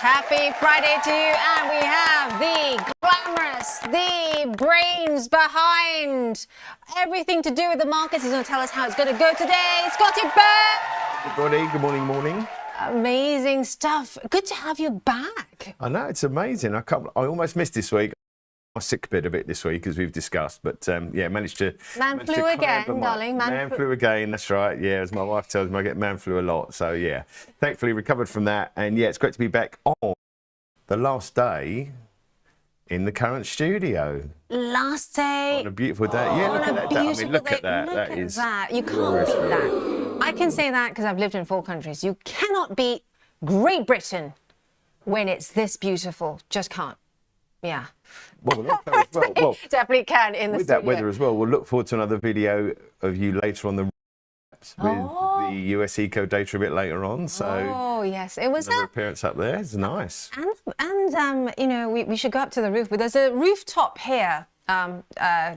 Happy Friday to you, and we have the glamorous, the brains behind everything to do with the markets. He's going to tell us how it's going to go today. Scotty Burr! Good morning. Amazing stuff. Good to have you back. I know, it's amazing. I almost missed this week. I was sick a bit this week, as we've discussed, but yeah, managed to... Man flu again, darling. Man flu again, that's right. Yeah, as my wife tells me, I get man flu a lot. So yeah, thankfully recovered from that. And yeah, it's great to be back on the last day in the current studio. Last day. On a beautiful day. Yeah, look at that. I mean, look at that. Look at that. You can't beat that. I can say that because I've lived in 4 countries. You cannot beat Great Britain when it's this beautiful. Just can't. Yeah. Well, definitely can in the with studio. that weather as well. We'll look forward to another video of you later on the with the US Eco data a bit later on. So yes, it was another appearance up there. It's nice. And you know, we should go up to the roof. But there's a rooftop here,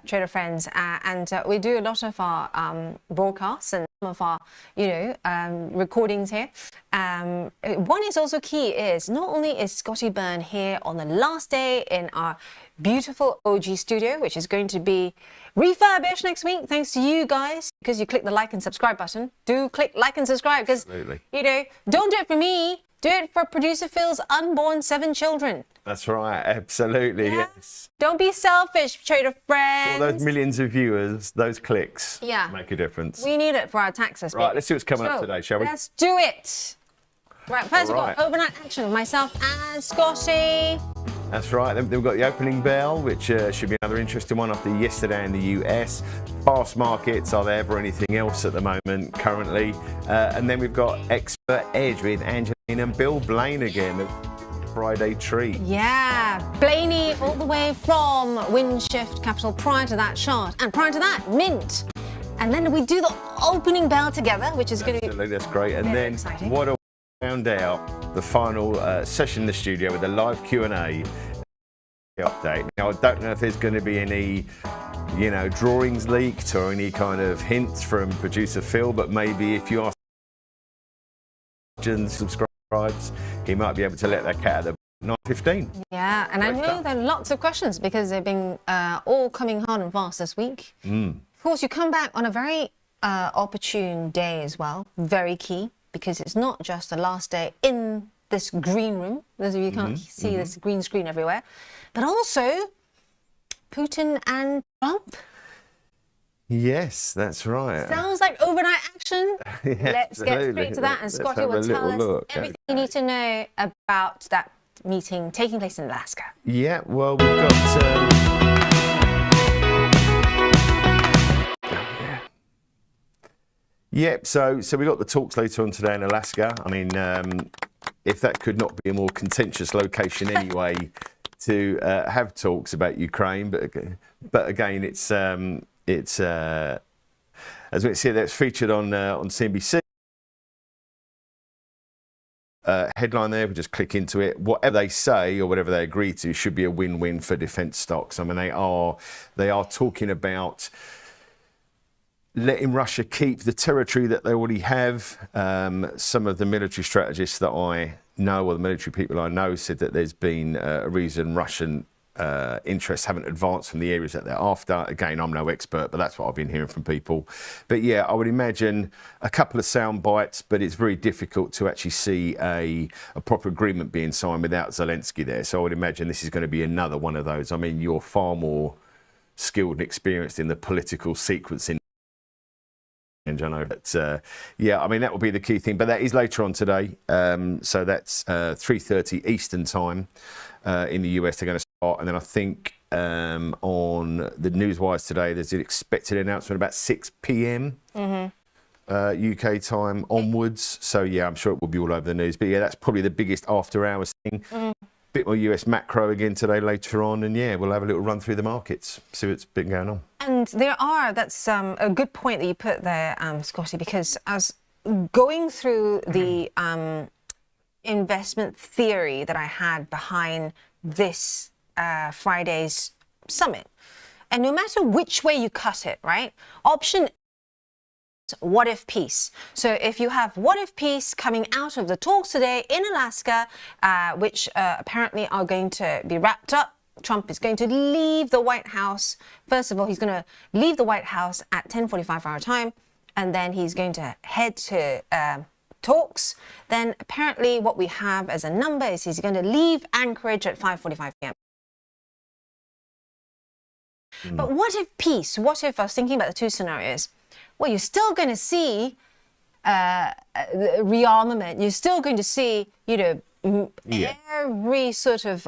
trader friends, and we do a lot of our broadcasts and some of our, you know, recordings here. One is also key is not only is Scotty Byrne here on the last day in our beautiful OG studio, which is going to be refurbished next week, thanks to you guys, because you click the like and subscribe button. Do click like and subscribe, because, you know, don't do it for me. Do it for producer Phil's unborn 7 children. That's right, absolutely, yes. Don't be selfish, trader friends. For all those millions of viewers, those clicks make a difference. We need it for our taxes. Right, let's see what's coming up today, shall we? Let's do it. Right, first we've got overnight action with myself and Scotty. That's right. Then we've got the opening bell, which should be another interesting one after yesterday in the US. Fast markets, are there ever anything else at the moment currently? And then we've got Expert Edge with Angelina and Bill Blaine again. The Friday treat. Yeah, Blaney all the way from Windshift Capital prior to that shot. And prior to that, Mint. And then we do the opening bell together, which is going to be... That's great. And then exciting. What a found out the final session in the studio with a live Q&A update. Now, I don't know if there's going to be any, you know, drawings leaked or any kind of hints from producer Phil, but maybe if you ask questions, subscribes, he might be able to let that cat out the 9:15. Yeah, and I know there are lots of questions because they've been all coming hard and fast this week. Of course, you come back on a very opportune day as well, very key, because it's not just the last day in this green room. Those of you can't see this green screen everywhere, but also Putin and Trump. Yes, that's right. Sounds like overnight action. Let's get straight to that, and Scotty will tell us everything you need to know about that meeting taking place in Alaska. Yeah, well, we've got... Yep, so we got the talks later on today in Alaska. I mean, if that could not be a more contentious location anyway to have talks about Ukraine, but again, it's as we see, that's featured on CNBC. Headline there, we just click into it. Whatever they say or whatever they agree to should be a win-win for defence stocks. I mean, they are talking about letting Russia keep the territory that they already have. Some of the military strategists that I know, or the military people I know, said that there's been a reason Russian interests haven't advanced from the areas that they're after. Again, I'm no expert, but that's what I've been hearing from people. But yeah, I would imagine a couple of sound bites, but it's very difficult to actually see a proper agreement being signed without Zelensky there. So I would imagine this is going to be another one of those. I mean, you're far more skilled and experienced in the political sequencing, I know, but yeah, I mean, that will be the key thing, but that is later on today. So that's 3:30 Eastern time in the US. They're going to start, and then I think on the Newswires today, there's an expected announcement about 6 p.m. UK time onwards. So yeah, I'm sure it will be all over the news. But yeah, that's probably the biggest after hours thing. Bit more US macro again today later on, and yeah, we'll have a little run through the markets, see what's been going on. And that's a good point that you put there, Scotty, because as going through the investment theory that I had behind this Friday's summit, and no matter which way you cut it, right, option what if peace. So if you have what if peace coming out of the talks today in Alaska, which apparently are going to be wrapped up, Trump is going to leave the White House. First of all, he's going to leave the White House at 10:45 our time, and then he's going to head to talks. Then apparently what we have as a number is he's going to leave Anchorage at 5:45 p.m. But what if peace? What if, I was thinking about the two scenarios. Well, you're still going to see rearmament. You're still going to see, every sort of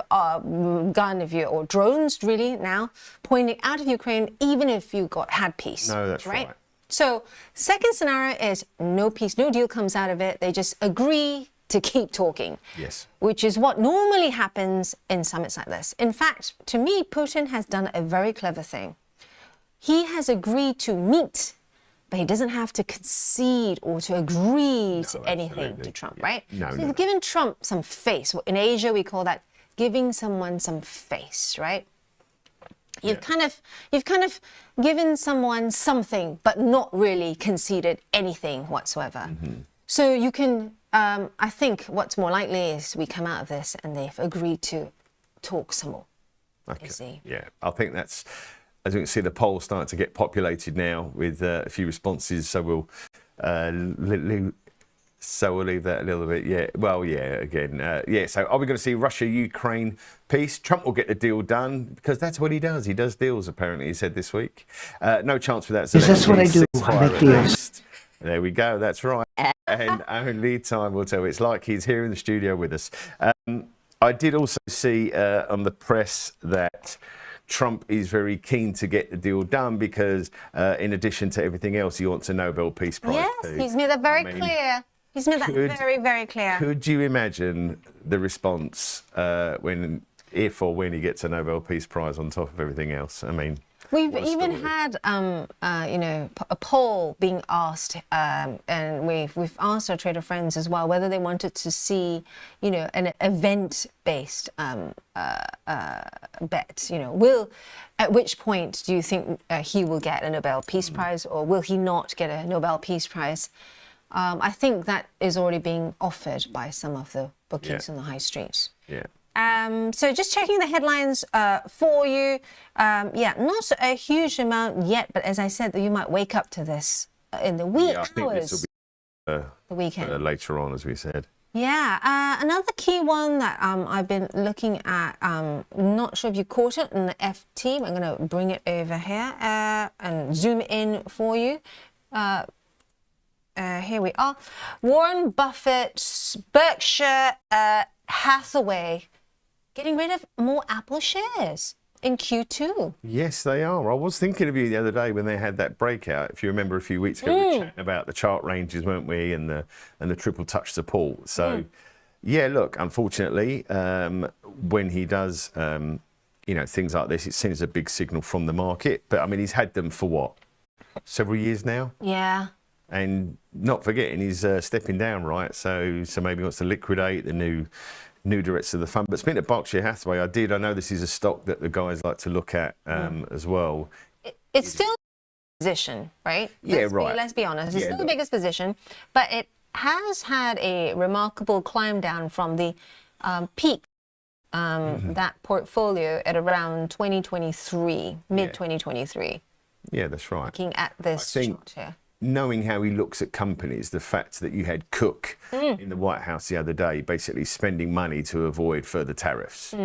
gun of you, or drones really now, pointing out of Ukraine, even if you had peace. No, that's right. So second scenario is no peace, no deal comes out of it. They just agree to keep talking. Yes. Which is what normally happens in summits like this. In fact, to me, Putin has done a very clever thing. He has agreed to meet, but he doesn't have to concede or to agree to anything to Trump, right? No, so no. he's given Trump some face. In Asia, we call that giving someone some face, right? You've kind of given someone something, but not really conceded anything whatsoever. So you can, I think what's more likely is we come out of this and they've agreed to talk some more. Okay. Yeah, I think that's, as you can see, the poll starting to get populated now with a few responses. So we'll leave that a little bit. Yeah. Well, yeah. Again, yeah. So are we going to see Russia-Ukraine peace? Trump will get the deal done because that's what he does. He does deals. Apparently, he said this week. No chance for that. Yes, that's what I do. I make deals. There we go. That's right. And only time will tell. It's like he's here in the studio with us. I did also see on the press that Trump is very keen to get the deal done because, in addition to everything else, he wants a Nobel Peace Prize. Yes, too. he's made that very clear. He's made that very, very clear. Could you imagine the response if or when he gets a Nobel Peace Prize on top of everything else? I mean, we've even had, a poll being asked, and we've asked our trader friends as well whether they wanted to see, an event-based bet. At which point do you think he will get a Nobel Peace Prize, or will he not get a Nobel Peace Prize? I think that is already being offered by some of the bookies on the high streets. Yeah. So just checking the headlines for you. Not a huge amount yet, but as I said, you might wake up to this in the wee hours. I think this will be the weekend. Later on, as we said. Yeah. Another key one that I've been looking at, not sure if you caught it in the FT. I'm going to bring it over here and zoom in for you. Here we are. Warren Buffett, Berkshire Hathaway, getting rid of more Apple shares in Q2. Yes, they are. I was thinking of you the other day when they had that breakout. If you remember a few weeks ago, we were chatting about the chart ranges, weren't we, and the triple touch support. So, yeah, look, unfortunately, when he does, things like this, it sends a big signal from the market. But I mean, he's had them for what, several years now? Yeah. And not forgetting he's stepping down, right? So maybe he wants to liquidate the new director of the fund. But speaking of Berkshire Hathaway, I know this is a stock that the guys like to look at as well. It's still a position, right? Let's be honest. It's still the biggest position, but it has had a remarkable climb down from the peak, that portfolio at around 2023, mid-2023. Yeah, that's right. Looking at this chart here. Knowing how he looks at companies, the fact that you had Cook in the White House the other day basically spending money to avoid further tariffs.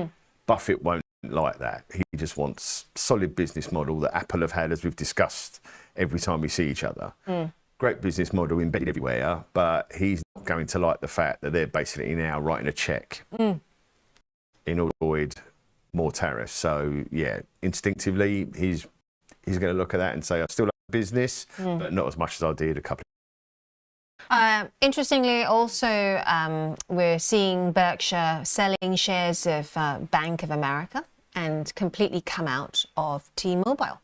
Buffett won't like that. He just wants solid business model that Apple have had, as we've discussed every time we see each other. Great business model embedded everywhere, but he's not going to like the fact that they're basically now writing a check in order to avoid more tariffs. So, yeah, instinctively, he's going to look at that and say, I still like business, but not as much as I did a couple of Interestingly, also, we're seeing Berkshire selling shares of Bank of America and completely come out of T-Mobile.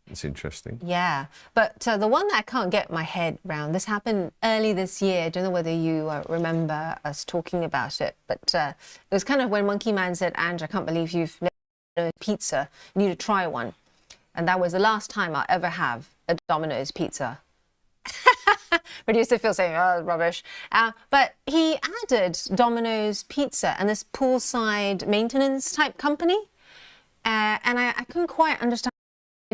It's interesting. Yeah, but the one that I can't get my head around, this happened early this year. I don't know whether you remember us talking about it, but it was kind of when Monkey Man said, Andrew, I can't believe you've never had a pizza. You need to try one. And that was the last time I'll ever have a Domino's pizza. producer Phil saying, oh, rubbish. But he added Domino's Pizza and this poolside maintenance type company. And I couldn't quite understand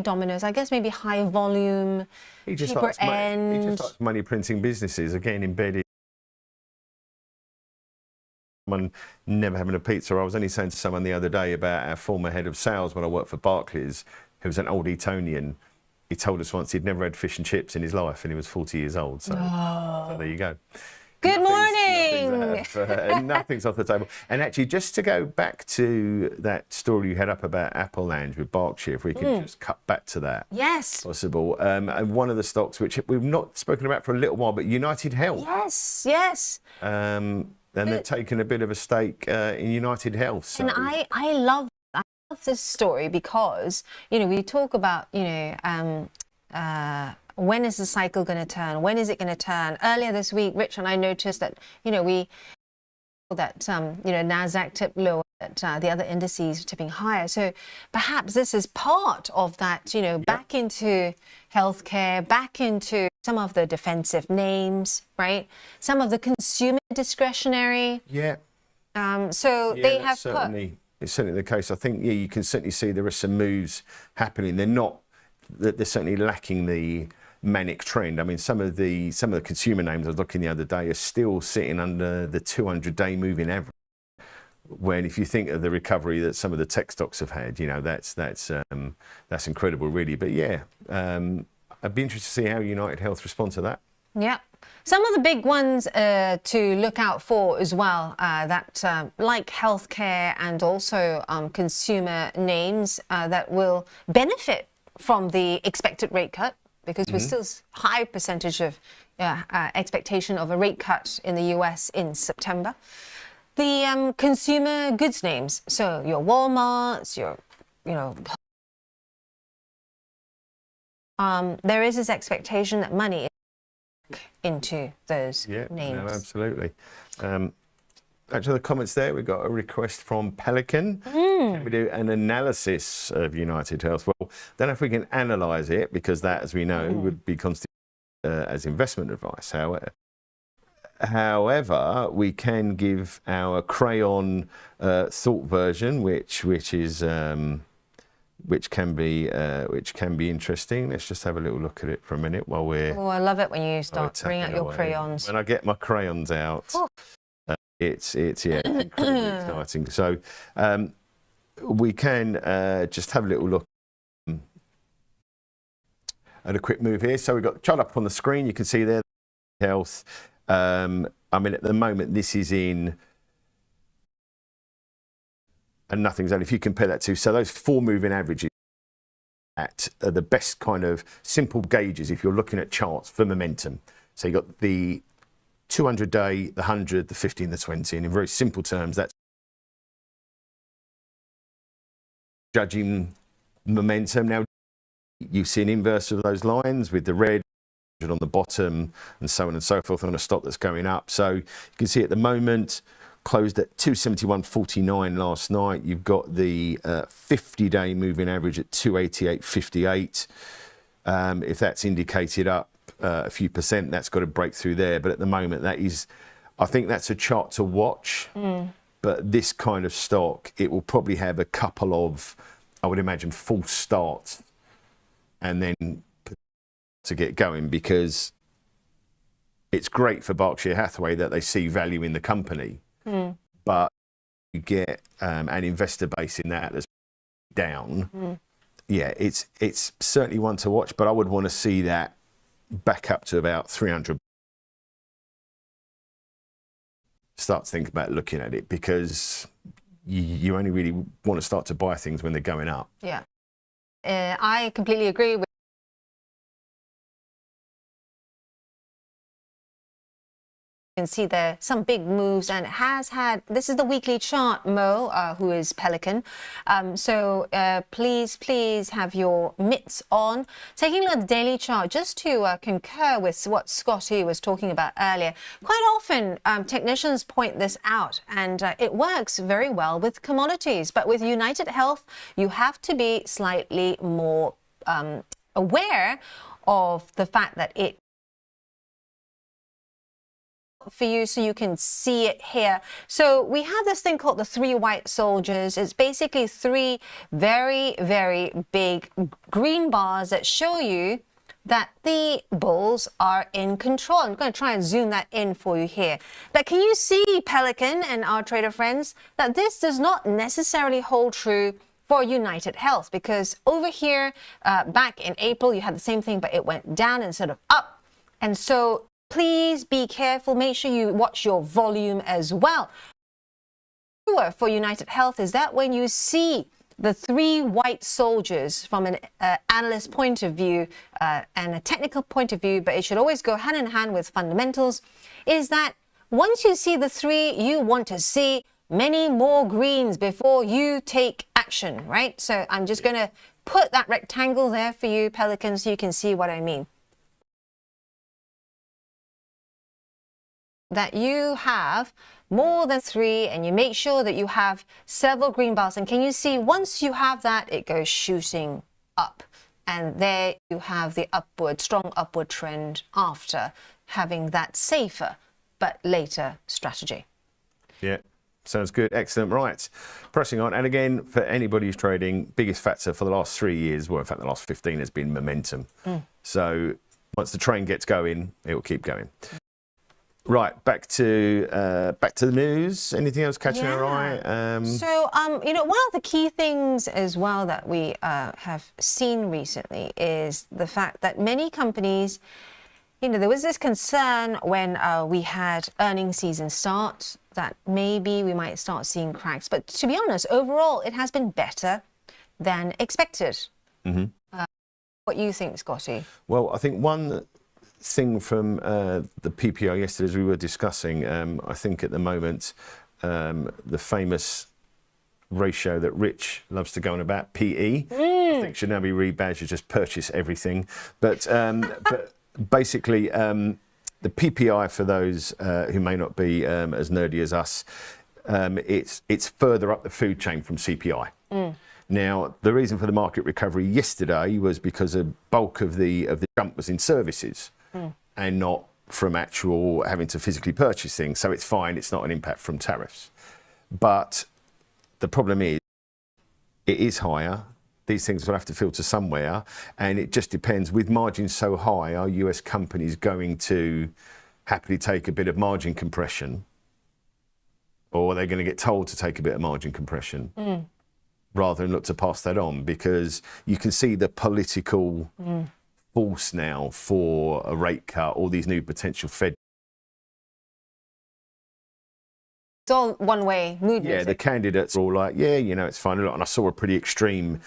Domino's. I guess maybe high volume, cheaper end. He just likes money printing businesses, again, embedded. Someone never having a pizza. I was only saying to someone the other day about our former head of sales when I worked for Barclays, who was an old Etonian. He told us once he'd never had fish and chips in his life, and he was 40 years old. So, so there you go. Good morning. Nothing's off the table. And actually, just to go back to that story you had up about Apple Lounge with Berkshire, if we can just cut back to that. Yes. Possible. And one of the stocks, which we've not spoken about for a little while, but United Health. Yes, yes. And they've taken a bit of a stake in United Health. So. And I love this story because, you know, we talk about, you know, when is the cycle going to turn? When is it going to turn? Earlier this week, Rich and I noticed that, you know, you know, NASDAQ tipped lower, that the other indices tipping higher. So perhaps this is part of that, you know, back into healthcare, back into some of the defensive names, right? Some of the consumer discretionary. Yeah. So they have It's certainly the case. I think, yeah, you can certainly see there are some moves happening. They're certainly lacking the manic trend. I mean, some of the consumer names I was looking the other day are still sitting under the 200-day moving average. When if you think of the recovery that some of the tech stocks have had, you know, that's incredible, really. But yeah, I'd be interested to see how United Health respond to that. Yeah. Some of the big ones to look out for as well, that like healthcare and also consumer names that will benefit from the expected rate cut, because we're still high percentage of expectation of a rate cut in the US in September. The consumer goods names, so your Walmarts, your, you know, there is this expectation that money is into those names. No, absolutely. Actually, the comments there, we've got a request from Pelican. Can we do an analysis of United Health? Well, don't know if we can analyse it, because that, as we know, would be constituted as investment advice. However, we can give our crayon thought version, which can be interesting. Let's just have a little look at it for a minute while we're. Oh, I love it when you start bringing out your crayons. When I get my crayons out. It's incredibly exciting. So we can just have a little look at a quick move here. So we've got the chart up on the screen. You can see there, health. I mean, at the moment, this is in, and nothing's on. If you compare that to, so those 4 moving averages are the best kind of simple gauges if you're looking at charts for momentum. So you've got the 200-day, the 100, the 50, and the 20. And in very simple terms, that's judging momentum. Now, you see an inverse of those lines with the red on the bottom and so on and so forth on a stock that's going up. So you can see at the moment, closed at 271.49 last night. You've got the 50-day moving average at 288.58. If that's indicated up a few percent, that's got to break through there. But at the moment, I think that's a chart to watch. But this kind of stock, it will probably have a couple of, I would imagine, false starts and then to get going, because it's great for Berkshire Hathaway that they see value in the company. But you get an investor base in that that's down. Yeah, it's certainly one to watch, but I would want to see that back up to about 300. Start to think about looking at it, because you only really want to start to buy things when they're going up. Yeah, I completely agree with. You can see there some big moves, and it has had, this is the weekly chart, Mo, who is Pelican. So please have your mitts on. Taking a look at the daily chart, just to concur with what Scotty was talking about earlier. Quite often, technicians point this out, and it works very well with commodities. But with United Health, you have to be slightly more aware of the fact that it plot for you so you can see it here. So we have this thing called the three white soldiers. It's basically three very, very big green bars that show you that the bulls are in control. I'm going to try and zoom that in for you here. But can you see, Pelican and our trader friends, that this does not necessarily hold true for United Health, because over here back in April you had the same thing, but it went down instead of up. And so please be careful. Make sure you watch your volume as well. For United Health is that when you see the three white soldiers from an analyst point of view and a technical point of view, but it should always go hand in hand with fundamentals, is that once you see the three, you want to see many more greens before you take action, right? So I'm just going to put that rectangle there for you, Pelican, so you can see what I mean. That you have more than three, and you make sure that you have several green bars. And can you see, once you have that, it goes shooting up. And there you have the strong upward trend after having that safer but later strategy. Yeah, sounds good. Excellent. Right, pressing on. And again, for anybody who's trading, biggest factor for the last 3 years, well, in fact, the last 15 has been momentum. So once the train gets going, it will keep going. Right, back to the news. Anything else catching our eye? So, you know, one of the key things as well that we have seen recently is the fact that many companies, you know, there was this concern when we had earnings season start that maybe we might start seeing cracks. But to be honest, overall, it has been better than expected. What you think, Scotty? Well, I think one thing from the PPI yesterday, as we were discussing, I think at the moment the famous ratio that Rich loves to go on about, PE, I think should now be rebadged as just purchase everything. But basically the PPI, for those who may not be as nerdy as us, it's further up the food chain from CPI. Now, the reason for the market recovery yesterday was because a bulk of the jump was in services and not from actual having to physically purchase things. So it's fine, it's not an impact from tariffs. But the problem is, it is higher. These things will have to filter somewhere, and it just depends. With margins so high, are US companies going to happily take a bit of margin compression, or are they going to get told to take a bit of margin compression rather than look to pass that on? Because you can see the political force now for a rate cut, all these new potential Fed. It's all one-way mood music. Yeah, the candidates are all like, yeah, you know, it's fine. And I saw a pretty extreme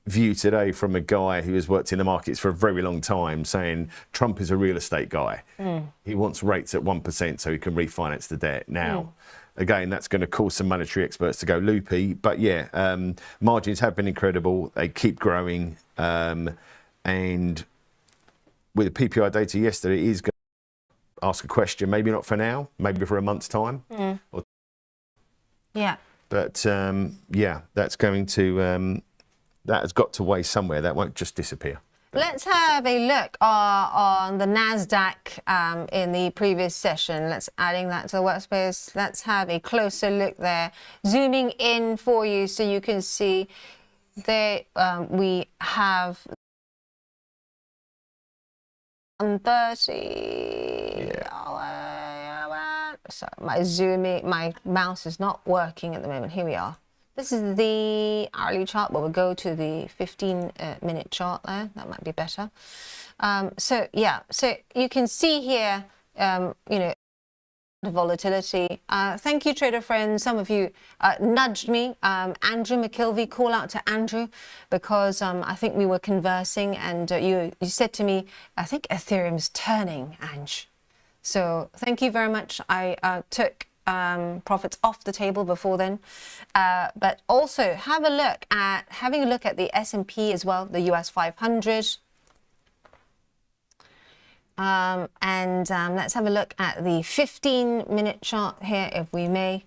view today from a guy who has worked in the markets for a very long time, saying Trump is a real estate guy. He wants rates at 1% so he can refinance the debt. Now, again, that's going to cause some monetary experts to go loopy. But yeah, margins have been incredible. They keep growing. And with the PPI data yesterday, it is going to ask a question, maybe not for now, maybe for a month's time. Yeah. But yeah, that's going to, that has got to weigh somewhere. That won't just disappear. Let's have a look on the NASDAQ in the previous session. Let's adding that to the workspace. Let's have a closer look there. Zooming in for you so you can see there we have 130. So my mouse is not working at the moment. Here we are. This is the hourly chart, but we'll go to the 15-minute chart there. That might be better. So yeah, so you can see here, you know, the volatility. Thank you, trader friends. Some of you nudged me. Andrew McKilvey, call out to Andrew, because I think we were conversing and you said to me, I think Ethereum's turning, Ange. So thank you very much. I took profits off the table before then, but also having a look at the S&P as well, the US 500. Let's have a look at the 15-minute chart here, if we may.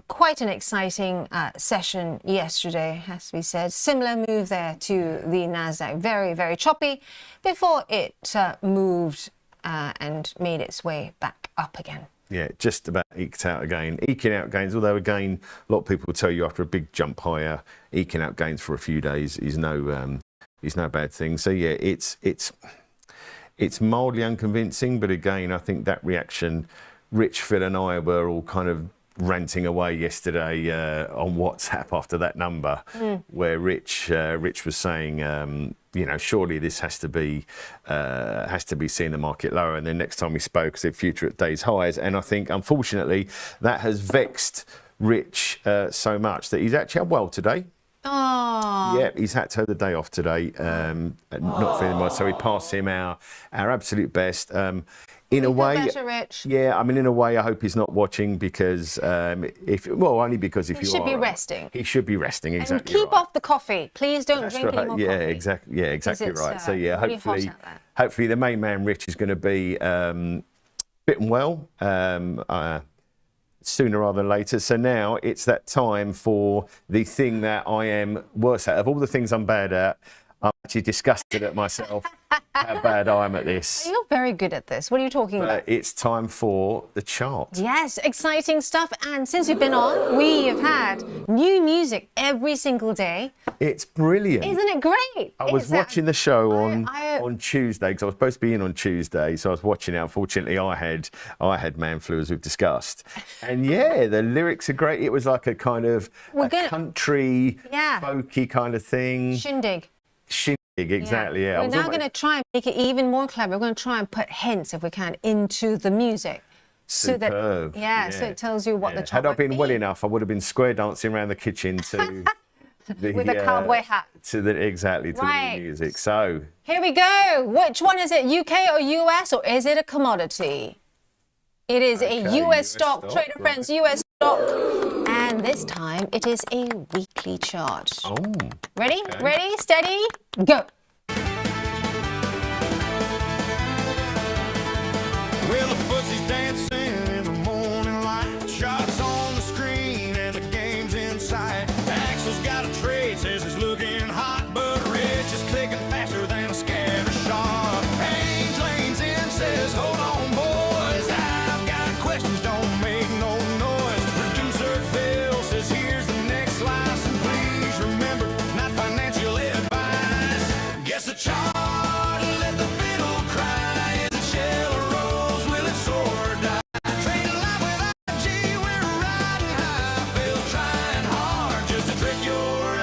Quite an exciting session yesterday, has to be said. Similar move there to the NASDAQ. Very, very choppy before it moved and made its way back up again. Yeah, just about eked out again. Eking out gains, although again, a lot of people will tell you after a big jump higher, eking out gains for a few days is no bad thing. So yeah, it's mildly unconvincing, but again, I think that reaction, Rich, Phil and I were all kind of ranting away yesterday on WhatsApp after that number, where Rich was saying, you know, surely this has to be seeing the market lower. And then next time we spoke, said future at day's highs. And I think, unfortunately, that has vexed Rich so much that he's actually well today. Oh. Yeah, he's had to have the day off today, not feeling well. So we pass him our absolute best. In a way, better, Rich. Yeah, I mean, in a way, I hope he's not watching because only because if He you should are, be resting. He should be resting, exactly. And keep right. off the coffee. Please don't drink any more yeah, coffee. exactly. Yeah, exactly It's, right. So yeah, really hot hopefully, out there. hopefully the main man Rich is going to be fit and well sooner rather than later. So now it's that time for the thing that I am worse at. Of all the things I'm bad at, I'm actually disgusted at myself how bad I am at this. You're very good at this. What are you talking about? It's time for the chart. Yes, exciting stuff. And since we've been on, we have had new music every single day. It's brilliant. Isn't it great? I was watching the show I- on Tuesday because I was supposed to be in on Tuesday, so I was watching it. Unfortunately, I had man flu, as we've discussed, and yeah, the lyrics are great. It was like a kind of country, folky kind of thing. Shindig. Shindig, exactly. Yeah. We're now going to try and make it even more clever. We're going to try and put hints, if we can, into the music. Superb. So that, so it tells you what the chart Had I might been be. well enough, I would have been square dancing around the kitchen to with a cowboy hat. To the new music. So here we go. Which one is it? UK or US, or is it a commodity? It is a US stock. Trader friends, US stock. And this time it is a weekly chart. Oh. Ready? Ready? Steady? Go. Well, the fuzzy's dancing in the morning light. Shots on the screen and the game's inside. Axel's got a trade, says it's looking hot, but Rich is clicking faster than a scatter shot. Haynes lanes in, says, hold on, boys. I've got questions, don't make no noise. Producer Phil says, here's the next slice, and please remember, not financial advice. Guess the chart. Let the fiddle cry. Is it shell or rose? Will it soar or die? Trading live with IG, we're riding high. Phil's trying hard just to trick your eye.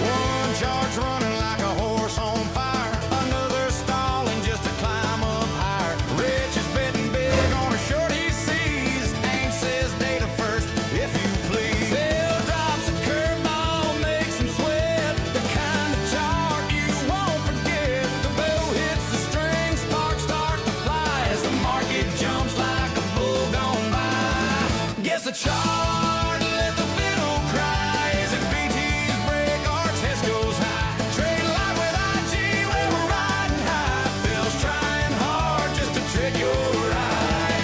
One chart's running like a horse on fire. Another stalling just to climb up higher. Rich is betting big on a short he sees. Ames says data first, if you please. Phil drops a curveball, makes him sweat. The kind of chart you won't forget. The bell hits the string, sparks start to fly as the market jumps like a bull gone by. Guess the chart, let the fiddle cry. Is it BT's break or Tesco's high? Trade live with IG, where we're riding high. Phil's trying hard just to trick your eye.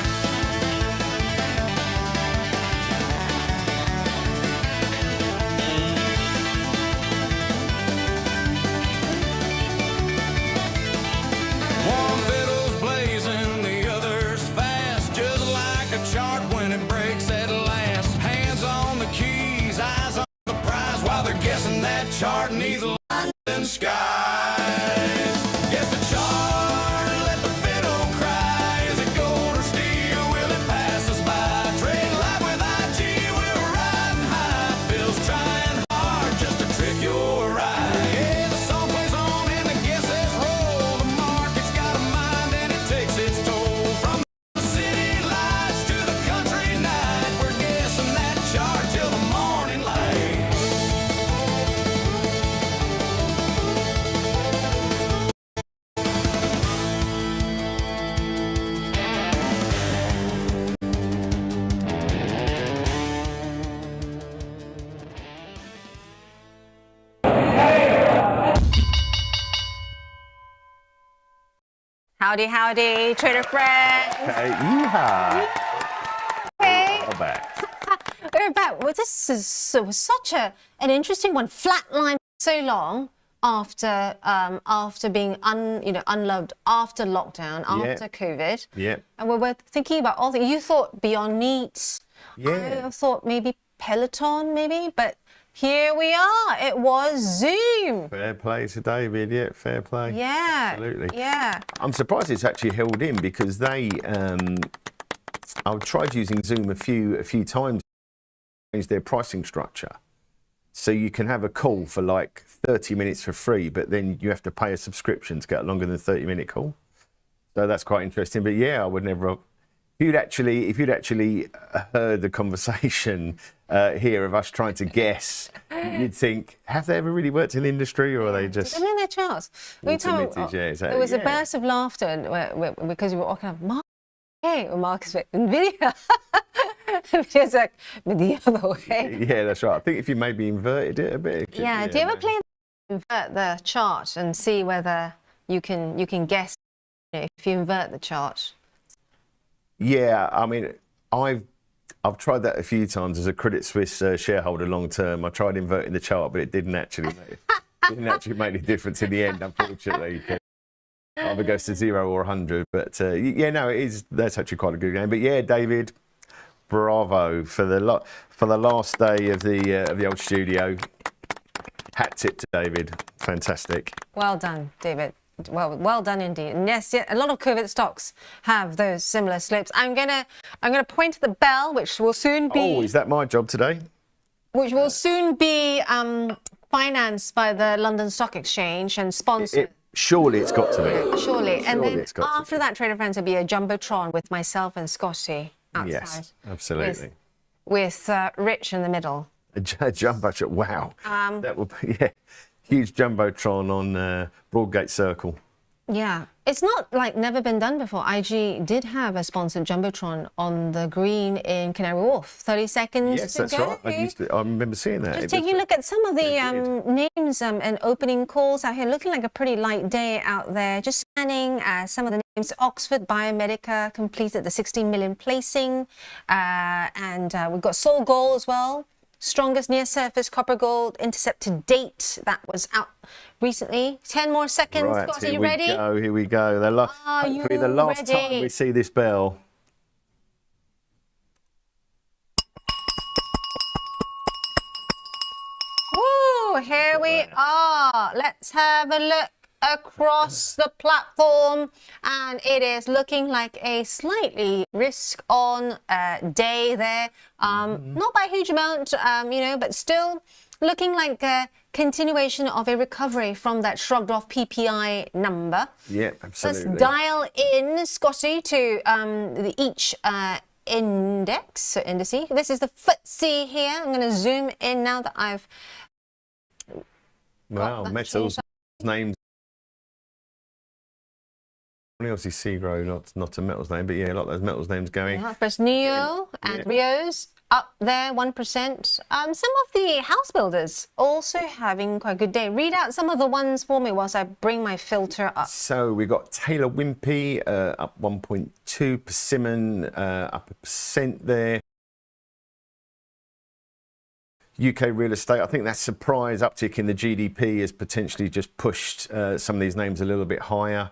One fiddle's blazing, the other's fast. Just like a chart when it breaks at last. Hands on the keys, eyes on the prize, while they're guessing that chart neath the London skies. Guess the chart, let the fiddle cry. Is it gold or steel? Will it pass us by? Trade live with IG, we're riding high. Phil's trying hard just to trick your eye. Yeah, the song plays on and the guesses roll. The market's got a mind and it takes its toll. From the city lights to the country night, we're guessing that chart till the morning light. Howdy, howdy, trader friends. yeehaw. Okay. I'm back. We're back. Well, this was such an interesting one. Flatline so long after being unloved after lockdown, after COVID. Yeah. And we were thinking about all things. You thought Beyond Meat. Yeah. I thought maybe Peloton, maybe, but here we are. It was Zoom. Fair play to David. Yeah, fair play. Yeah. Absolutely. Yeah. I'm surprised it's actually held in because they. I've tried using Zoom a few times. Change their pricing structure, so you can have a call for like 30 minutes for free, but then you have to pay a subscription to get a longer than 30-minute call. So that's quite interesting. But yeah, I would never. If you'd actually heard the conversation here of us trying to guess, you'd think, have they ever really worked in the industry, or are they just? I mean, their charts. There was a burst of laughter because we were all kind of, Mark, hey, or Marcus with NVIDIA. NVIDIA's like the other way. Yeah, that's right. I think if you maybe inverted it a bit. Yeah. Do you ever play invert the chart and see whether you can guess if you invert the chart? Yeah, I mean, I've tried that a few times as a Credit Suisse shareholder long term. I tried inverting the chart, but it didn't actually make any difference in the end, unfortunately. Either goes to 0 or 100. But yeah, no, that's actually quite a good game. But yeah, David, bravo for the last day of the old studio. Hat tip to David, fantastic. Well done, David. Well done indeed. And yes, a lot of COVID stocks have those similar slips. I'm gonna point to the bell, which will soon be. Oh, is that my job today? Which will soon be financed by the London Stock Exchange and sponsored. Surely it's got to be. Surely. And then it's got to after that, Trader Friends, there'll be a jumbotron with myself and Scotty outside. Yes, absolutely. With Rich in the middle. A jumbotron. Wow. That will be huge jumbotron on Broadgate Circle. Yeah, it's not like never been done before. IG did have a sponsored jumbotron on the green in Canary Wharf. 30 seconds. Yes, that's right. I remember seeing that. Just taking a look at some of the names and opening calls out here. Looking like a pretty light day out there. Just scanning some of the names. Oxford Biomedica completed the 16 million placing, and we've got Sol Gold as well. Strongest near-surface copper gold intercept to date. That was out recently. 10 more seconds. Right, Scott, are you ready? Here we go. Hopefully the last time we see this bell. Woo! Here we are. Let's have a look across the platform, and it is looking like a slightly risk-on day there. Not by a huge amount, but still looking like a continuation of a recovery from that shrugged-off PPI number. Yeah, absolutely. Let's dial in, Scotty, to each index. This is the FTSE here. I'm going to zoom in now that I've. Wow, metals names. Obviously, Segro, not a metals name, but yeah, a lot of those metals names going. Yeah, first Neo and Rio's up there 1%. Some of the house builders also having quite a good day. Read out some of the ones for me whilst I bring my filter up. So we got Taylor Wimpey up 1.2, Persimmon up 1% there. UK real estate, I think that surprise uptick in the GDP has potentially just pushed some of these names a little bit higher.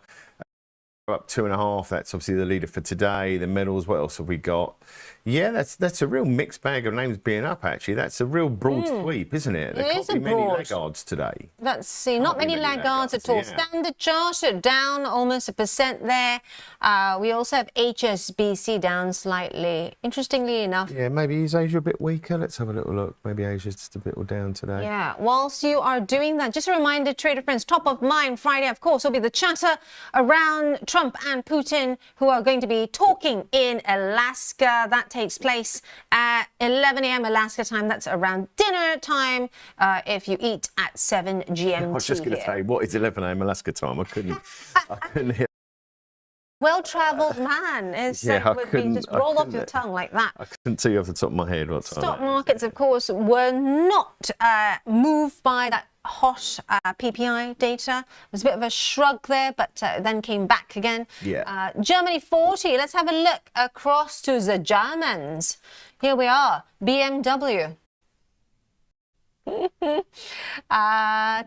Up 2.5. That's obviously the leader for today. The metals, what else have we got? Yeah, that's a real mixed bag of names being up, actually. That's a real broad sweep, isn't it? There can't be many laggards today. Let's see, not many laggards at all. Yeah. Standard Chartered down almost 1% there. We also have HSBC down slightly. Interestingly enough. Yeah, maybe is Asia a bit weaker? Let's have a little look. Maybe Asia's just a bit down today. Yeah, whilst you are doing that, just a reminder, Trader Friends, top of mind Friday, of course, will be the chatter around Trump and Putin, who are going to be talking in Alaska. That takes place at 11 a.m. Alaska time. That's around dinner time if you eat at 7 GMT. I was just going to say, what is 11 a.m. Alaska time? I couldn't hear. Well-travelled man. Just roll off your tongue like that. I couldn't tell you off the top of my head what time. Stock markets, of course, were not moved by that hot PPI data. There's a bit of a shrug there, but then came back again. Yeah. Germany 40. Let's have a look across to the Germans. Here we are. BMW.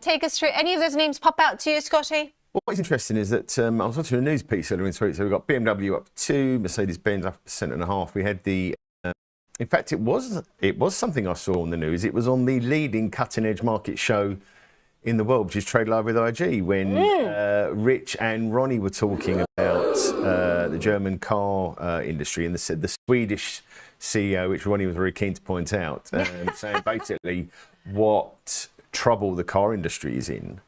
Take us through. Any of those names pop out to you, Scotty? Well, what's interesting is that I was watching a news piece earlier in the week. So we've got BMW up 2, Mercedes-Benz up 1.5%. We had the, in fact, it was something I saw on the news. It was on the leading cutting-edge market show in the world, which is Trade Live with IG, when Rich and Ronnie were talking about the German car industry, and the Swedish CEO, which Ronnie was very keen to point out, saying basically what trouble the car industry is in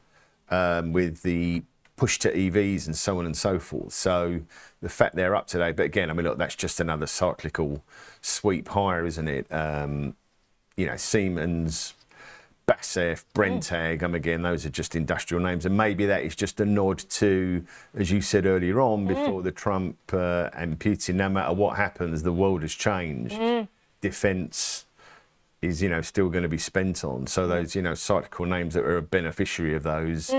with the push to EVs and so on and so forth. So the fact they're up today, but again, I mean, look, that's just another cyclical sweep higher, isn't it? You know, Siemens, BASF, Brenntag, again, those are just industrial names. And maybe that is just a nod to, as you said earlier on, before the Trump and Putin, no matter what happens, the world has changed. Defence is, you know, still going to be spent on. So those, you know, cyclical names that are a beneficiary of those,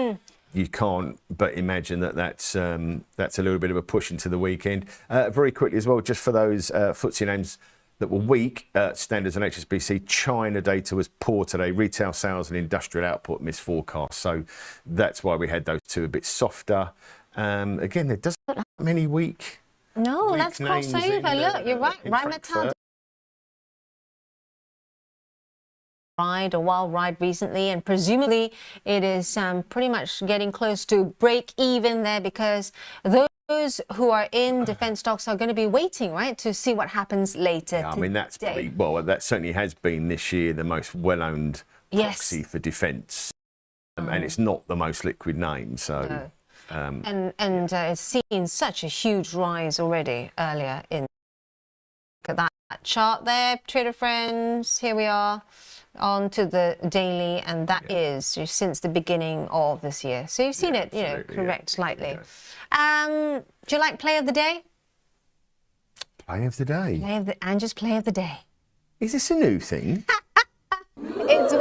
you can't but imagine that that's a little bit of a push into the weekend. Very quickly as well, just for those FTSE names that were weak, Standards and HSBC, China data was poor today. Retail sales and industrial output missed forecast. So that's why we had those two a bit softer. Again, there doesn't look like many weak. No, weak let's cross names over. Look, you're right. in Rheinmetall Frankfurt. ride, a wild ride recently, and presumably it is pretty much getting close to break even there, because those who are in defence stocks are going to be waiting, right, to see what happens later. Yeah, I mean, that's probably, well, that certainly has been this year the most well-owned proxy for defence, and it's not the most liquid name. So, and it's seen such a huge rise already earlier in. Look at that chart there, trader friends. Here we are on to the daily, and that is since the beginning of this year. So you've seen it, you know, correct slightly. Do you like play of the day? Play of the day. Angie's play of the day. Is this a new thing? It's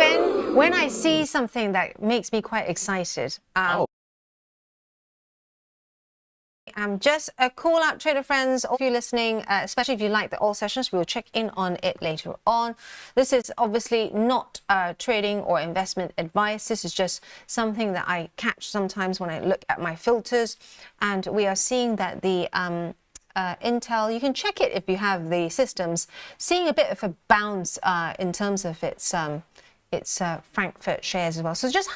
when I see something that makes me quite excited. Just a call out, trader friends, all of you listening, especially if you like the all sessions, we will check in on it later on. This is obviously not trading or investment advice. This is just something that I catch sometimes when I look at my filters, and we are seeing that the Intel, you can check it if you have the systems, seeing a bit of a bounce in terms of its Frankfurt shares as well. So just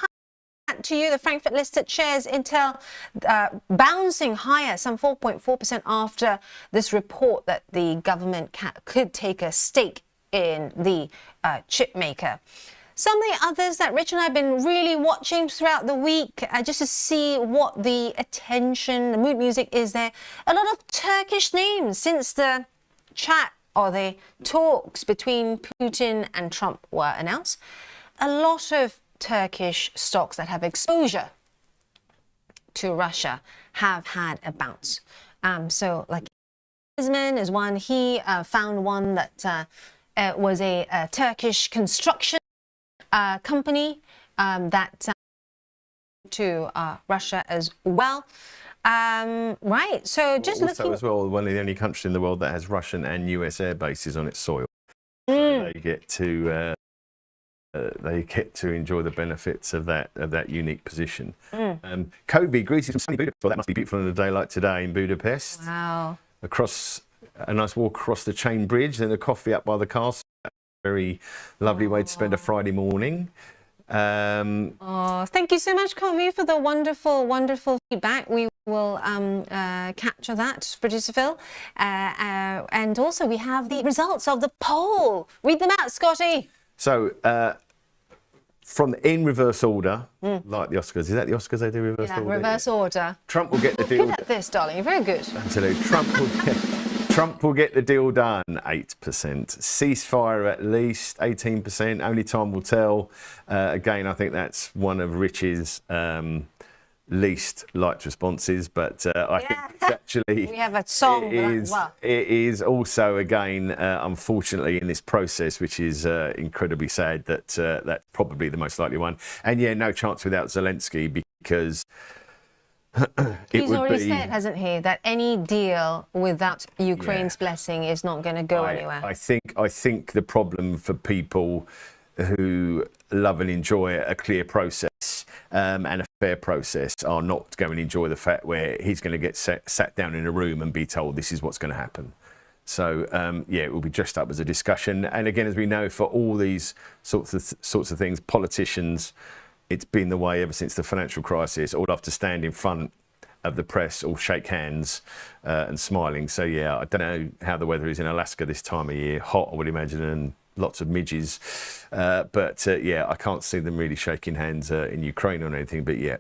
to you, the Frankfurt listed shares, Intel bouncing higher, some 4.4% after this report that the government could take a stake in the chip maker. Some of the others that Rich and I have been really watching throughout the week, just to see what the attention, the mood music is there. A lot of Turkish names since the chat or the talks between Putin and Trump were announced. A lot of Turkish stocks that have exposure to Russia have had a bounce. So like Isman is one. He found one that was a Turkish construction company that to Russia as well. Right, so just also looking as well, one of the only countries in the world that has Russian and US air bases on its soil. So they get to enjoy the benefits of that unique position. Kobe, greetings from sunny Budapest. Well, that must be beautiful on a day like today in Budapest. wow. Across a nice walk across the chain bridge, then a coffee up by the castle. Very lovely way to spend a Friday morning. Thank you so much, Kobe, for the wonderful, wonderful feedback. We will capture that, producer Phil. And also we have the results of the poll. Read them out, Scotty. So, in reverse order, like the Oscars. Is that the Oscars they do reverse order? Reverse order. Trump will get the deal. Good at this, darling. You're very good. Absolutely. Trump will get the deal done, 8%. Ceasefire at least, 18%. Only time will tell. Again, I think that's one of Rich's least liked responses, but I think it's actually we have a song for that as well. It is also, again, unfortunately, in this process, which is incredibly sad, that that's probably the most likely one. And yeah, no chance without Zelensky, because he's already said, hasn't he, that any deal without Ukraine's blessing is not going to go anywhere. I think the problem for people who love and enjoy a clear process and a fair process are not going to enjoy the fact where he's going to get sat down in a room and be told this is what's going to happen. So yeah, it will be dressed up as a discussion. And again, as we know, for all these sorts of things, politicians, it's been the way ever since the financial crisis. All love to stand in front of the press, all shake hands and smiling. So yeah, I don't know how the weather is in Alaska this time of year. Hot, I would imagine, and lots of midges. But yeah, I can't see them really shaking hands in Ukraine or anything. But yeah,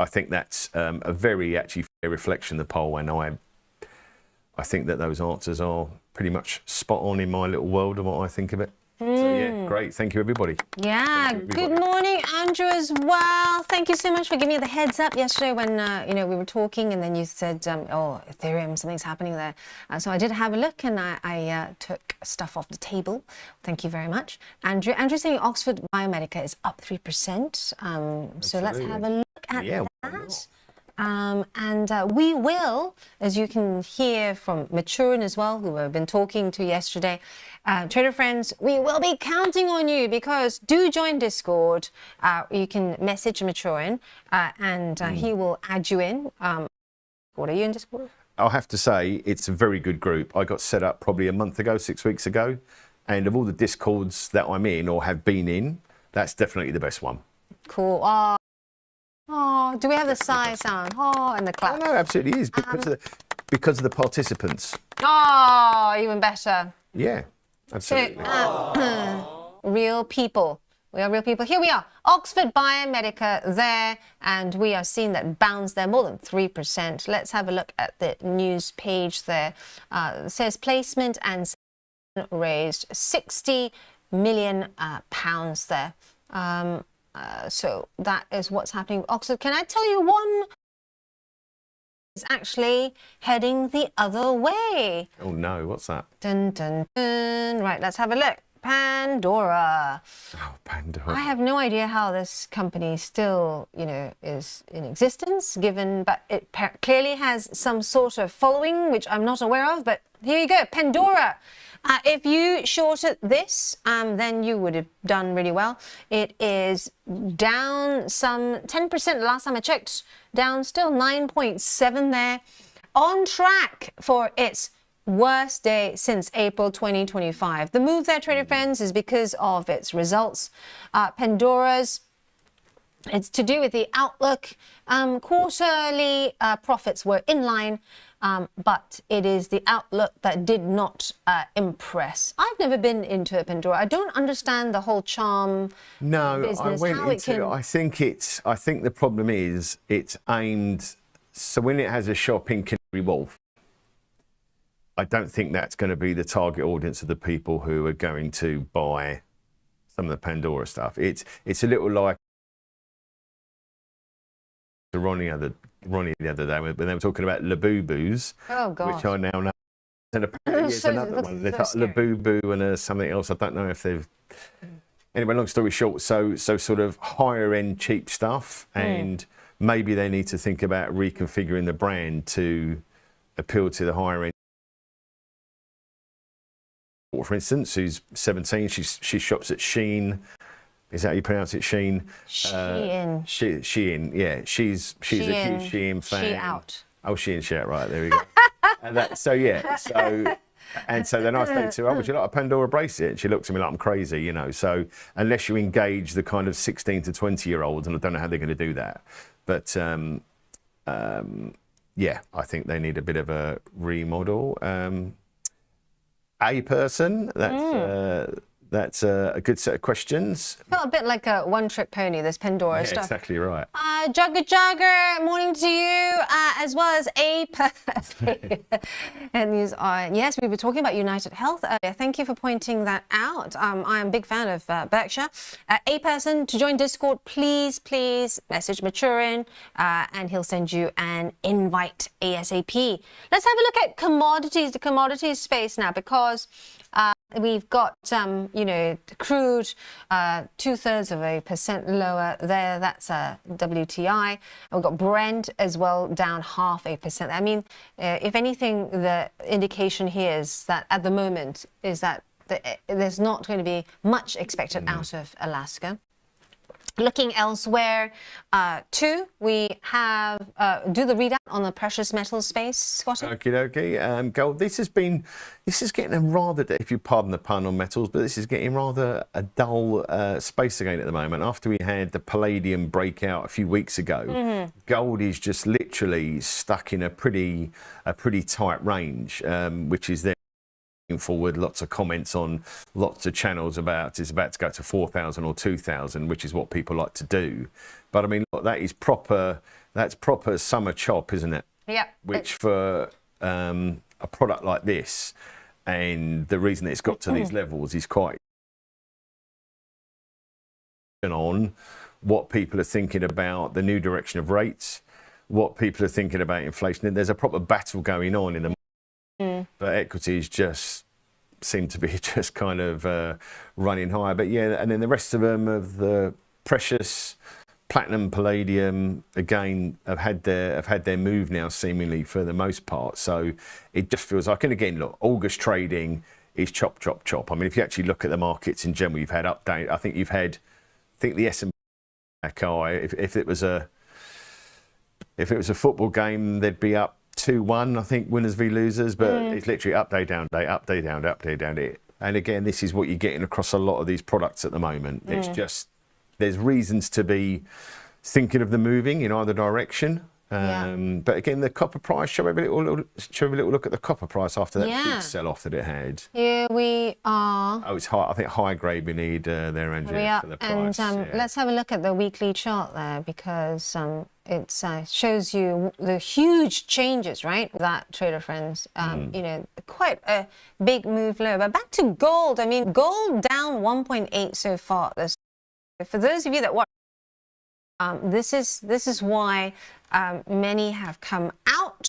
I think that's a very actually fair reflection of the poll, and I think that those answers are pretty much spot on in my little world of what I think of it. So yeah, great. Thank you, everybody. Yeah, good morning, Andrew, as well. Thank you so much for giving me the heads up yesterday when you know, we were talking, and then you said, oh, Ethereum, something's happening there. So I did have a look, and I took stuff off the table. Thank you very much, Andrew. Andrew's saying Oxford Biomedica is up 3%. So let's have a look at that. And we will, as you can hear from Maturin as well, who we've been talking to yesterday, trader friends, we will be counting on you, because do join Discord. You can message Maturin and he will add you in. What are you in Discord? I'll have to say it's a very good group. I got set up probably a month ago, 6 weeks ago, and of all the Discords that I'm in or have been in, that's definitely the best one. Cool. Oh, do we have the sigh sound? Oh, and the clap. Oh, no, absolutely is, because of the participants. Oh, even better. Yeah, absolutely. So, real people. We are real people. Here we are, Oxford Biomedica there, and we are seeing that bounce there, more than 3%. Let's have a look at the news page there. It says placement and raised £60 million there. So that is what's happening with Oxford. Can I tell you one is actually heading the other way? Oh no, what's that? Dun, dun, dun. Right, let's have a look. Pandora. Oh, Pandora. I have no idea how this company still, you know, is in existence, but it clearly has some sort of following, which I'm not aware of, but here you go, Pandora. If you shorted this, then you would have done really well. It is down some 10% last time I checked, down still 9.7 there, on track for its worst day since April 2025. The move there, trader friends, is because of its results. Pandora's, it's to do with the outlook. Quarterly profits were in line, but it is the outlook that did not impress. I've never been into Pandora. I don't understand the whole charm business. I went into it. I think the problem is it's aimed. So when it has a shop in Canary Wharf, I don't think that's going to be the target audience of the people who are going to buy some of the Pandora stuff. It's a little like Ronnie the other day when they were talking about Labubu's, which I now know. And apparently there's another one, Labubu and something else. I don't know if they've. Anyway, long story short, so sort of higher end cheap stuff, and maybe they need to think about reconfiguring the brand to appeal to the higher end. For instance, who's 17, she shops at Shein. Is that how you pronounce it, Shein? Shein. Shein, yeah. She's a huge Shein fan. She out. Oh, Shein, she out, right, there we go. And so then I said to her, would you like a Pandora bracelet? And she looked at me like I'm crazy, you know. So unless you engage the kind of 16 to 20-year-olds, and I don't know how they're going to do that. But yeah, I think they need a bit of a remodel. A person, that's a good set of questions. Felt a bit like a one-trick pony, this Pandora stuff. Exactly right. Jugger, morning to you, as well as A person. And these are, yes, we were talking about United Health earlier. Thank you for pointing that out. I am a big fan of Berkshire. A person, to join Discord, please message Maturin, and he'll send you an invite ASAP. Let's have a look at commodities, the commodities space now, because we've got, you know, crude 0.2% lower there. That's a WTI. We've got Brent as well, down 0.5%. I mean, if anything, the indication here is that at the moment is that there's not going to be much expected out of Alaska. Looking elsewhere, too, we have do the readout on the precious metal space, Scotty. Okie dokie. Gold. This is getting a rather, if you pardon the pun on metals, but this is getting rather a dull space again at the moment. After we had the palladium breakout a few weeks ago, gold is just literally stuck in a pretty tight range, which is there. Forward, lots of comments on lots of channels about it's about to go to 4,000 or 2,000, which is what people like to do. But I mean, look, that's proper summer chop, isn't it? Yeah. Which for a product like this, and the reason it's got to these levels is quite on what people are thinking about the new direction of rates, what people are thinking about inflation, and there's a proper battle going on in the. But equities just seem to be just kind of running higher. But yeah, and then the rest of them, of the precious, platinum, palladium, again have had their move now seemingly for the most part. So it just feels like, and again, look, August trading is chop, chop, chop. I mean, if you actually look at the markets in general, you've had update. I think the S&P. If it was a football game, they'd be up 2-1, I think, winners v losers, but it's literally up day, down day, up day, down day, up day, down day. And again, this is what you're getting across a lot of these products at the moment. It's just, there's reasons to be thinking of them moving in either direction. But again, the copper price, shall we have a little look at the copper price after that big sell-off that it had? Here we are. Oh, it's high. I think high grade we need there, Andrea, for the price. And let's have a look at the weekly chart there, because it shows you the huge changes, right? That, trader friends, you know, quite a big move lower. But back to gold. I mean, gold down 1.8 so far. For those of you that watch, this is why many have come out.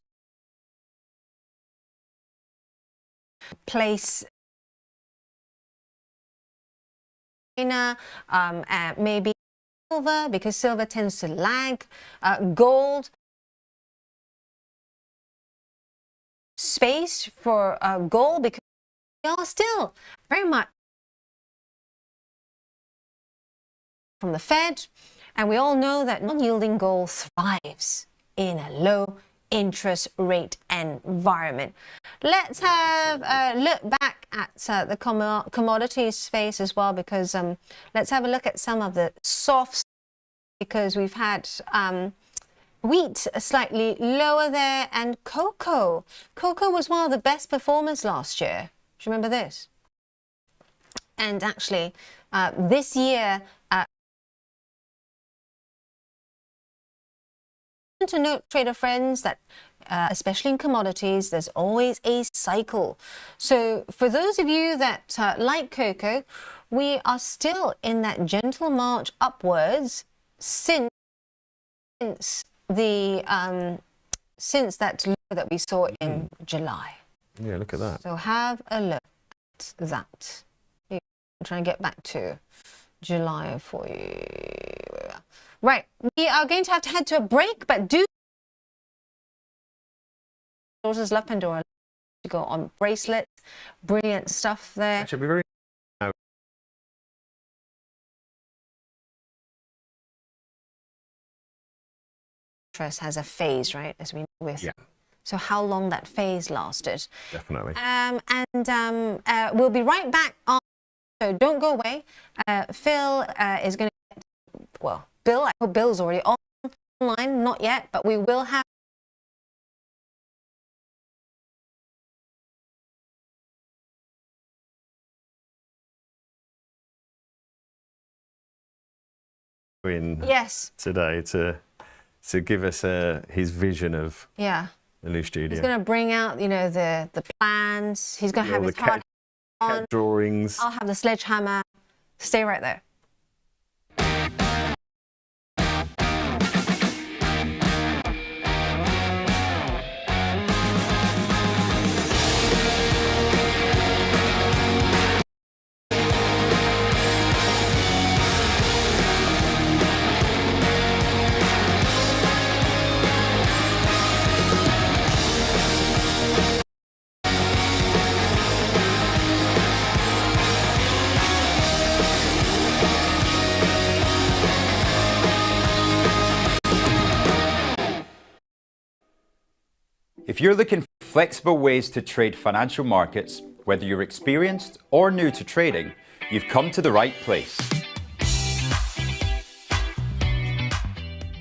Place maybe silver, because silver tends to lag gold. Space for gold, because we are still very much from the Fed, and we all know that non-yielding gold thrives in a low interest rate environment. Let's have a look back at the commodities space as well, because let's have a look at some of the softs, because we've had wheat slightly lower there, and cocoa. Cocoa was one of the best performers last year. Do you remember this? And actually, this year, to note, trader friends, that especially in commodities, there's always a cycle. So for those of you that like cocoa, we are still in that gentle march upwards since that low that we saw in July. Yeah, look at that. So have a look at that. I'm trying to get back to July for you. Right, we are going to have to head to a break, but do daughters love Pandora to go on bracelets, brilliant stuff there. Actually, be very. Interest has a phase, right, as we know with. Yeah. So how long that phase lasted. Definitely. We'll be right back on. So don't go away. Phil is going to. Well, Bill, I hope Bill's already online, not yet, but we will have in today to give us his vision of the new studio. He's going to bring out, you know, the plans. He's going to have his hard on. Drawings. I'll have the sledgehammer. Stay right there. If you're looking for flexible ways to trade financial markets, whether you're experienced or new to trading, you've come to the right place.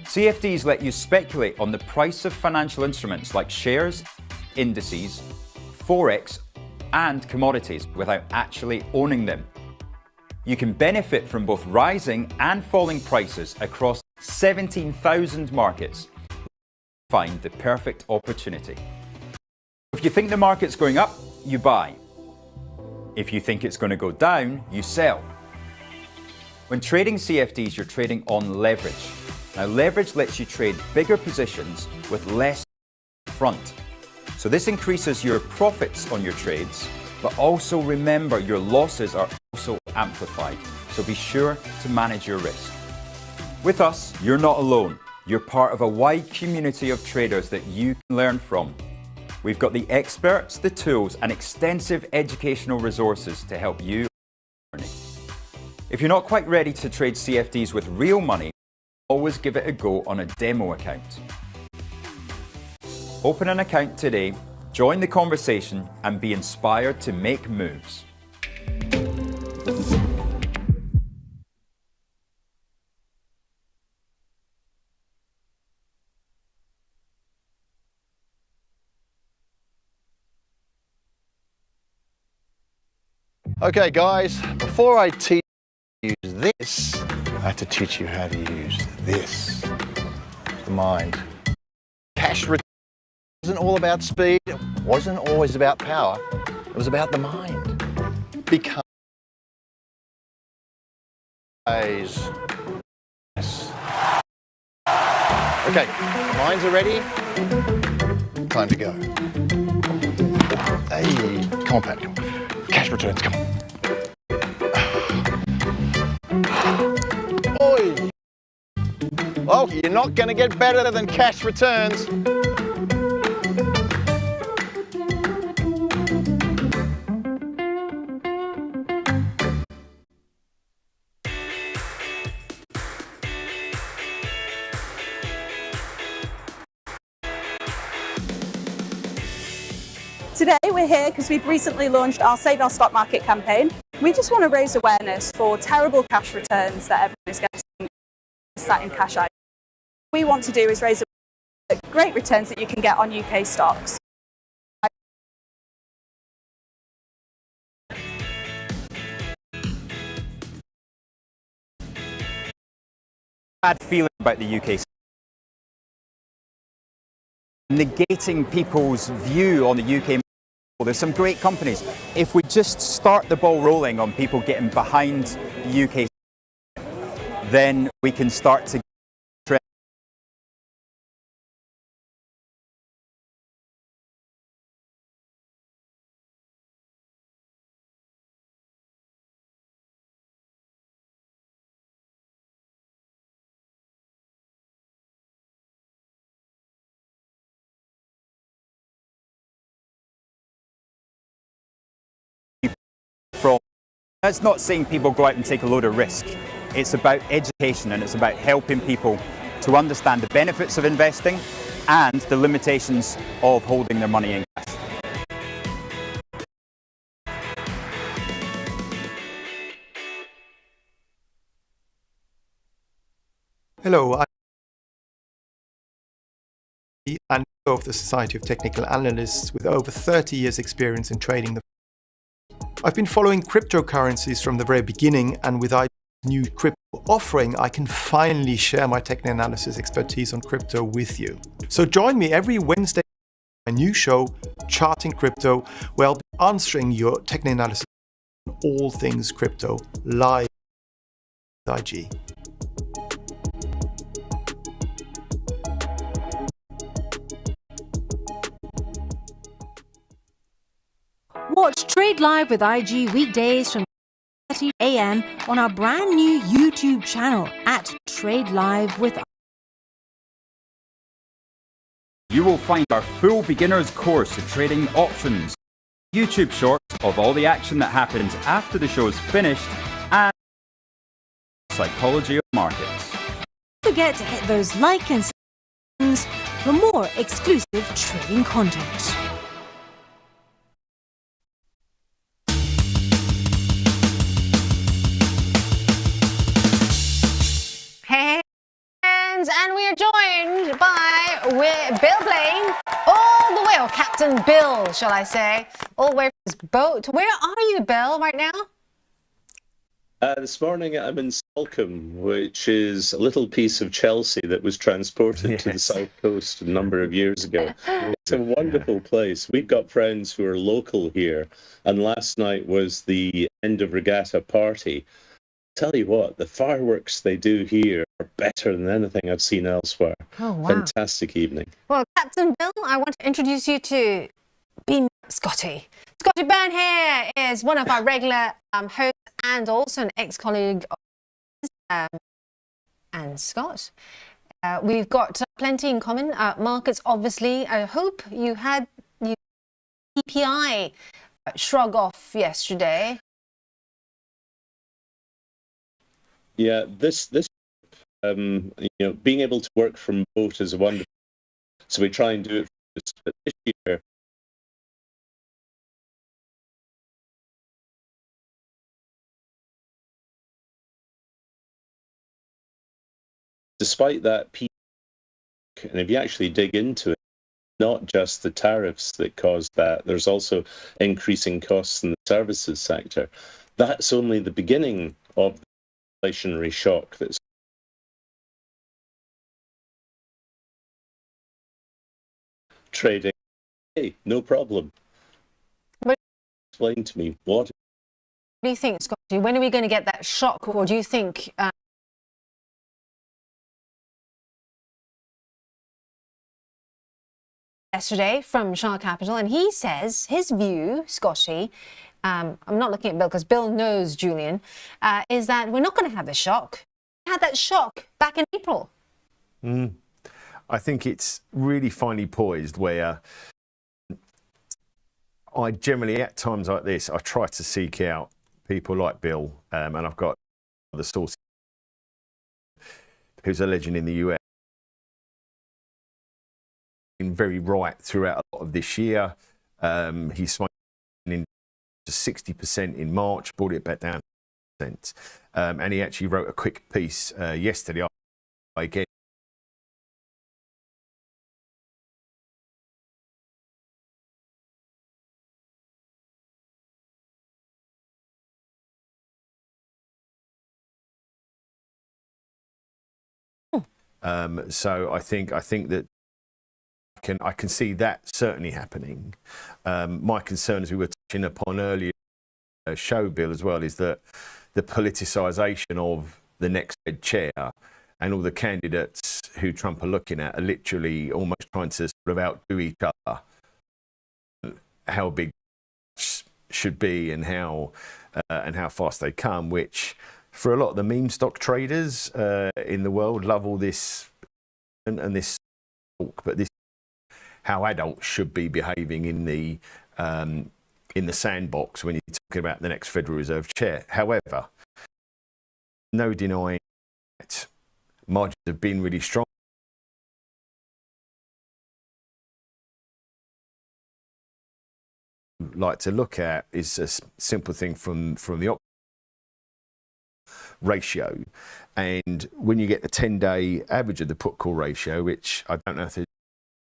CFDs let you speculate on the price of financial instruments like shares, indices, forex, and commodities without actually owning them. You can benefit from both rising and falling prices across 17,000 markets. Find the perfect opportunity. If you think the market's going up, you buy. If you think it's going to go down, you sell. When trading CFDs, you're trading on leverage. Now, leverage lets you trade bigger positions with less front. So this increases your profits on your trades, but also remember your losses are also amplified. So be sure to manage your risk. With us, you're not alone. You're part of a wide community of traders that you can learn from. We've got the experts, the tools, and extensive educational resources to help you learn. If you're not quite ready to trade CFDs with real money, always give it a go on a demo account. Open an account today, join the conversation, and be inspired to make moves. Okay guys, before I teach you to use this, I have to teach you how to use this, the mind. Cash return wasn't all about speed, it wasn't always about power, it was about the mind. Become yes. Okay, minds are ready, time to go. Hey, come on Pat, come on. Cash returns, come on. Oi! Well, you're not going to get better than cash returns. Today we're here because we've recently launched our Save Our Stock Market campaign. We just want to raise awareness for terrible cash returns that everyone is getting sat in cash out. What we want to do is raise awareness for great returns that you can get on UK stocks. Bad feeling about the UK. Negating people's view on the UK. There's some great companies. If we just start the ball rolling on people getting behind the UK, then we can start to trend. That's not saying people go out and take a load of risk. It's about education and it's about helping people to understand the benefits of investing and the limitations of holding their money in cash. Hello, I'm of the Society of Technical Analysts with over 30 years experience in trading the I've been following cryptocurrencies from the very beginning, and with our new crypto offering, I can finally share my technical analysis expertise on crypto with you. So join me every Wednesday on my new show, Charting Crypto, where I'll be answering your technical analysis on all things crypto live with IG. Watch Trade Live with IG weekdays from 8:30 a.m. on our brand new YouTube channel at Trade Live with IG. You will find our full beginner's course of trading options, YouTube shorts of all the action that happens after the show is finished, and psychology of markets. Don't forget to hit those like and subscribe buttons for more exclusive trading content. Hey, friends, and we are joined by Bill Blaine, all the way, or Captain Bill, shall I say, all the way from his boat. Where are you, Bill, right now? This morning I'm in Salcombe, which is a little piece of Chelsea that was transported to the south coast a number of years ago. It's a wonderful place. We've got friends who are local here, and last night was the end of regatta party. Tell you what, the fireworks they do here are better than anything I've seen elsewhere. Oh, wow. Fantastic evening. Well, Captain Bill, I want to introduce you to Bean Scotty. Scotty Byrne here is one of our regular hosts and also an ex-colleague of his, and Scott. We've got plenty in common. Markets, obviously. I hope you had CPI shrug off yesterday. Yeah, this you know, being able to work from boat is wonderful. So we try and do it but this year. Despite that peak, and if you actually dig into it, not just the tariffs that caused that, there's also increasing costs in the services sector. That's only the beginning of the inflationary shock that's trading. Hey, no problem. But explain to me what do you think, Scotty? When are we going to get that shock, or do you think yesterday from Shah Capital, and he says his view, Scotty, I'm not looking at Bill because Bill knows Julian, is that we're not going to have the shock. We had that shock back in April. I think it's really finely poised where I generally, at times like this, I try to seek out people like Bill, and I've got other sources, who's a legend in the US. Been very right throughout a lot of this year. He's swung in to 60% in March, brought it back down to 10%. And he actually wrote a quick piece yesterday. Again, so I think that I can see that certainly happening. My concern, as we were touching upon earlier show, Bill, as well, is that the politicisation of the next Fed chair and all the candidates who Trump are looking at are literally almost trying to sort of outdo each other. How big should be and how fast they come, which for a lot of the meme stock traders in the world love all this and this talk, but this how adults should be behaving in the sandbox when you're talking about the next Federal Reserve chair. However, no denying that margins have been really strong. Like to look at is a simple thing from the ratio, and when you get the 10-day average of the put call ratio, which I don't know if there's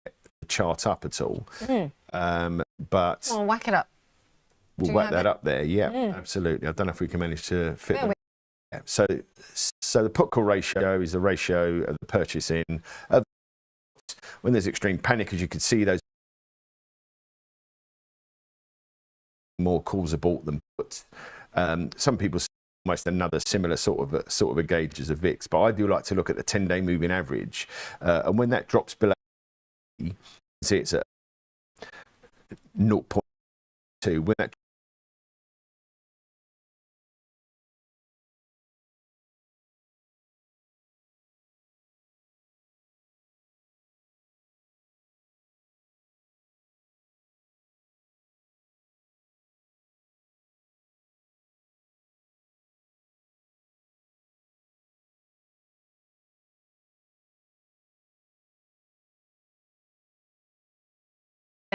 a chart up at all, but Well, whack it up. we'll whack that up there. Yeah, absolutely. I don't know if we can manage to fit them. Yeah. So the put call ratio is the ratio of the purchase in when there's extreme panic, as you can see, those more calls are bought than puts. Some people say almost another similar sort of a gauge as a VIX, but I do like to look at the 10-day moving average, and when that drops below, you can see it's at 0.2. When that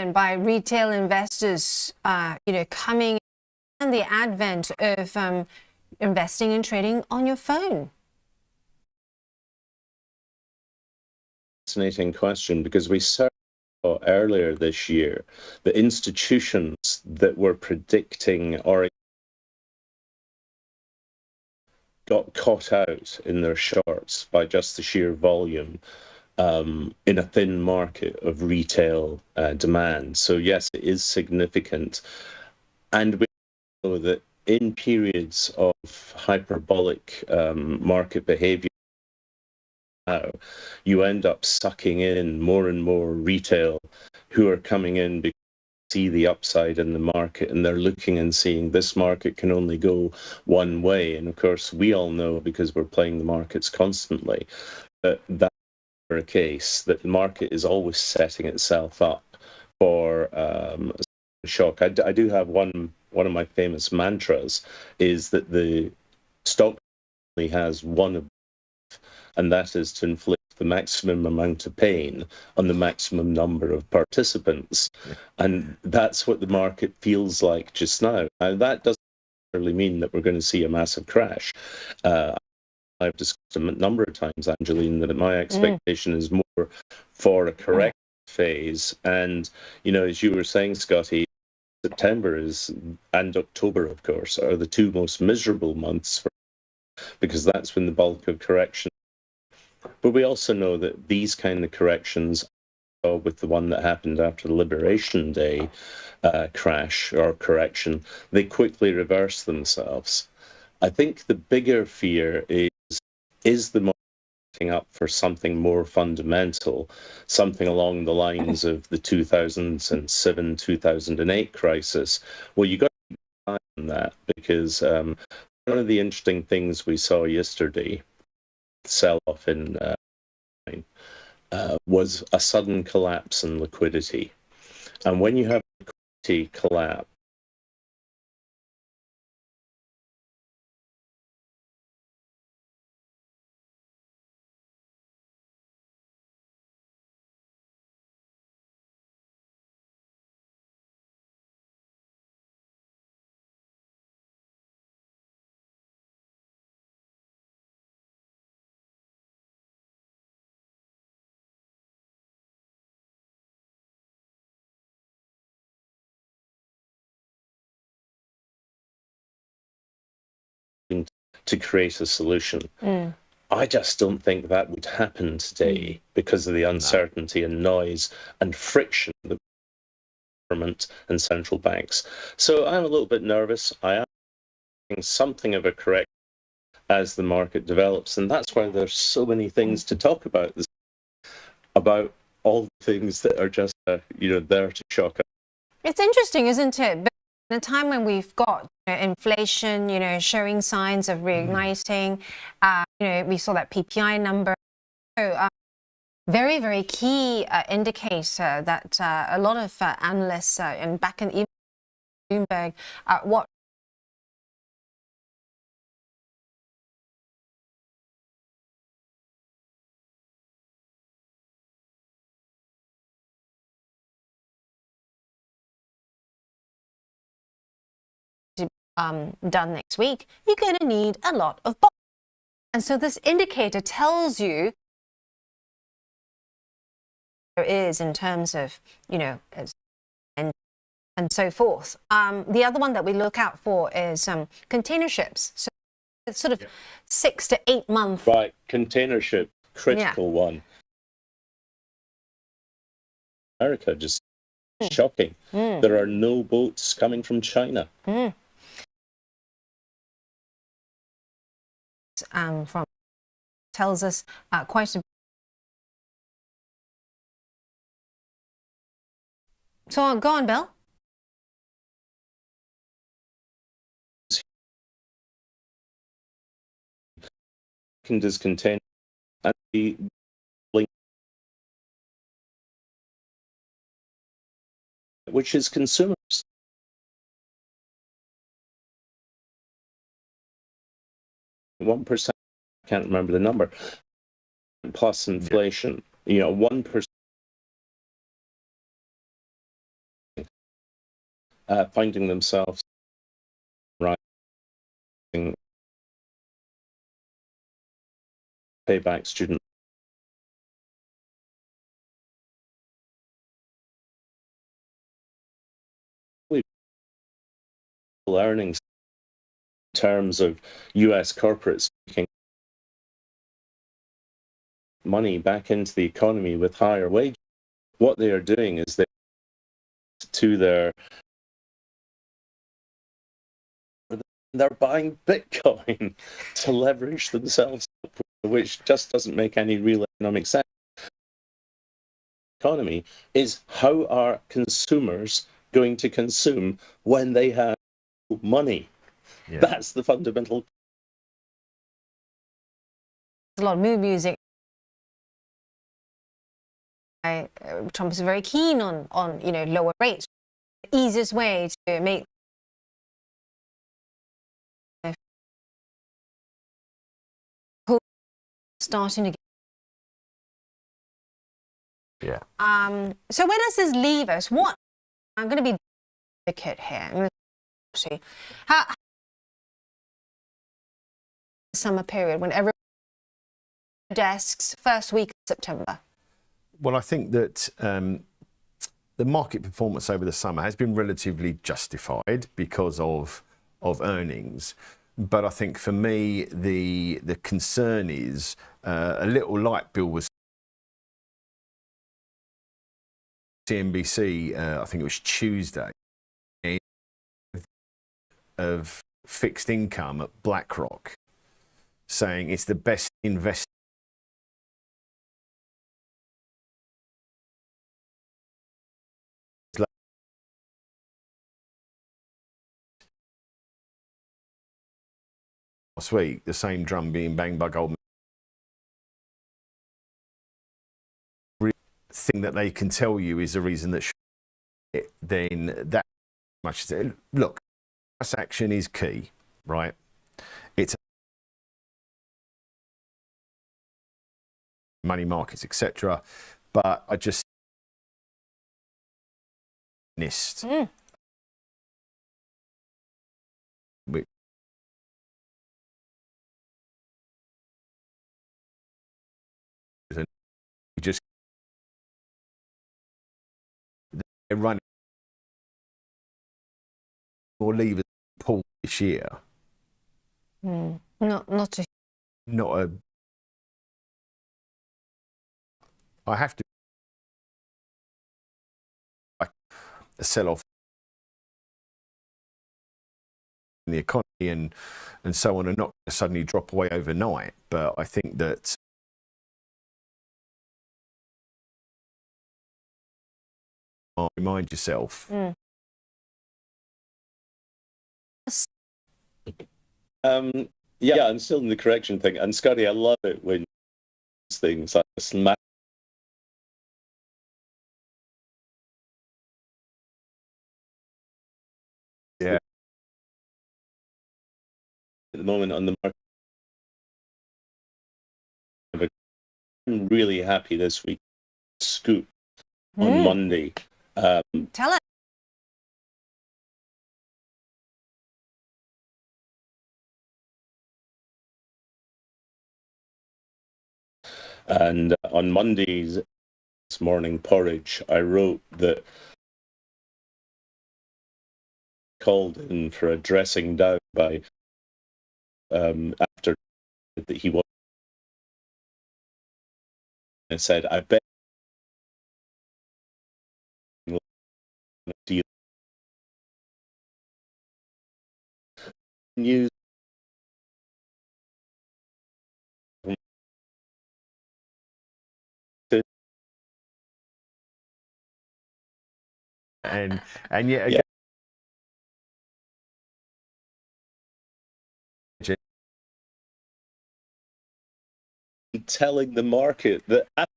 and by retail investors, coming, and the advent of investing and trading on your phone? Fascinating question, because we saw earlier this year the institutions that were predicting or got caught out in their shorts by just the sheer volume in a thin market of retail demand. So yes, it is significant. And we know that in periods of hyperbolic market behavior, you end up sucking in more and more retail who are coming in because they see the upside in the market, and they're looking and seeing this market can only go one way. And of course, we all know, because we're playing the markets constantly, that that's a case, that the market is always setting itself up for a shock. I do have one of my famous mantras is that the stock only has one of, and that is to inflict the maximum amount of pain on the maximum number of participants. And that's what the market feels like just now. Now, that doesn't necessarily mean that we're going to see a massive crash. I've discussed a number of times, Angeline, that my expectation is more for a correct phase. And, as you were saying, Scotty, September and October, of course, are the two most miserable months because that's when the bulk of correction. But we also know that these kind of corrections, with the one that happened after the Liberation Day crash or correction, they quickly reverse themselves. I think the bigger fear is the market setting up for something more fundamental, something along the lines of the 2007-2008 crisis. Well, you got to keep an eye on that, because one of the interesting things we saw yesterday, sell-off in was a sudden collapse in liquidity. And when you have liquidity collapse, to create a solution. I just don't think that would happen today because of the uncertainty and noise and friction that government and central banks. So I'm a little bit nervous. I am thinking something of a correction as the market develops, and that's why there's so many things to talk about all the things that are just there to shock us. It's interesting, isn't it? But in a time when we've got inflation, showing signs of reigniting, we saw that PPI number. So, very, very key indicator that a lot of analysts and back in even Bloomberg what done next week, you're going to need a lot of bonds. And so this indicator tells you there is in terms of, and so forth. The other one that we look out for is container ships. So it's sort of 6 to 8 months. Right, container ship, critical one. America, just shocking. There are no boats coming from China. From tells us quite a. So go on, Bill. Does contain and the link, which is consumers. One percent, I can't remember the number, plus inflation. 1% finding themselves writing payback student earnings in terms of US corporates making money back into the economy with higher wages. What they are doing is they're buying Bitcoin to leverage themselves up, which just doesn't make any real economic sense. Economy is how are consumers going to consume when they have money? Yeah. That's the fundamental. There's a lot of mood music. Trump is very keen on lower rates. The easiest way to make starting to Yeah. so where does this leave us? What I'm going to be advocate here. I'm going to see how summer period when everyone desks first week of September. Well, I think that the market performance over the summer has been relatively justified because of earnings. But I think for me, the concern is a little light bill was CNBC, I think it was Tuesday, of fixed income at BlackRock, saying it's the best investment. Last week, the same drum being banged by Goldman. Thing that they can tell you is the reason that then that much is look, price action is key, right? It's money markets, etc. But I just missed. Which just they're running or leave a pull this year. Not a Not a. I have to. A sell-off in the economy and so on, and not suddenly drop away overnight. But I think that remind yourself. Yeah, I'm still in the correction thing. And Scotty, I love it when things like smash. Yeah. At the moment on the market, I'm really happy this week. Scoop on Monday. tell it. And on Monday's morning porridge, I wrote that called in for a dressing down by after that he was. I said, I bet deal news. And yet again, telling the market that Apple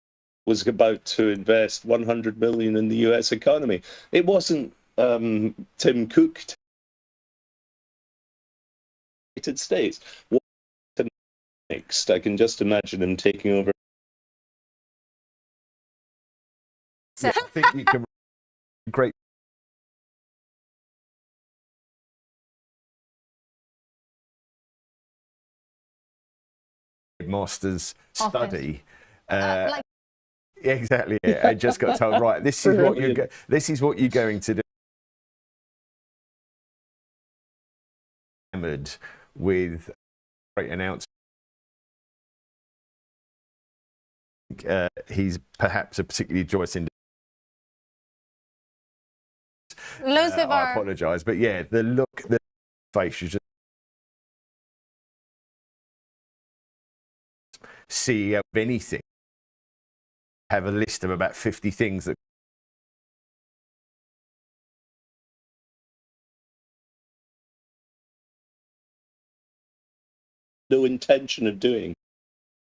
was about to invest 100 million in the US economy. It wasn't Tim Cook. United States. What next? I can just imagine him taking over. I think you can great master's Office. study. Like, Yeah, exactly. Yeah. I just got told, right, this is what you're going to do. Hammered with great announcement. He's perhaps a particularly joyous individual. loads of I our apologise, but yeah, the look, the face is just CEO of anything. Have a list of about 50 things that no intention of doing.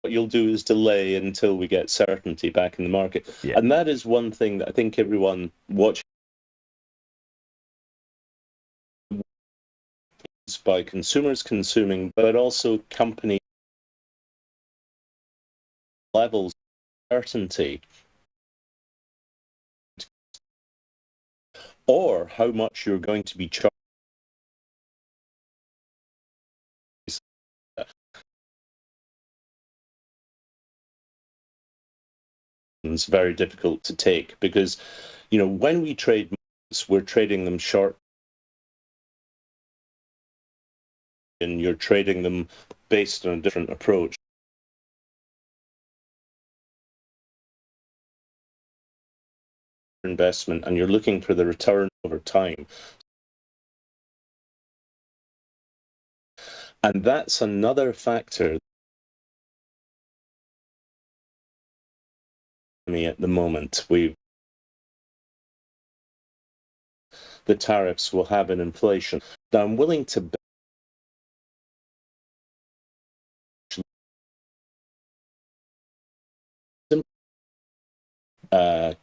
What you'll do is delay until we get certainty back in the market. Yeah. And that is one thing that I think everyone watching by consumers consuming, but also company levels of certainty, or how much you're going to be charged. It's very difficult to take because, you know, when we trade markets, we're trading them short, and you're trading them based on a different approach. Investment, and you're looking for the return over time. And that's another factor at the moment. The tariffs will have an inflation. Now, I'm willing to bet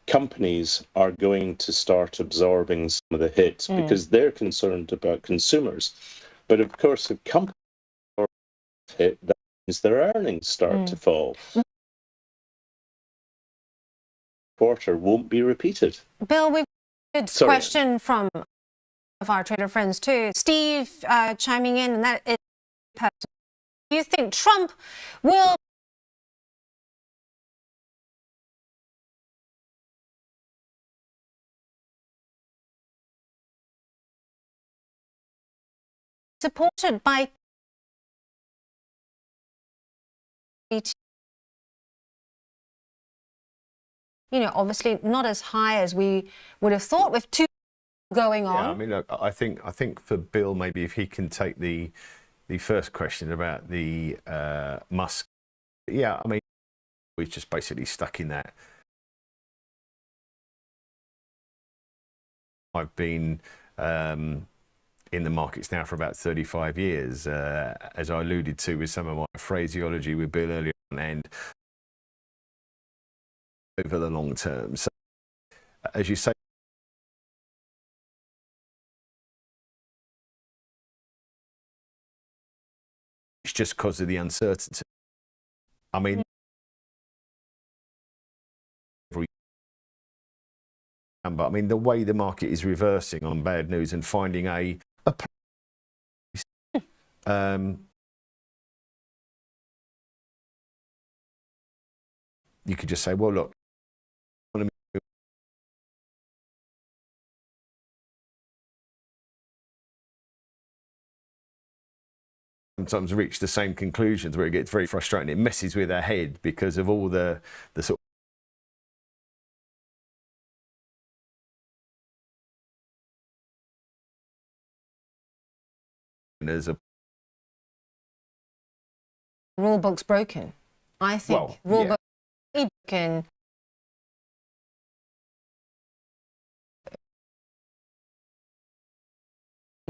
companies are going to start absorbing some of the hits because they're concerned about consumers. But of course, if companies are hit, that means their earnings start to fall. Quarter won't be repeated. Bill, we've got a good question from of our trader friends too. Steve chiming in, and that is personal. Do you think Trump will supported by obviously not as high as we would have thought with two going on? Yeah, I mean, look, I think for Bill, maybe if he can take the first question about the Musk. Yeah, I mean, we're just basically stuck in that. I've been in the markets now for about 35 years, as I alluded to with some of my phraseology with Bill earlier on, and over the long term. So, as you say, it's just because of the uncertainty. I mean, but I mean, the way the market is reversing on bad news and finding a you could just say, well, look, sometimes reach the same conclusions where it gets very frustrating. It messes with our head because of all the sort of as a rule book's broken. I think rule book broken.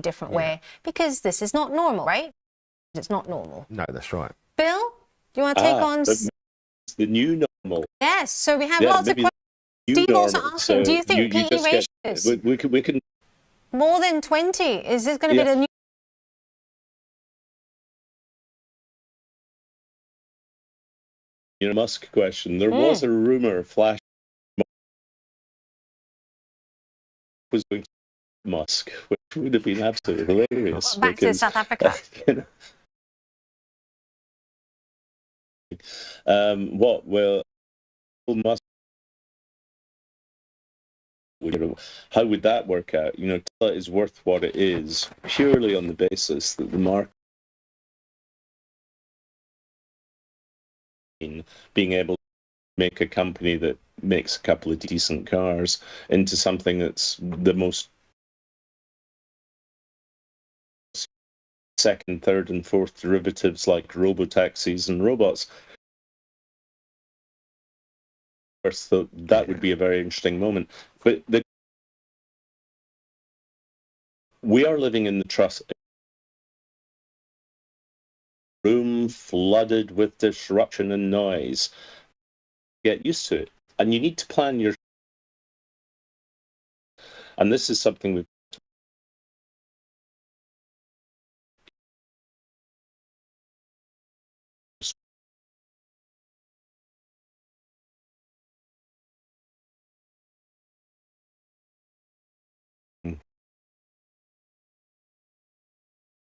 Different way, because this is not normal, right? It's not normal. No, that's right. Bill, do you want to take on the new normal? Yes. So we have lots of questions. Steve also asking, do you think PE ratios we can more than 20? Is this going to be the new? Musk question. There was a rumor flash was going to Musk, which would have been absolutely hilarious. Back to South Africa. What will must how would that work out? You know, Tesla is worth what it is purely on the basis that the market being able to make a company that makes a couple of decent cars into something that's the most second, third, and fourth derivatives like robotaxis and robots. So that would be a very interesting moment. But we are living in the trust room flooded with disruption and noise. Get used to it. And you need to plan your... And this is something we've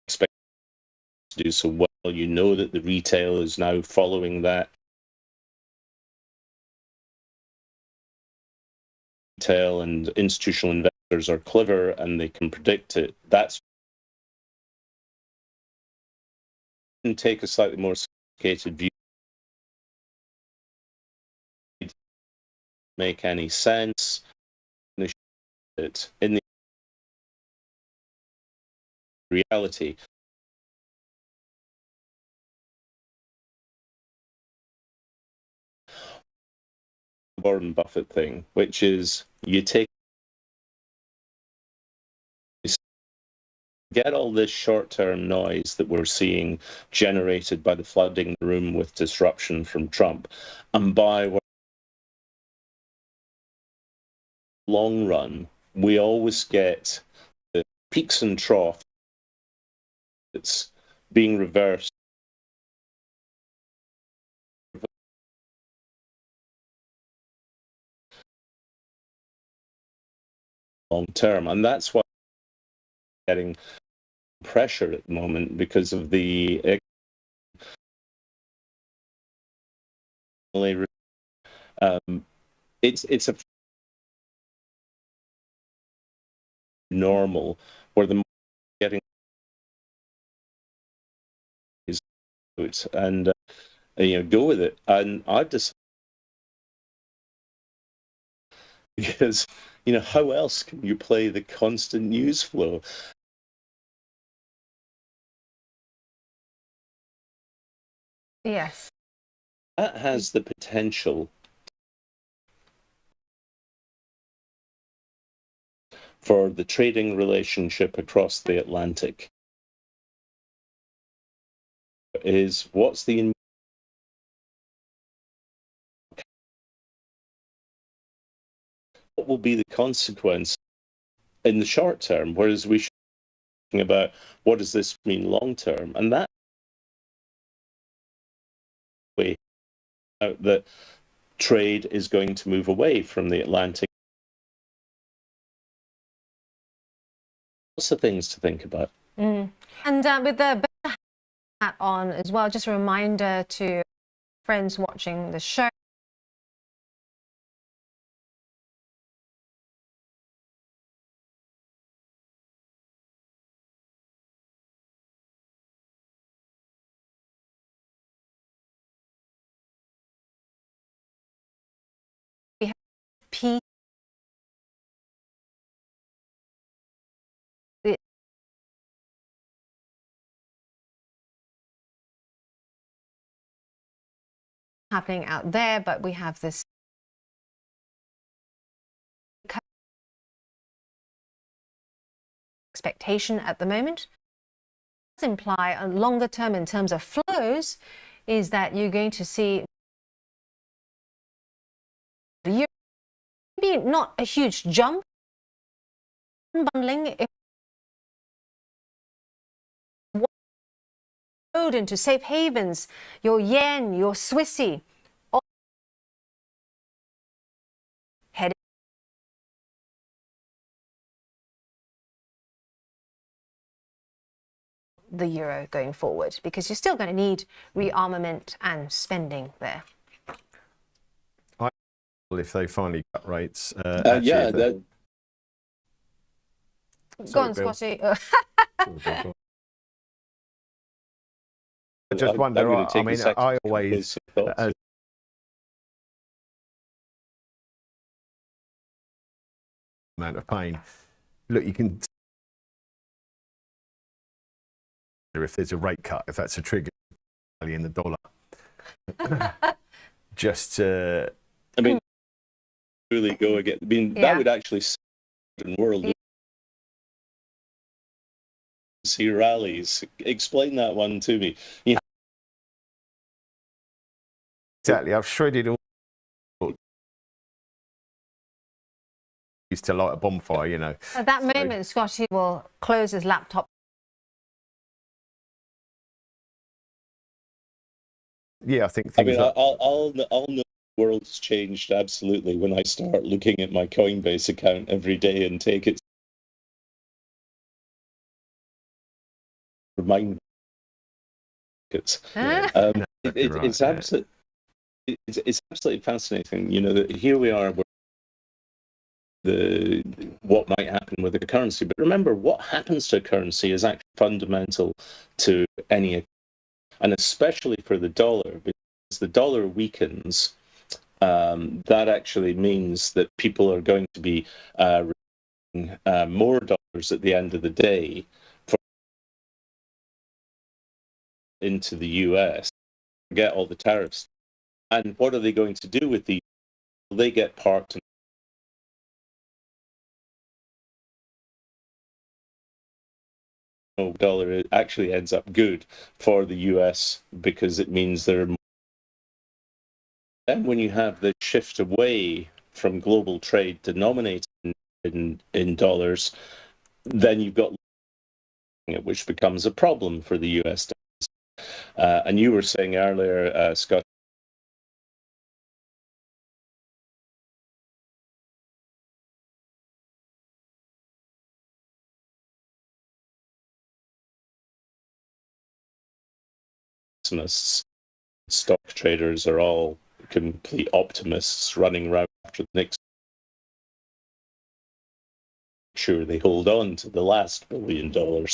expected to do so well. You know that the retail is now following that. Retail and institutional investors are clever and they can predict it. That's can take a slightly more sophisticated view. Make any sense in the reality. Warren Buffett thing, which is you get all this short-term noise that we're seeing generated by the flooding the room with disruption from Trump, and by long run, we always get the peaks and troughs. It's being reversed. Long term, and that's why we're getting pressure at the moment because of the it's a normal where the getting is out and you know, go with it. And I've just because you know, how else can you play the constant news flow? Yes. That has the potential for the trading relationship across the Atlantic. Is what's the what will be the consequence in the short term, whereas we should be thinking about what does this mean long term, and that way that trade is going to move away from the Atlantic. Lots of things to think about. And with the hat on as well, just a reminder to friends watching the show. We have P. Happening out there, but we have this expectation at the moment. Does imply a longer term in terms of flows is that you're going to see maybe not a huge jump bundling into safe havens, your yen, your Swissy, heading the euro going forward? Because you're still going to need rearmament and spending there. If they finally cut rates. Yeah, that. Go on, Bill. Scotty. I just wonder, I mean, I always, amount of pain. Look, you can, if there's a rate cut, if that's a trigger in the dollar. Just, I mean, really go again. I mean, Yeah. that would actually in world see rallies. Explain that one to me. Yeah. Exactly. I've shredded all. Used to light a bonfire, you know. At that moment, Scotty will close his laptop. Yeah, I think I things mean, like, I'll know the world's changed absolutely when I start looking at my Coinbase account every day and take it. Remind it's it's absolutely it's absolutely fascinating. You know, that here we are. What might happen with the currency, but remember, what happens to a currency is actually fundamental to any, and especially for the dollar, because the dollar weakens. That actually means that people are going to be more dollars at the end of the day into the US, get all the tariffs, and what are they going to do with these? They get parked. Dollar actually ends up good for the US because it means there are more. Then when you have the shift away from global trade denominated in dollars, then you've got which becomes a problem for the US dollars. And you were saying earlier, Scott, stock traders are all complete optimists running around after the next. Sure, they hold on to the last $1 billion.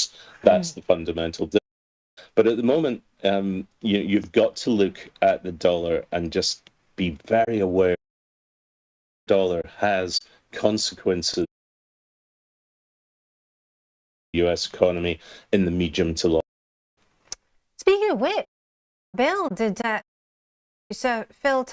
That's the fundamental difference. But at the moment, you've got to look at the dollar and just be very aware the dollar has consequences for the US economy in the medium to long. Speaking of which, Bill, did so Phil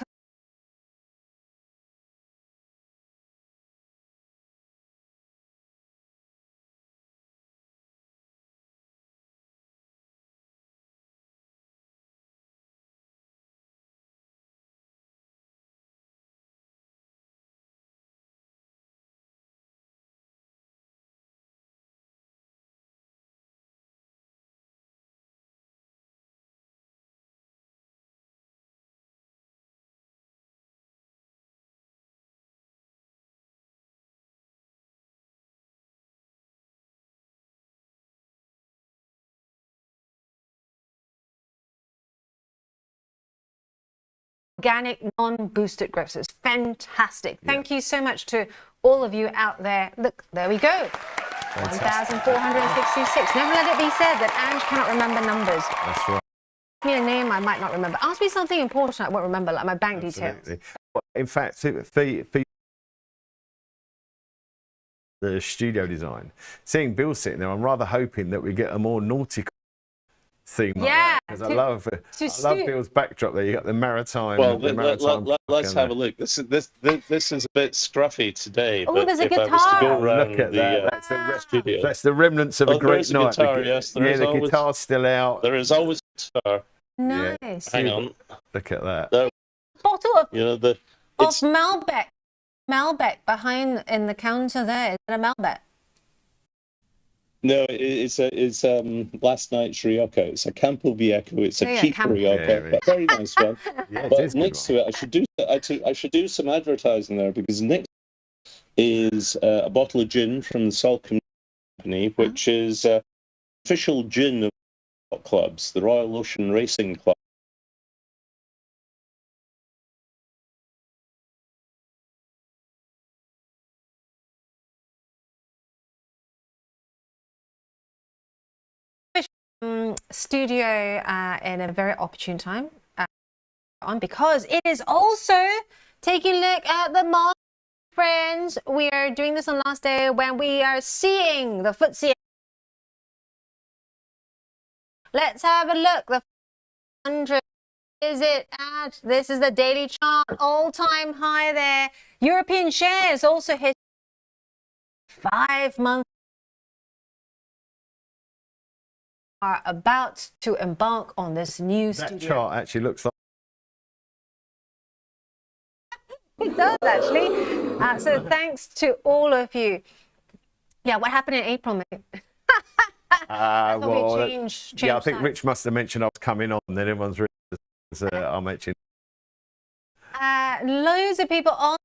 organic non-boosted growth. So it's fantastic. Thank you so much to all of you out there. Look, there we go. 1,466. Never let it be said that Ange cannot remember numbers. that's right. Ask me a name I might not remember. Ask me something important I won't remember, like my bank details. Well, in fact, for the studio design, seeing Bill sitting there, I'm rather hoping that we get a more nautical theme. Yeah, because I love Bill's backdrop there. You got the maritime. Well, the maritime let's have a look. This is a bit scruffy today. Oh, but there's a if I was to guitar. go around Look at that. studio, That's the remnants of a great there's a night. guitar, yes, there is the always- guitar's still out. there is always a guitar. Nice. Hang on, Look at that. Bottle of you know of it's Malbec. Malbec behind in the counter there. Is it a Malbec? no, it's last night's Rioja. It's a Campo Viejo. It's a Yeah, cheap Campo. Rioja, Yeah, but very nice one. Yeah, it But is a good next one. to it, I should do some advertising there because next is a bottle of gin from the Salcombe Company, which is official gin of clubs, the Royal Ocean Racing Club. Studio in a very opportune time on, because it is also taking a look at the market, friends. We are doing this on the last day when we are seeing the FTSE. Let's have a look. The 100, is it at, this is the daily chart, all-time high there. European shares also hit 5 months. Are about to embark on this new That studio. chart actually looks like. It does actually. So thanks to all of you. Yeah, what happened in April, mate? Well, change yeah, I think sides. Rich must have mentioned I was coming on, then everyone's really, I'm mentioning. Loads of people on.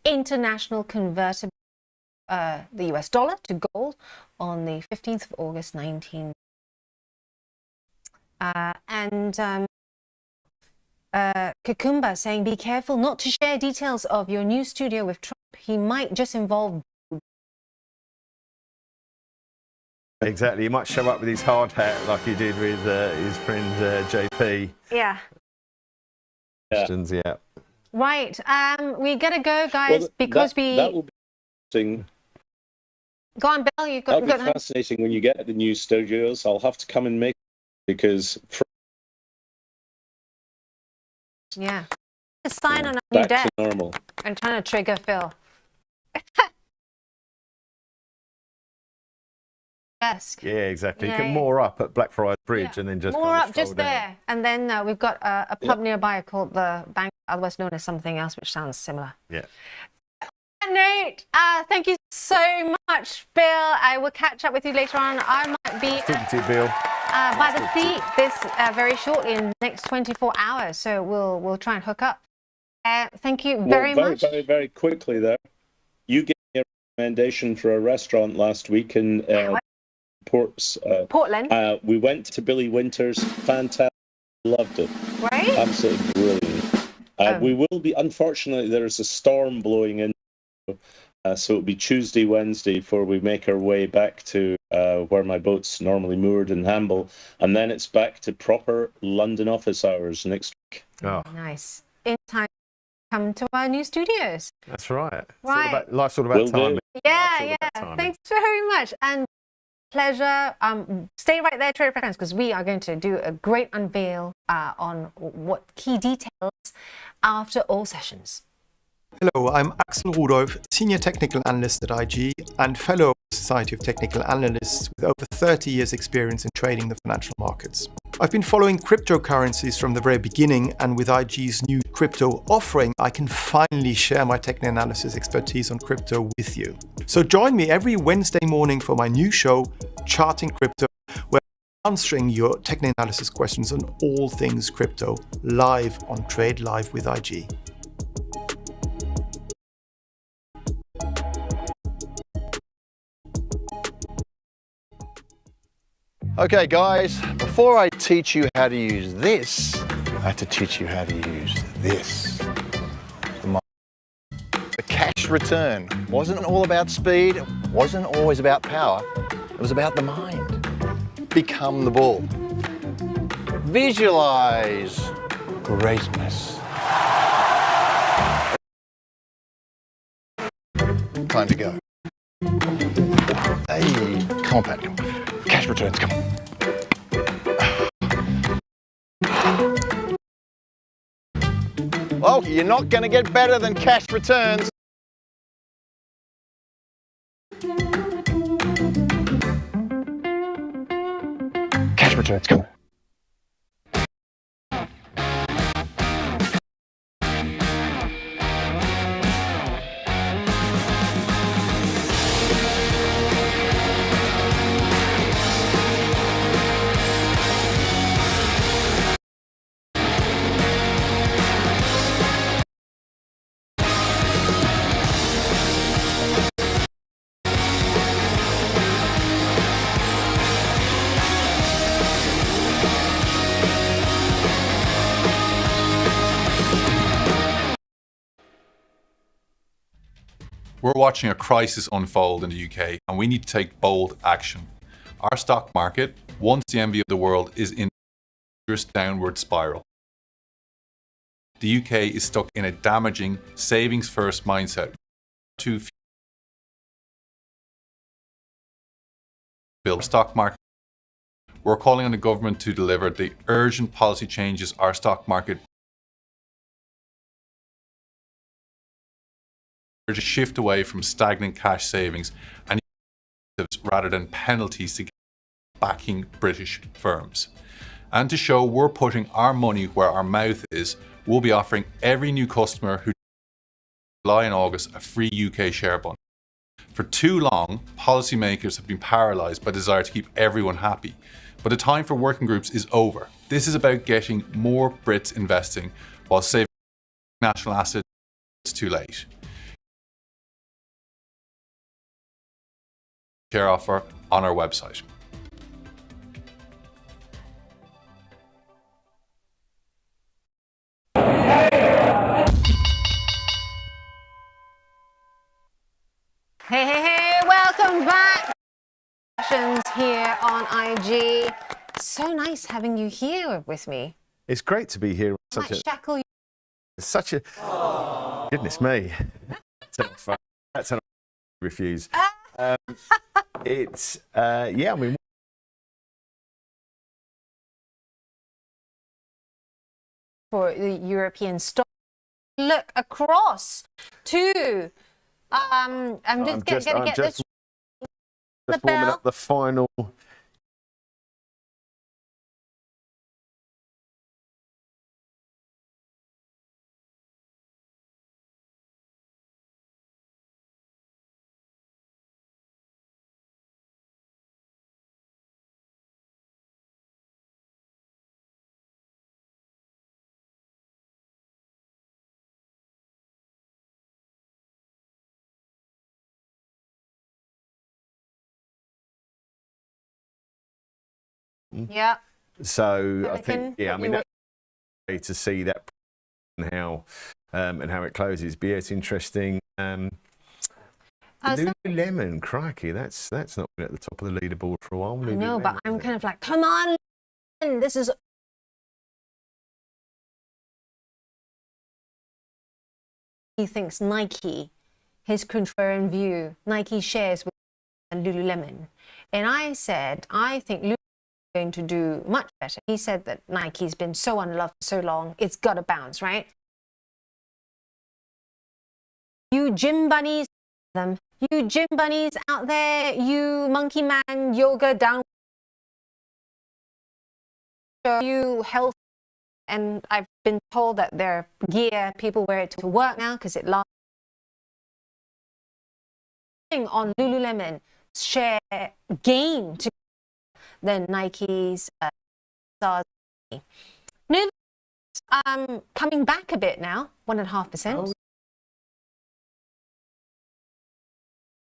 International convertible, the US dollar to gold on the 15th of August 19. Kakumba saying, be careful not to share details of your new studio with Trump. He might just involve. Exactly, he might show up with his hard hat like he did with his friend JP. Yeah. Questions, yeah. Right. We gotta go, guys, because that will be interesting. Go on, Bill. You've got. That'll be fascinating when you get the new studios. I'll have to come and make it because. Yeah. A sign on a new Back desk. to normal. I'm trying to trigger Phil. Desk. Yeah, exactly. Yeah. You can moor up at Blackfriars Bridge and then just more kind of up just stroll down. there, and then we've got a pub nearby called the Bank, otherwise known as something else, which sounds similar. Yeah. Nate, thank you so much, Bill. I will catch up with you later on. I might be Talking to you, Bill. by the sea this very shortly in the next 24 hours, so we'll try and hook up. Thank you very much. Very quickly there. You gave me a recommendation for a restaurant last week in Portland. We went to Billy Winter's. Fantastic. Loved it. Right? Absolutely brilliant. We will be, unfortunately, there's a storm blowing in. So it'll be Tuesday, Wednesday before we make our way back to where my boat's normally moored in Hamble. And then it's back to proper London office hours next week. Oh. Nice. In time to come to our new studios. That's right. Right. Life's all about timing. Yeah. Thanks very much. And pleasure. Stay right there, trader friends, because we are going to do a great unveil on what key details after all sessions. Hello, I'm Axel Rudolph, Senior Technical Analyst at IG and Fellow of the Society of Technical Analysts with over 30 years experience in trading the financial markets. I've been following cryptocurrencies from the very beginning, and with IG's new crypto offering, I can finally share my technical analysis expertise on crypto with you. So join me every Wednesday morning for my new show, Charting Crypto, where I'm answering your technical analysis questions on all things crypto, live on Trade Live with IG. Okay guys, before I teach you how to use this, I have to teach you how to use this. The cash return wasn't all about speed, it wasn't always about power, it was about the mind. Become the bull. Visualize greatness. Time to go. Hey, come on, Pat. Cash returns, come on. Well, you're not going to get better than cash returns. Cash returns, come on. We're watching a crisis unfold in the UK and we need to take bold action. Our stock market, once the envy of the world, is in a dangerous downward spiral. The UK is stuck in a damaging savings-first mindset. To build a stock market, we're calling on the government to deliver the urgent policy changes our stock market to shift away from stagnant cash savings and rather than penalties to backing British firms. And to show we're putting our money where our mouth is, we'll be offering every new customer who July and August a free UK share bundle. For too long, policymakers have been paralysed by the desire to keep everyone happy. But the time for working groups is over. This is about getting more Brits investing while saving national assets. It's too late. Share offer on our website. Hey, welcome back. Here on IG. So nice having you here with me. It's great to be here. Such a goodness me. That's an refuse. It's yeah. I mean, for the European stock, look across to. I'm just gonna get this. Just warming up the final. Yeah. So I think, yeah, I mean, that's great to see that and how it closes. But yeah, it's interesting. Lululemon, crikey, that's not been at the top of the leaderboard for a while. I know, but I'm kind of like, come on, this is. He thinks Nike, his contrarian view, Nike shares with Lululemon, and I said I think Lululemon is going to do much better. He said that Nike's been so unloved for so long, it's got to bounce, right? You gym bunnies, you gym bunnies out there, you monkey man yoga down, you health, and I've been told that their gear, people wear it to work now because it lasts. On Lululemon share gain to than Nike's stars. New coming back a bit now, 1.5%.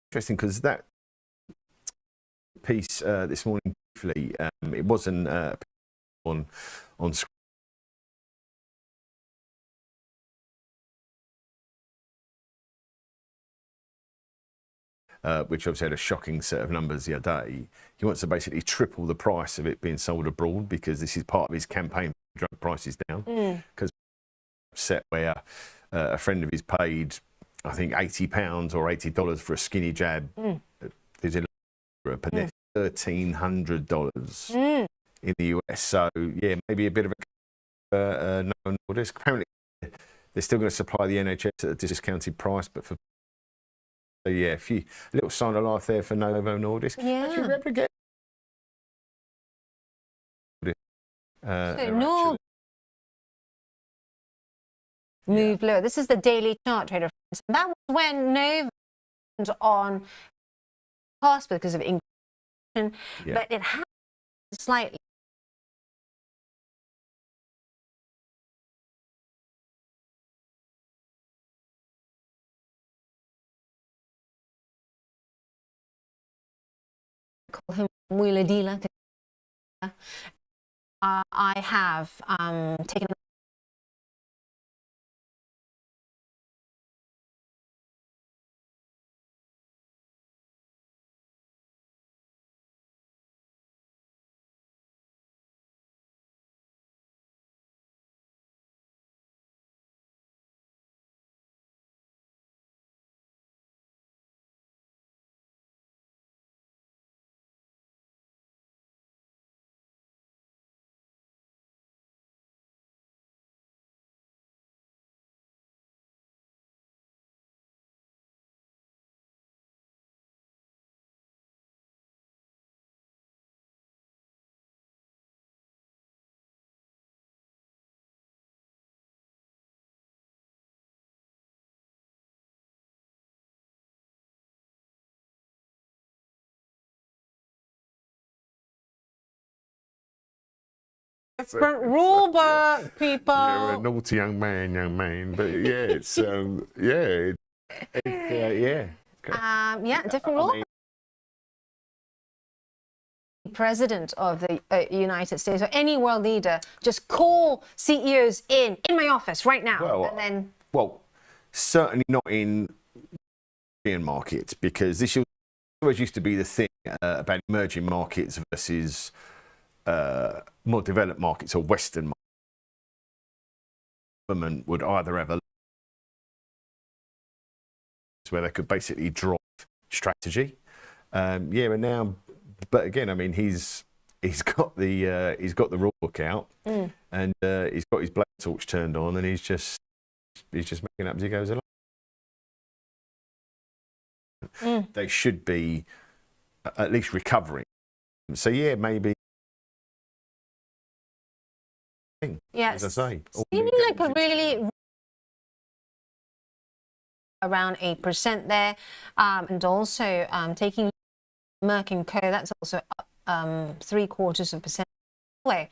Interesting, because that piece this morning, it wasn't on screen. Which obviously had a shocking set of numbers the other day. He wants to basically triple the price of it being sold abroad because this is part of his campaign to drive prices down. Because set where a friend of his paid, I think, £80 or $80 for a skinny jab. There's in Europe, and they're $1,300 in the US. So yeah, maybe a bit of a no Nordisk. Apparently, they're still going to supply the NHS at a discounted price, but for so yeah, a little sign of life there for Novo Nordisk. Yeah. Actually, replicate. No. Move lower. This is the daily chart, trader friends. And that was when Novo was on cost because of increase, but it has slightly. Call him wheeler dealer. I have taken Different rule book, people. You're a naughty young man. But yeah, it's yeah, yeah. Yeah, different rule. President of the United States or any world leader just call CEOs in my office right now, Well, and then certainly not in European markets, because this always used to be the thing about emerging markets versus more developed markets or Western markets. Government would either have a where they could basically drive strategy, and now. But again, I mean, he's got the rule book out, and he's got his blade torch turned on, and he's just making up as he goes along. They should be at least recovering. So yeah, maybe. Yes, as I say, seeming like a really around 8% there, and also taking Merck and Co. That's also up 0.75%. Anyway,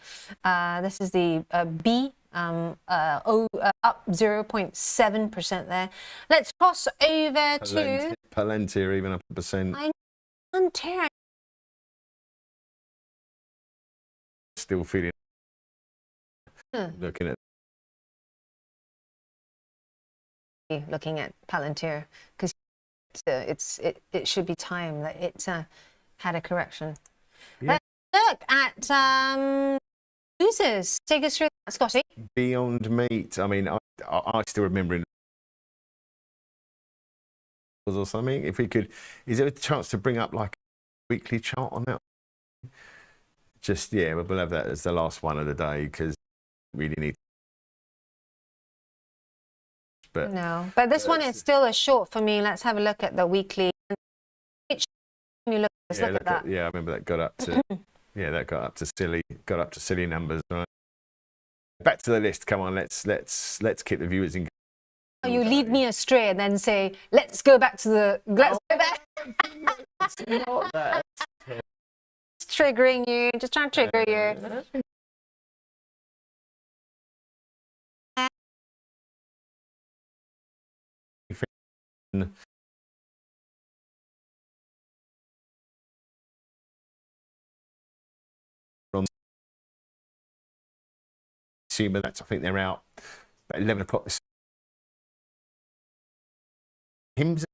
this is the B. Up 0.7% there. Let's cross over to Palantir, even up 1%. Palantir. Still feeling. Looking at Palantir, because it should be time that it had a correction. Yeah. Let's look at losers. Take us through that, Scotty. Beyond Meat. I mean, I still remember in or something. If we could, is there a chance to bring up like a weekly chart on that? Just we'll have that as the last one of the day, because we really need. But this one is still a short for me. Let's have a look at the weekly. Let's look at that. I remember that got up to that got up to silly numbers, right? Back to the list. Come on, let's keep the viewers in. You lead me astray and then say, let's go back to the. Let's go back. It's not that. Just triggering you. Just trying to trigger you. Consumer, that's I think they're out about 11 o'clock this. Hymns.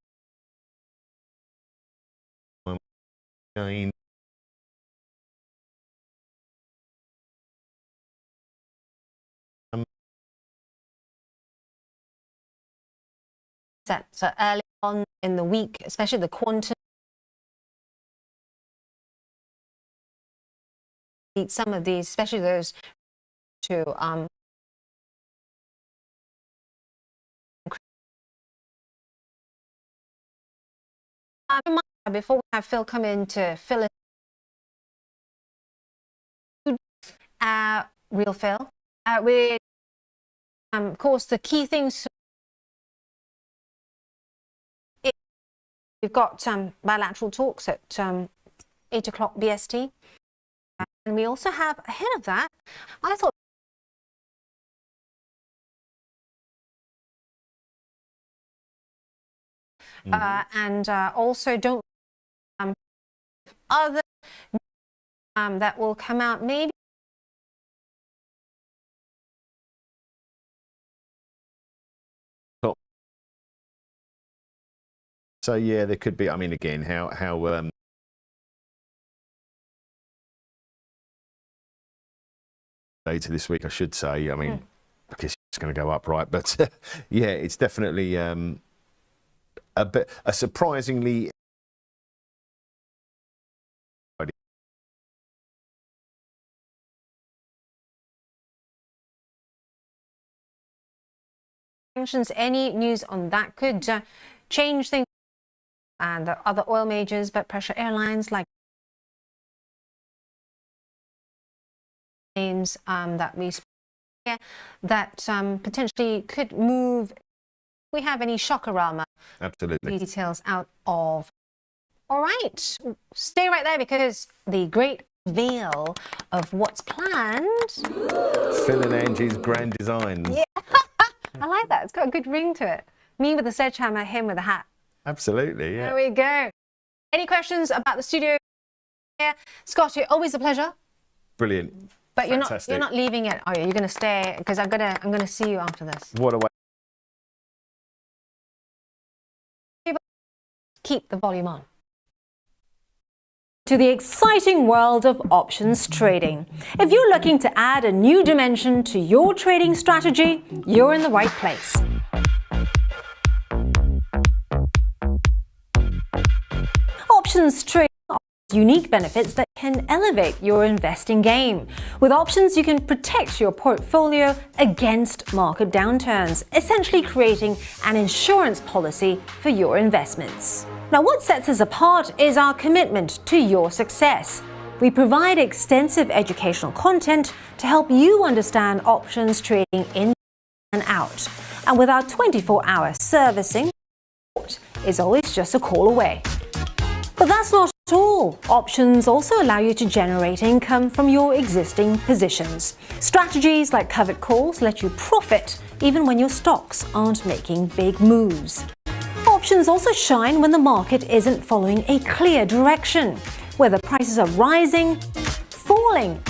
So early on in the week, especially the quantum, some of these, especially those to before we have Phil come in to fill in real Phil with of course the key things. We've got bilateral talks at 8 o'clock BST. And we also have, ahead of that, I thought, and also don't other that will come out maybe. So yeah, there could be. I mean, again, how later this week, I should say. I mean, I guess it's going to go up, right? But yeah, it's definitely a surprisingly. Any news on that could change things. And the other oil majors, but pressure airlines like names that we here that potentially could move. We have any shockorama? Absolutely. Details out of. All right, stay right there because the great veil of what's planned. Phil and Angie's grand designs. Yeah. I like that. It's got a good ring to it. Me with the sledgehammer, him with a hat. Absolutely, yeah. There we go. Any questions about the studio? Yeah. Scotty, always a pleasure. Brilliant. But Fantastic. you're not leaving it, are you? You're going to stay because I'm gonna see you after this. What a way. Keep the volume on. To the exciting world of options trading. If you're looking to add a new dimension to your trading strategy, you're in the right place. Options trading offers unique benefits that can elevate your investing game. With options, you can protect your portfolio against market downturns, essentially creating an insurance policy for your investments. Now, what sets us apart is our commitment to your success. We provide extensive educational content to help you understand options trading in and out. And with our 24-hour servicing, support is always just a call away. But that's not all. Options also allow you to generate income from your existing positions. Strategies like covered calls let you profit even when your stocks aren't making big moves. Options also shine when the market isn't following a clear direction, whether prices are rising, falling,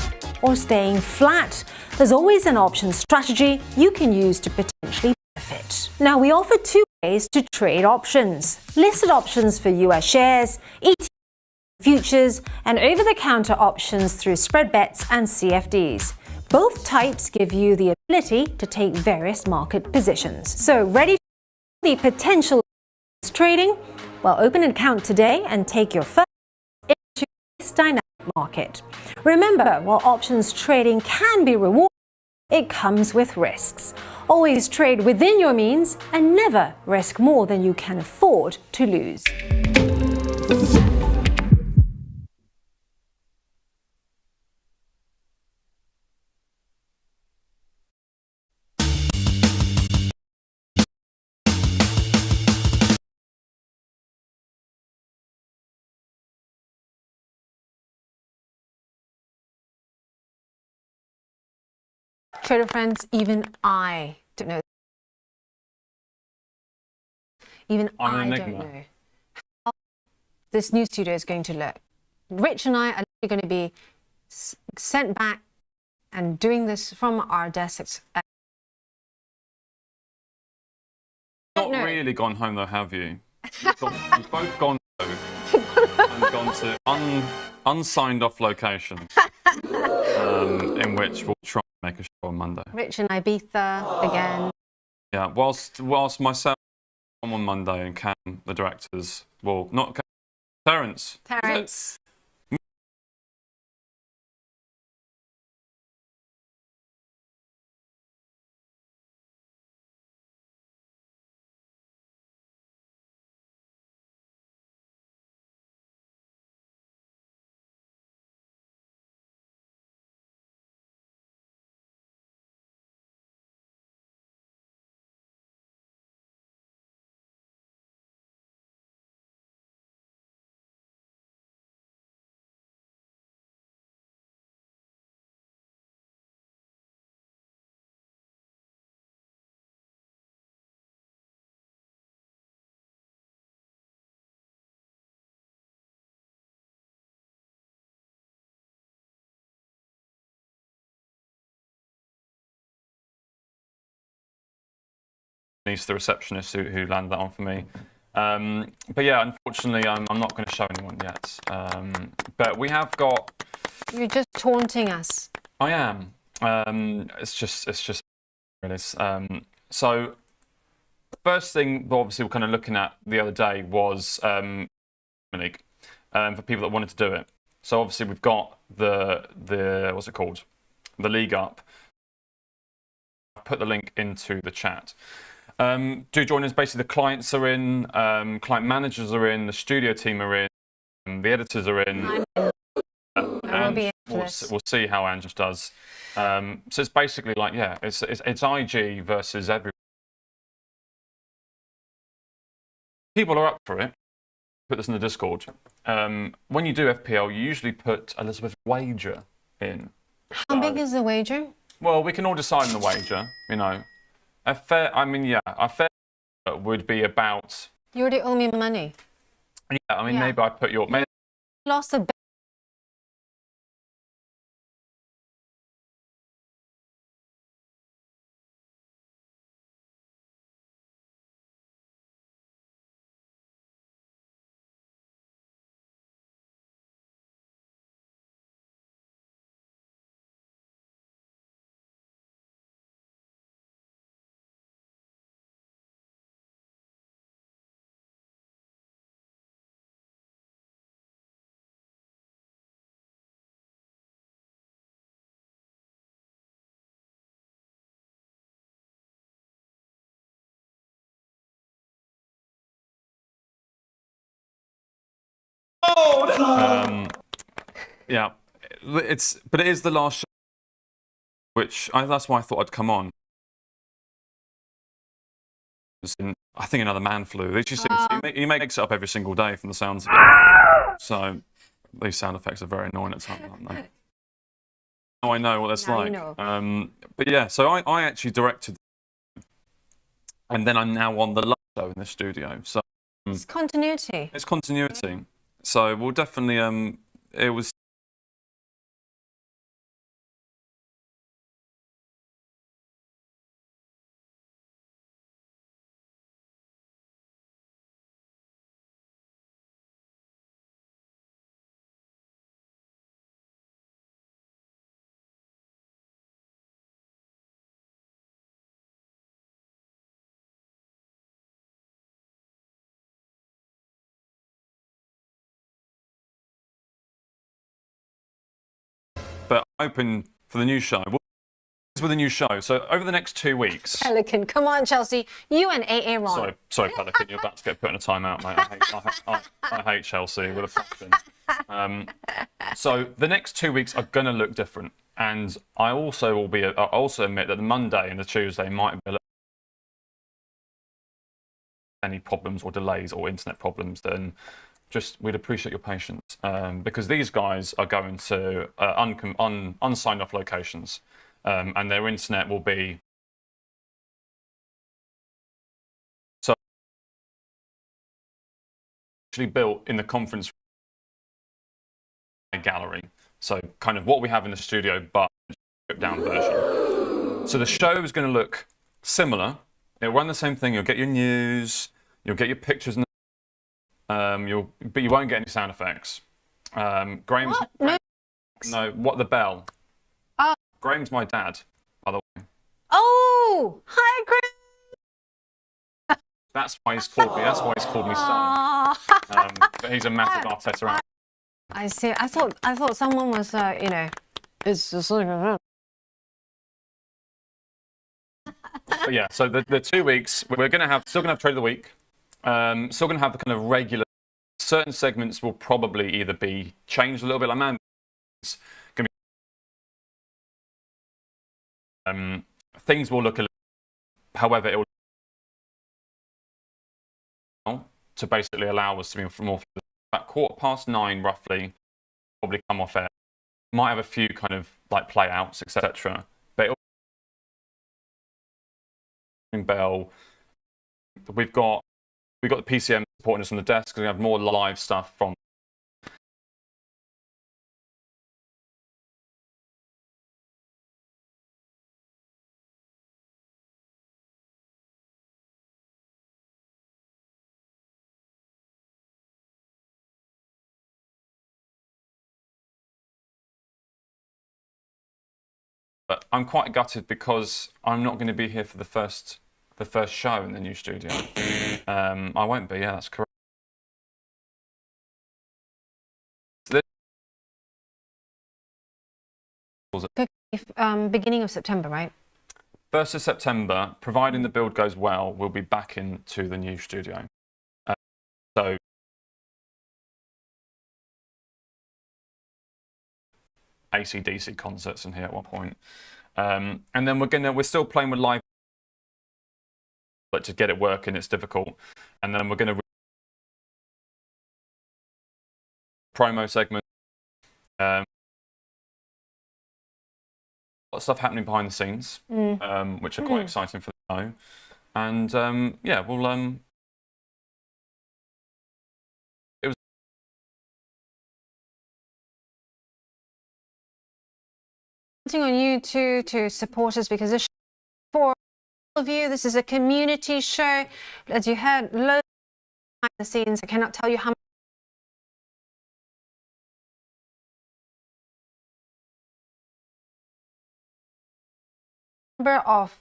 or staying flat. There's always an option strategy you can use to potentially benefit. Now, we offer two ways to trade options: listed options for US shares, ETF futures, and over-the-counter options through spread bets and CFDs. Both types give you the ability to take various market positions. So, ready for the potential trading? Well, open an account today and take your first into this dynamic market. Remember, while options trading can be rewarding, it comes with risks. Always trade within your means and never risk more than you can afford to lose. Trader friends, even I don't know. Even I don't know how this new studio is going to look. Rich and I are going to be sent back and doing this from our desks. Not really gone home though, have you? You've both gone home and gone to unsigned off locations in which we'll try and make a show on Monday. Rich in Ibiza again. Yeah, whilst myself on Monday and Cam, the directors, well, not Cam, Terence. Terence. He's the receptionist who landed that on for me. But yeah, unfortunately, I'm not going to show anyone yet. But we have got. You're just taunting us. I am. It's just really. So, first thing, obviously, we're kind of looking at the other day was League for people that wanted to do it. So obviously, we've got the what's it called, the league up. I've put the link into the chat. Do join us. Basically, the clients are in, client managers are in, the studio team are in, the editors are in, and we'll see how Ange does. So it's basically like, yeah, it's IG versus everyone. People are up for it. put this in the Discord. When you do FPL, you usually put a little bit of wager in. How big is the wager? Well, we can all decide on the wager. You know, a fair would be about. You already owe me money. Yeah, I mean, maybe I put your. Maybe, Lost a bet. yeah, but it is the last show, which that's why I thought I'd come on. I think another man flu. He makes it up every single day from the sounds of it. So these sound effects are very annoying at times, aren't they? Oh, I know what that's like. You know. But yeah, so I actually directed, and then I'm now on the last show in the studio. So It's continuity. it's continuity. So we'll definitely it was. But open for the new show. With a new show. So over the next 2 weeks. Pelican, come on, Chelsea. You and AA Ron. Sorry, Pelican, you're about to get put in a timeout, mate. I hate Chelsea with a passion. So the next 2 weeks are going to look different, and I also admit that the Monday and the Tuesday might be a little any problems or delays or internet problems. Then we'd appreciate your patience, because these guys are going to unsigned off locations. And their internet will be so actually built in the conference gallery. So kind of what we have in the studio, but stripped down version. So the show is going to look similar. It'll run the same thing. You'll get your news, you'll get your pictures, but you won't get any sound effects. Graham's what the bell. Oh. Graham's my dad, by the way. Oh, hi, Graham. That's why he's called me. That's why he's called me son. But he's a massive Arteta. I see. I thought someone was, it's just like that. But yeah, so the 2 weeks we're still gonna have trade of the week. Still gonna have the kind of regular. Certain segments will probably either be changed a little bit. Like man, it's gonna be. Things will look a little. However, it will to basically allow us to be more about 9:15 roughly. Probably come off air. Might have a few kind of like play outs, etc. But bell. We've got the PCM supporting us on the desk. We have more live stuff from. But I'm quite gutted because I'm not going to be here for the first show in the new studio. I won't be. Yeah, that's correct. Beginning of September, right? 1st of September, providing the build goes well, we'll be back into the new studio. So AC/DC concerts in here at one point, and then we're still playing with live, but to get it working, it's difficult. And then we're gonna promo segment. A lot of stuff happening behind the scenes, which are quite exciting for the show. And yeah, we'll it was On you to support us, because this for all of you, this is a community show. As you heard, loads behind the scenes. I cannot tell you how number of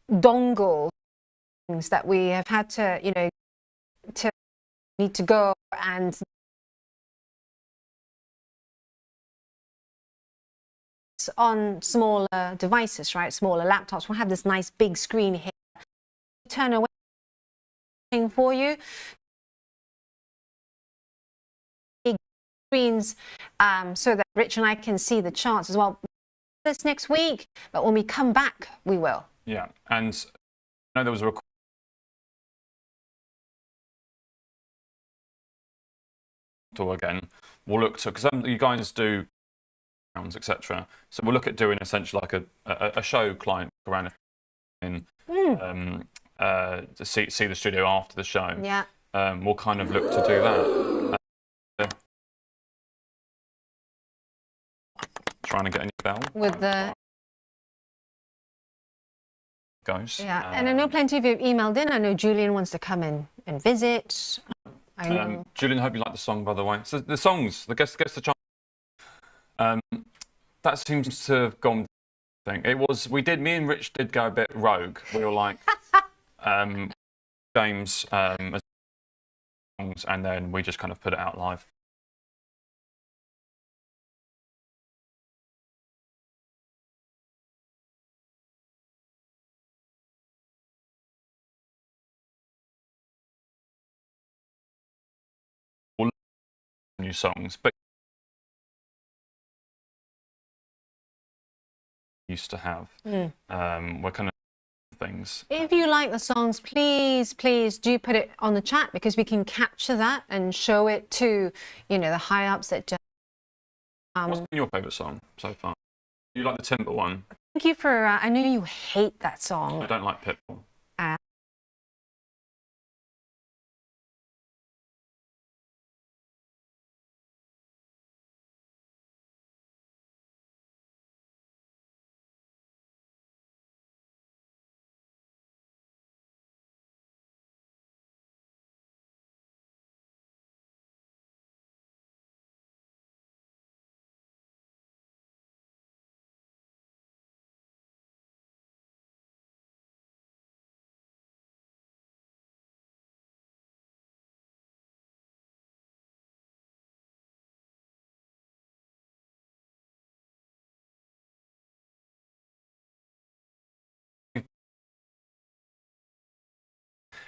dongle things that we have had to, you know, to need to go and on smaller devices, right? Smaller laptops. We'll have this nice big screen here. Turn away for you. Big screens, so that Rich and I can see the charts as well. This next week, but when we come back, we will. yeah, and I know there was a again. We'll look to, because you guys do etc. So we'll look at doing essentially like a show client around in to see the studio after the show. Yeah. We'll kind of look to do that. Trying to get a new bell With the goes. yeah, and I know plenty of you have emailed in. I know Julian wants to come in and visit. I know. Julian, hope you like the song, by the way. So the songs, the guess the chart. That seems to have gone. It was. Me and Rich did go a bit rogue. We were like, James, as songs, and then we just kind of put it out live. New songs, but used to have. We're kind of things. If you like the songs, please do put it on the chat, because we can capture that and show it to, you know, the high ups that just. What's been your favourite song so far? You like the Timber one? Thank you for. I know you hate that song. I don't like Pitbull.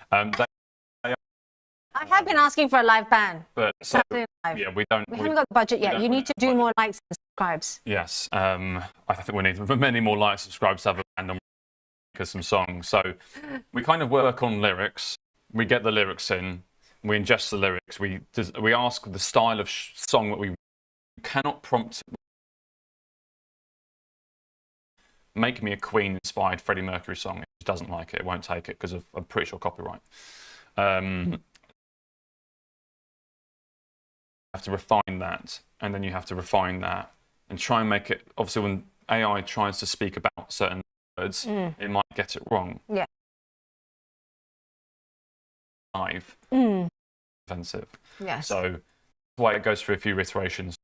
I have been asking for a live band. But so, live. yeah, we haven't got the budget yet. You need to do more likes and subscribes. Yes, I think we need many more likes, subscribes to have a band and make some songs. So we kind of work on lyrics. We get the lyrics in. We ingest the lyrics. We ask the style of song that we cannot prompt. Make me a Queen-inspired Freddie Mercury song. It doesn't like it. It won't take it because of, I'm pretty sure, copyright. Have to refine that, and then you have to refine that and try and make it. Obviously, when AI tries to speak about certain words, it might get it wrong. Yeah. Live. Offensive. Yes. So that's why it goes through a few iterations.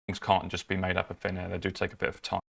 Things can't just be made up of thin air. They do take a bit of time.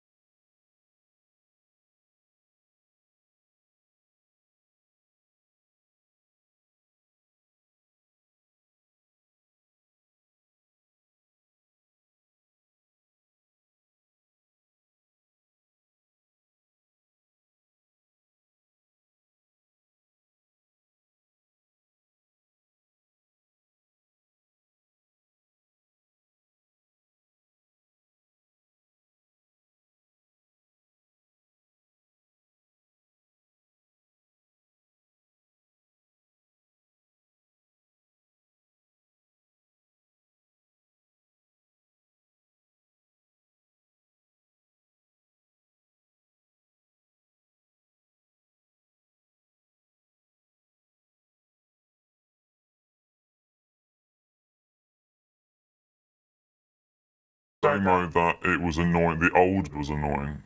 demo that it was annoying. The old was annoying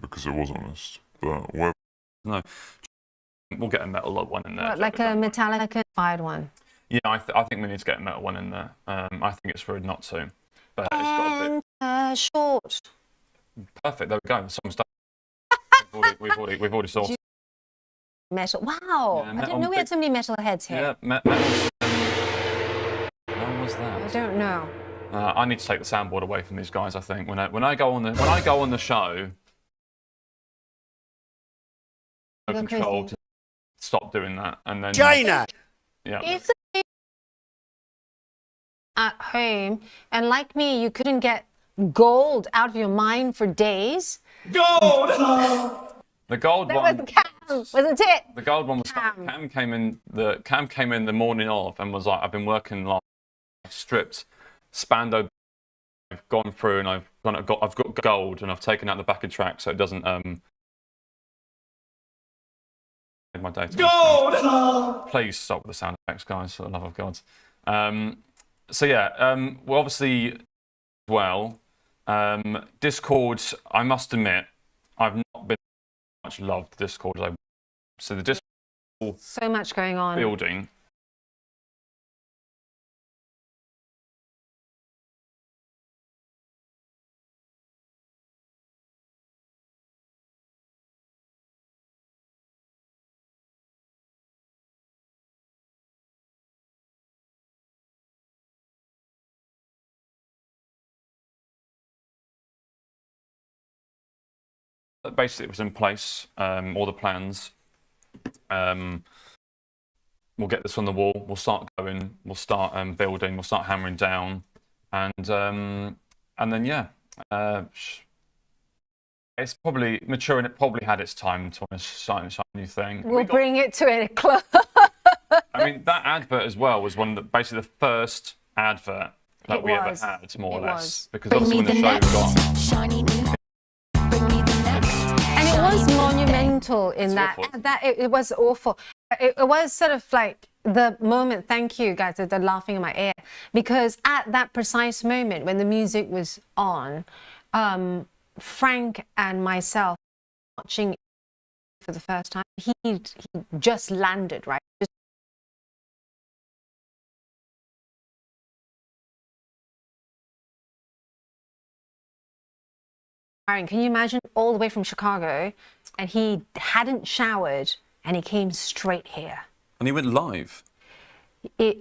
because it was honest. But web. No, we'll get a metal one in there. What, like a metallic inspired one? Yeah, I think we need to get a metal one in there. I think it's rude not to. But it's got a bit short. perfect. There we go. The song's done. We've already sorted. Metal. Wow! Yeah, I metal didn't know we had so many metal heads here. Yeah, metal. When was that? I don't know. I need to take the soundboard away from these guys. I think when I go on the show, no control to stop doing that, and then China. Yeah. If at home, and like me, you couldn't get gold out of your mind for days. Gold. The gold That one was Cam, wasn't it? The gold one was Cam came in the morning of and was like, I've been working like stripped Spando. I've gone through and I've got gold and I've taken out the backing track so it doesn't my data. Gold. Please stop with the sound effects, guys, for the love of God. So yeah, well obviously Discord, I must admit, I've not been much loved Discord as I. So the Discord so much going on. Building. Basically, it was in place, all the plans. We'll get this on the wall. We'll start going. We'll start building. We'll start hammering down, and then yeah, it's probably mature and it probably had its time to start a new thing. We'll bring it to a close. I mean, that advert as well was basically the first advert that we ever had, more or less, because obviously when the show got. Shiny new. And it was monumental in that it was awful. It was sort of like the moment, thank you guys, they're laughing in my ear, because at that precise moment when the music was on, Frank and myself watching for the first time, he just landed, right? Can you imagine all the way from Chicago and he hadn't showered and he came straight here? And he went live? On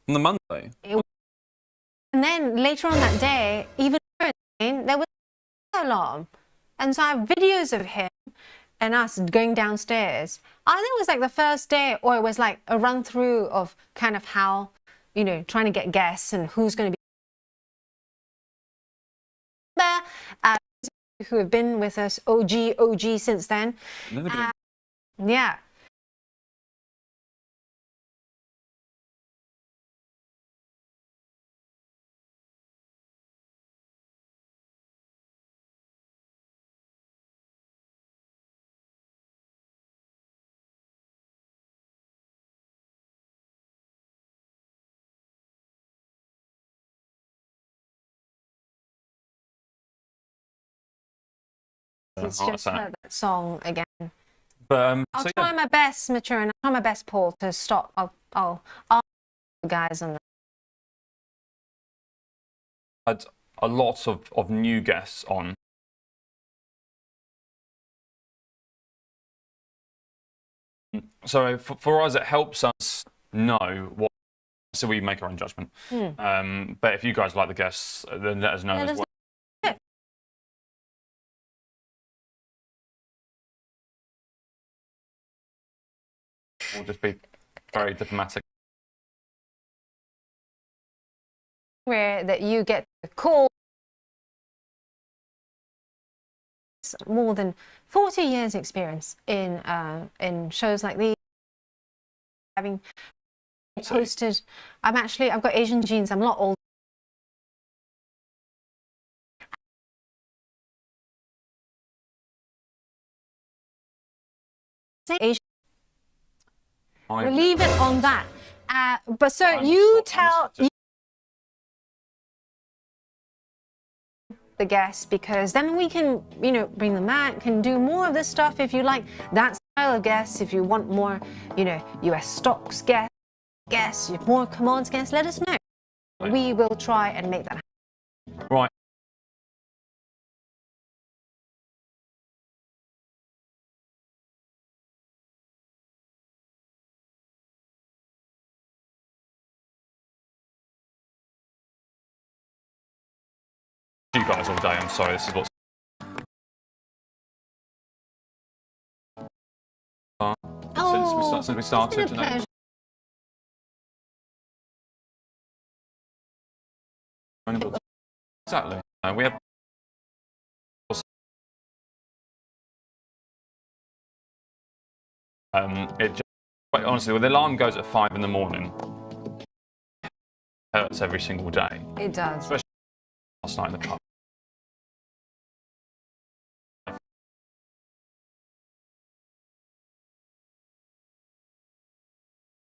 the Monday? And then later on that day, even there was an alarm. And so I have videos of him and us going downstairs. I think it was like the first day, or it was like a run through of kind of how, you know, trying to get guests and who's going to be there. Who have been with us, OG since then. Yeah. It's just heard that song again. But I'll try my best, Mature, and I'll try my best, Paul, to stop. I'll ask the guys on that. Had a lot of new guests on. So for us, it helps us know what. So we make our own judgment. But if you guys like the guests, then let us know as well. We'll just be very diplomatic. Where that you get the call. More than 40 years experience in shows like these. Having hosted, I've got Asian genes. I'm a lot older. Asian. We'll leave it on that. But so you tell. the guests, because then we can, you know, bring them back, can do more of this stuff if you like that style of guests. If you want more, you know, US stocks guests, more commodities guests, let us know. We will try and make that happen. Right. You guys all day. I'm sorry. This is what's. Since we started today. Exactly. We have. It just, quite honestly, when the alarm goes at 5 in the morning, it hurts every single day. It does. Especially last night in the pub.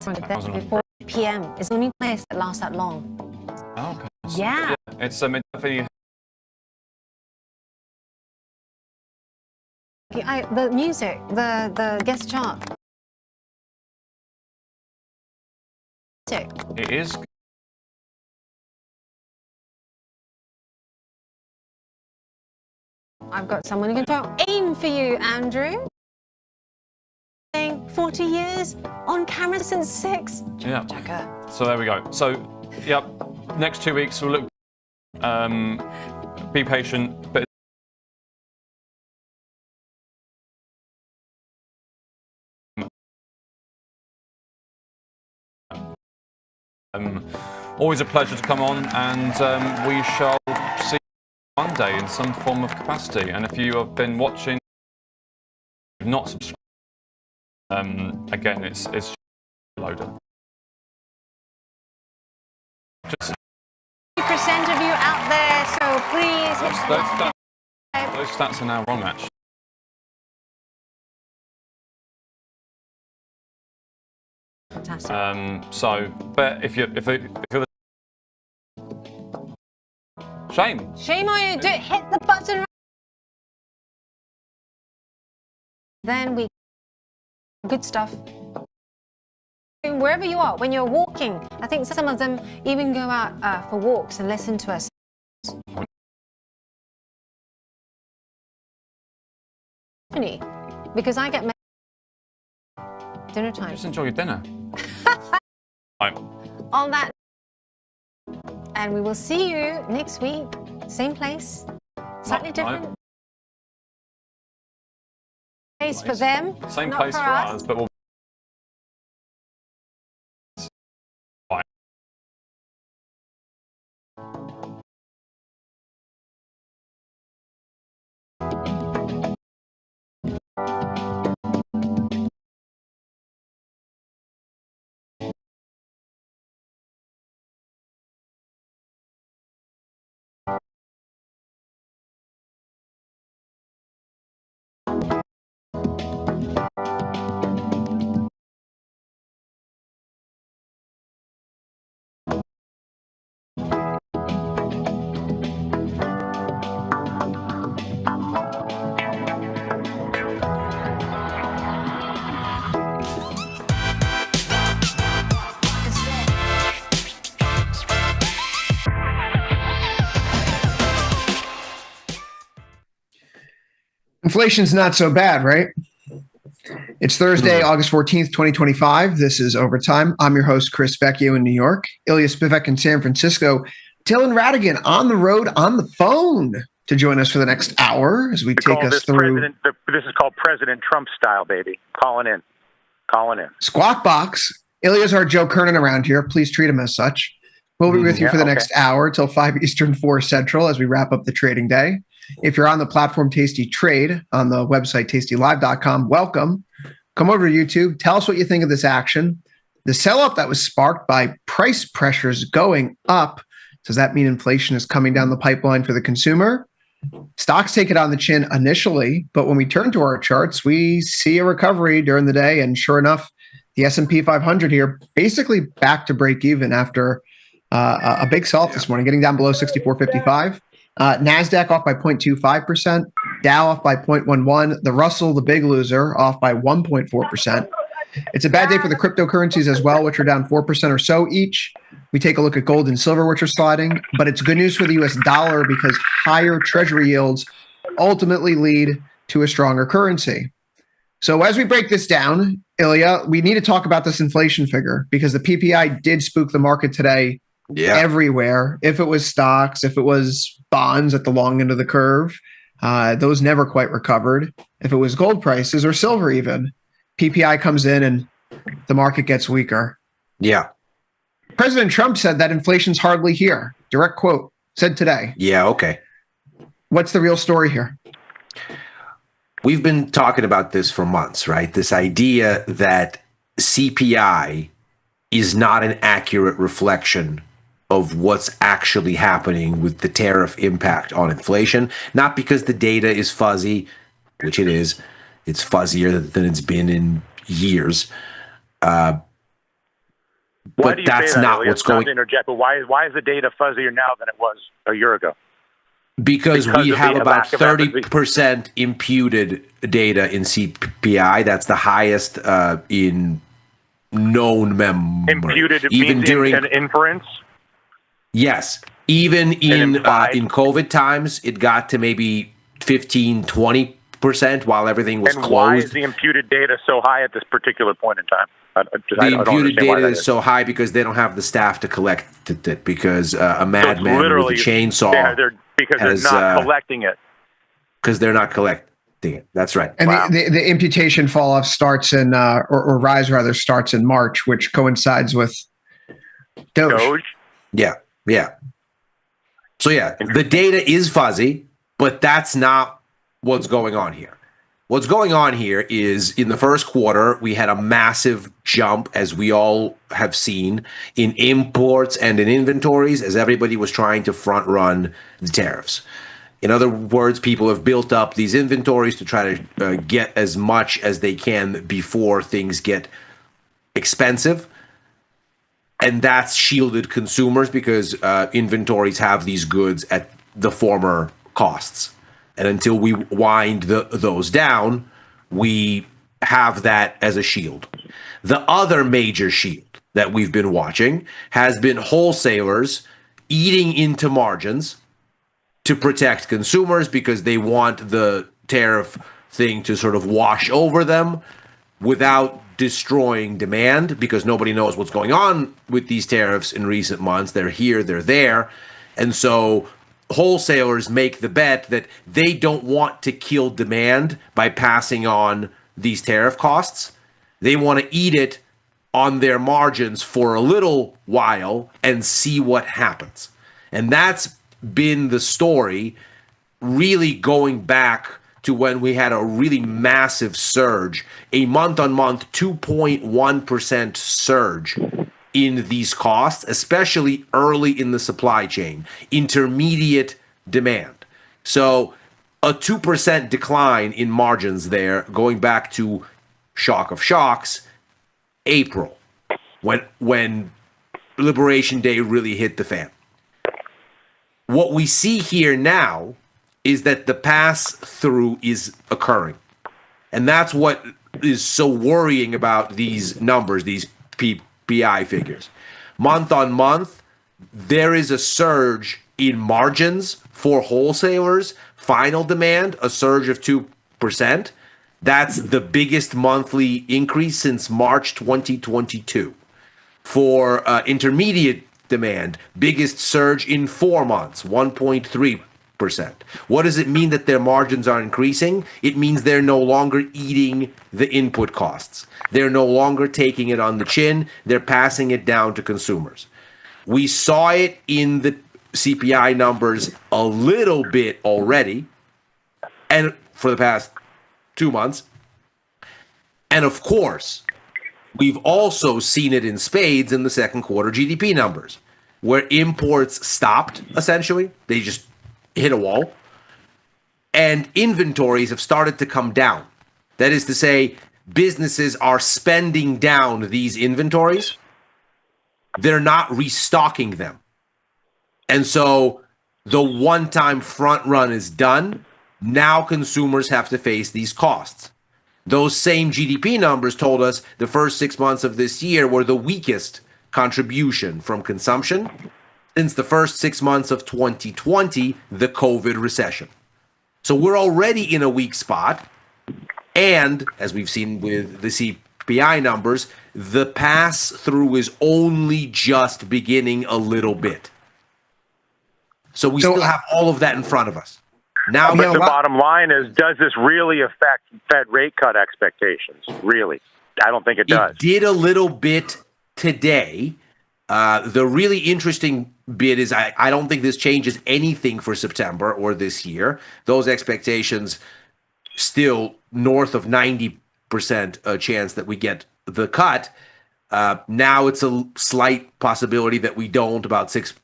Before PM. It's the only place that lasts that long. Oh, okay. Yeah. It's definitely. The music, the guest chart. It is. I've got someone who can aim for you, Andrew. 40 years on camera since 6. Yeah. Checker. So there we go. So, yep. Next 2 weeks we'll look. Be patient, but. Always a pleasure to come on, and we shall see you one day in some form of capacity. And if you have been watching, not subscribed, again, it's loader. Just 50% of you out there, so please hit those stats are now wrong, actually. Fantastic. But if you're shame on you. Don't hit the button. Then we good stuff. Wherever you are, when you're walking, I think some of them even go out for walks and listen to us. Because I get dinner time. Just enjoy your dinner. On that, and we will see you next week, same place, slightly different place for them. Same not place for us, but we'll. Inflation's not so bad, right? It's Thursday, August 14th, 2025. This is Overtime. I'm your host, Chris Vecchio in New York, Ilya Spivak in San Francisco, Dylan Radigan on the road on the phone to join us for the next hour as we take us through. This is called President Trump style, baby. Calling in. Squawk Box. Ilya's our Joe Kernan around here. Please treat him as such. We'll be with you for the next hour till 5 Eastern, 4 Central as we wrap up the trading day. If you're on the platform Tasty Trade on the website tastylive.com, welcome. Come over to YouTube. Tell us what you think of this action. The sell-up that was sparked by price pressures going up. Does that mean inflation is coming down the pipeline for the consumer? Stocks take it on the chin initially, but when we turn to our charts, we see a recovery during the day. And sure enough, the S&P 500 here basically back to break even after a big sell-off this morning, getting down below 64.55. NASDAQ off by 0.25%, Dow off by 0.11%, the Russell, the big loser, off by 1.4%. It's a bad day for the cryptocurrencies as well, which are down 4% or so each. We take a look at gold and silver, which are sliding, but it's good news for the US dollar because higher treasury yields ultimately lead to a stronger currency. So as we break this down, Ilya, we need to talk about this inflation figure because the PPI did spook the market today everywhere. If it was stocks, if it was bonds at the long end of the curve, those never quite recovered. If it was gold prices or silver even, PPI comes in and the market gets weaker. Yeah. President Trump said that inflation's hardly here. Direct quote, said today. Yeah, okay. What's the real story here? We've been talking about this for months, right? This idea that CPI is not an accurate reflection of what's actually happening with the tariff impact on inflation, not because the data is fuzzy, which it is. It's fuzzier than it's been in years. Why but do you that's say that, not Elliot? what's going. Not to interject, but why is the data fuzzier now than it was a year ago? Because we of have the about lack of 30% imputed data in CPI. That's the highest in known memory. Imputed even means during an inference? Yes. Even in COVID times, it got to maybe 15, 20% while everything was and closed. why is the imputed data so high at this particular point in time? The imputed data is so high because they don't have the staff to collect it because a madman with a chainsaw because they're not collecting it. Because they're not collecting it. That's right. And the imputation fall off starts in, or rise rather, starts in March, which coincides with Doge. Yeah. Yeah. So yeah, the data is fuzzy, but that's not what's going on here. What's going on here is in the first quarter, we had a massive jump, as we all have seen, in imports and in inventories as everybody was trying to front run the tariffs. In other words, people have built up these inventories to try to get as much as they can before things get expensive. And that's shielded consumers because inventories have these goods at the former costs. And until we wind those down, we have that as a shield. The other major shield that we've been watching has been wholesalers eating into margins to protect consumers because they want the tariff thing to sort of wash over them without destroying demand because nobody knows what's going on with these tariffs in recent months. They're here, they're there. And so wholesalers make the bet that they don't want to kill demand by passing on these tariff costs. They want to eat it on their margins for a little while and see what happens. And that's been the story really going back to when we had a really massive surge, a month-on-month 2.1% surge in these costs, especially early in the supply chain, intermediate demand. So a 2% decline in margins there, going back to shock of shocks, April, when Liberation Day really hit the fan. What we see here now is that the pass-through is occurring. And that's what is so worrying about these numbers, these PPI figures. Month on month, there is a surge in margins for wholesalers. Final demand, a surge of 2%. That's the biggest monthly increase since March 2022. For intermediate demand, biggest surge in 4 months, 1.3%. What does it mean that their margins are increasing? It means they're no longer eating the input costs. They're no longer taking it on the chin. They're passing it down to consumers. We saw it in the CPI numbers a little bit already, and for the past 2 months. And of course, we've also seen it in spades in the second quarter GDP numbers, where imports stopped, essentially. They just hit a wall. And inventories have started to come down. That is to say, businesses are spending down these inventories. They're not restocking them. And so The one-time front run is done. Now consumers have to face these costs. Those same GDP numbers told us the first 6 months of this year were the weakest contribution from consumption since the first 6 months of 2020, the COVID recession. So we're already in a weak spot. And as we've seen with the CPI numbers, the pass through is only just beginning a little bit. So we still have all of that in front of us. Now, but the bottom line is, does this really affect Fed rate cut expectations? Really? I don't think it does. It did a little bit today. The really interesting bit is I don't think this changes anything for September or this year. Those expectations still north of 90% chance that we get the cut. Now it's a slight possibility that we don't, about 6%.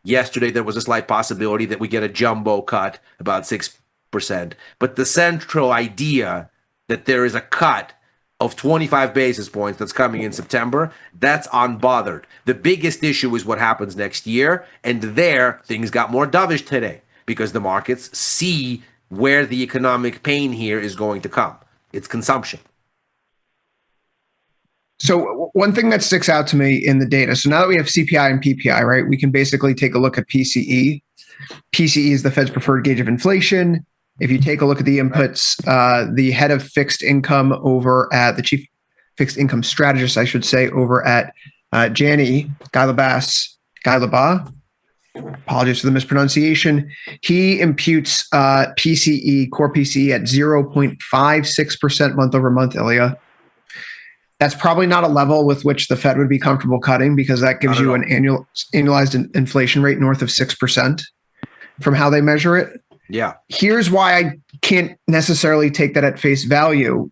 Yesterday, there was a slight possibility that we get a jumbo cut, about 6%. But the central idea that there is a cut of 25 basis points that's coming in September, that's unbothered. The biggest issue is what happens next year. And there, things got more dovish today because the markets see where the economic pain here is going to come. It's consumption. So one thing that sticks out to me in the data, so now that we have CPI and PPI, right, we can basically take a look at PCE. PCE is the Fed's preferred gauge of inflation. If you take a look at the inputs, the head of fixed income over at the chief fixed income strategist, I should say, over at Janney, Guy Labas, apologies for the mispronunciation. He imputes PCE, core PCE at 0.56% month over month, Ilya. That's probably not a level with which the Fed would be comfortable cutting because that gives you an annualized inflation rate north of 6% from how they measure it. Yeah. Here's why I can't necessarily take that at face value.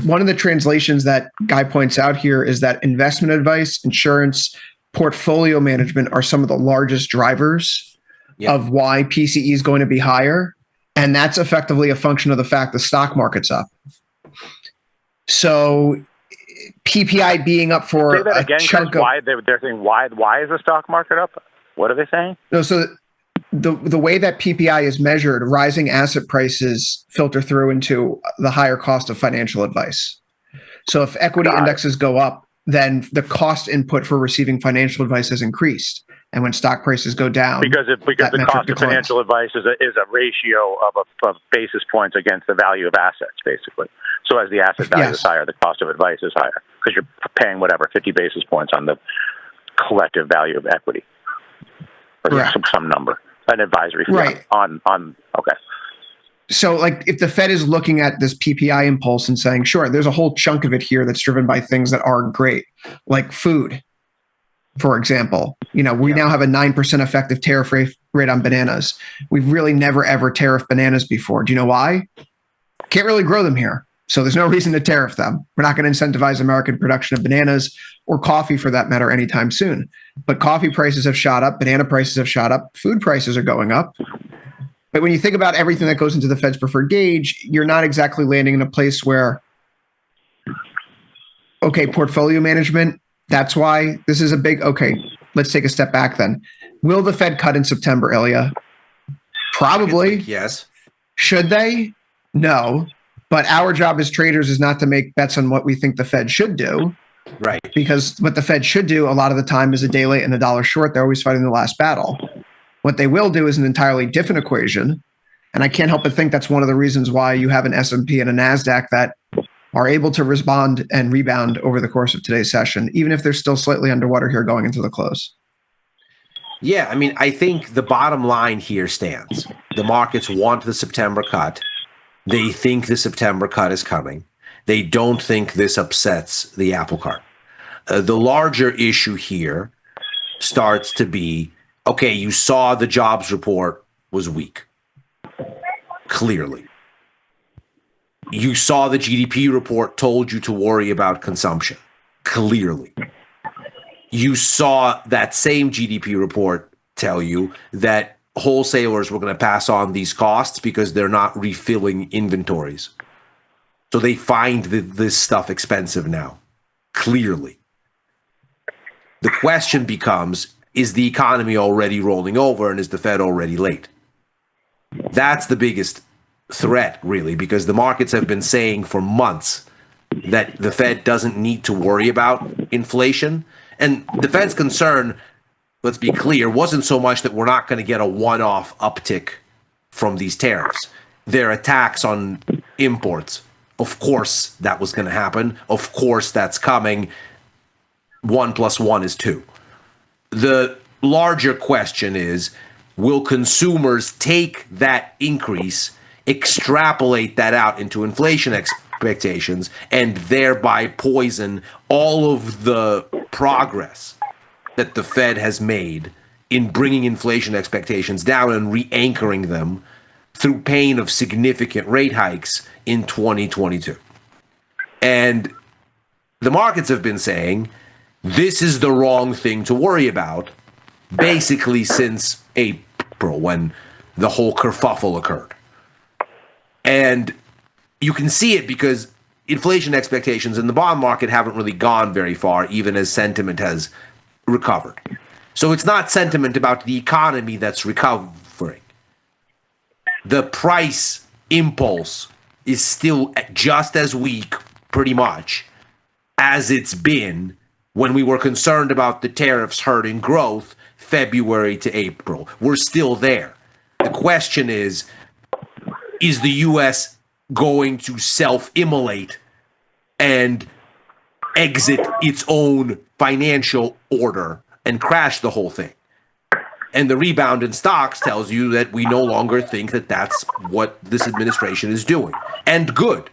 One of the translations that Guy points out here is that investment advice, insurance, portfolio management are some of the largest drivers of why PCE is going to be higher. And that's effectively a function of the fact the stock market's up. So PPI being up for say that again, chunk of, why they're saying why is the stock market up? What are they saying? No, so the way that PPI is measured, rising asset prices filter through into the higher cost of financial advice. So if equity indexes go up, then the cost input for receiving financial advice has increased. And when stock prices go down, because the cost of financial advice is a ratio of basis points against the value of assets, basically. So as the asset value is higher, the cost of advice is higher because you're paying 50 basis points on the collective value of equity, or some number, an advisory fee on. Okay. So, like, if the Fed is looking at this PPI impulse and saying, sure, there's a whole chunk of it here that's driven by things that are great, like food. For example, we now have a 9% effective tariff rate on bananas. We've really never, ever tariffed bananas before. Do you know why? Can't really grow them here. So there's no reason to tariff them. We're not going to incentivize American production of bananas or coffee for that matter anytime soon. But coffee prices have shot up. Banana prices have shot up. Food prices are going up. But when you think about everything that goes into the Fed's preferred gauge, you're not exactly landing in a place where, okay, portfolio management, that's why this is a big, okay, let's take a step back then. Will the Fed cut in September, Ilya? Probably. Yes. Should they? No. But our job as traders is not to make bets on what we think the Fed should do. Right. Because what the Fed should do a lot of the time is a day late and a dollar short. They're always fighting the last battle. What they will do is an entirely different equation. And I can't help but think that's one of the reasons why you have an S&P and a NASDAQ that are able to respond and rebound over the course of today's session, even if they're still slightly underwater here going into the close. Yeah, I mean, I think the bottom line here stands. The markets want the September cut. They think the September cut is coming. They don't think this upsets the apple cart. The larger issue here starts to be, okay, you saw the jobs report was weak. Clearly. You saw the GDP report told you to worry about consumption. Clearly. You saw that same GDP report tell you that wholesalers were going to pass on these costs because they're not refilling inventories. So they find this stuff expensive now. Clearly. The question becomes, is the economy already rolling over and is the Fed already late? That's the biggest threat, really, because the markets have been saying for months that the Fed doesn't need to worry about inflation. And the Fed's concern, let's be clear, wasn't so much that we're not going to get a one-off uptick from these tariffs. Their attacks on imports, of course that was going to happen. Of course that's coming. 1 + 1 is 2. The larger question is, will consumers take that increase, extrapolate that out into inflation expectations, and thereby poison all of the progress that the Fed has made in bringing inflation expectations down and re-anchoring them through pain of significant rate hikes in 2022? And the markets have been saying this is the wrong thing to worry about basically since April, when the whole kerfuffle occurred. And you can see it because inflation expectations in the bond market haven't really gone very far, even as sentiment has recovered. So it's not sentiment about the economy that's recovering. The price impulse is still just as weak, pretty much, as it's been when we were concerned about the tariffs hurting growth February to April. We're still there. The question is the U.S. going to self-immolate and exit its own financial order and crash the whole thing? And the rebound in stocks tells you that we no longer think that that's what this administration is doing. And good.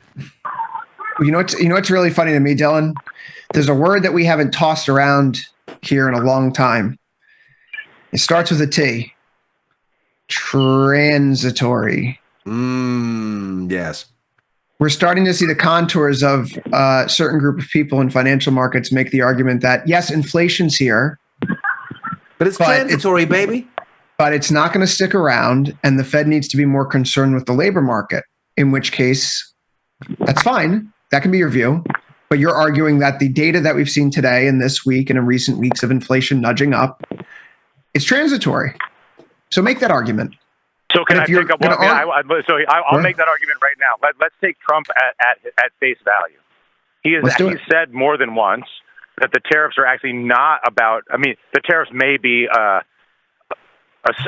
You know what's really funny to me, Dylan? There's a word that we haven't tossed around here in a long time. It starts with a T. Transitory. Yes. We're starting to see the contours of a certain group of people in financial markets make the argument that, yes, inflation's here. But it's transitory, baby. But it's not going to stick around, and the Fed needs to be more concerned with the labor market, in which case, that's fine. That can be your view. But you're arguing that the data that we've seen today and this week and in recent weeks of inflation nudging up, it's transitory. So make that argument. So can I take up one? I'll make that argument right now. Let's take Trump at face value. He has said more than once that the tariffs are actually not about. I mean, the tariffs may be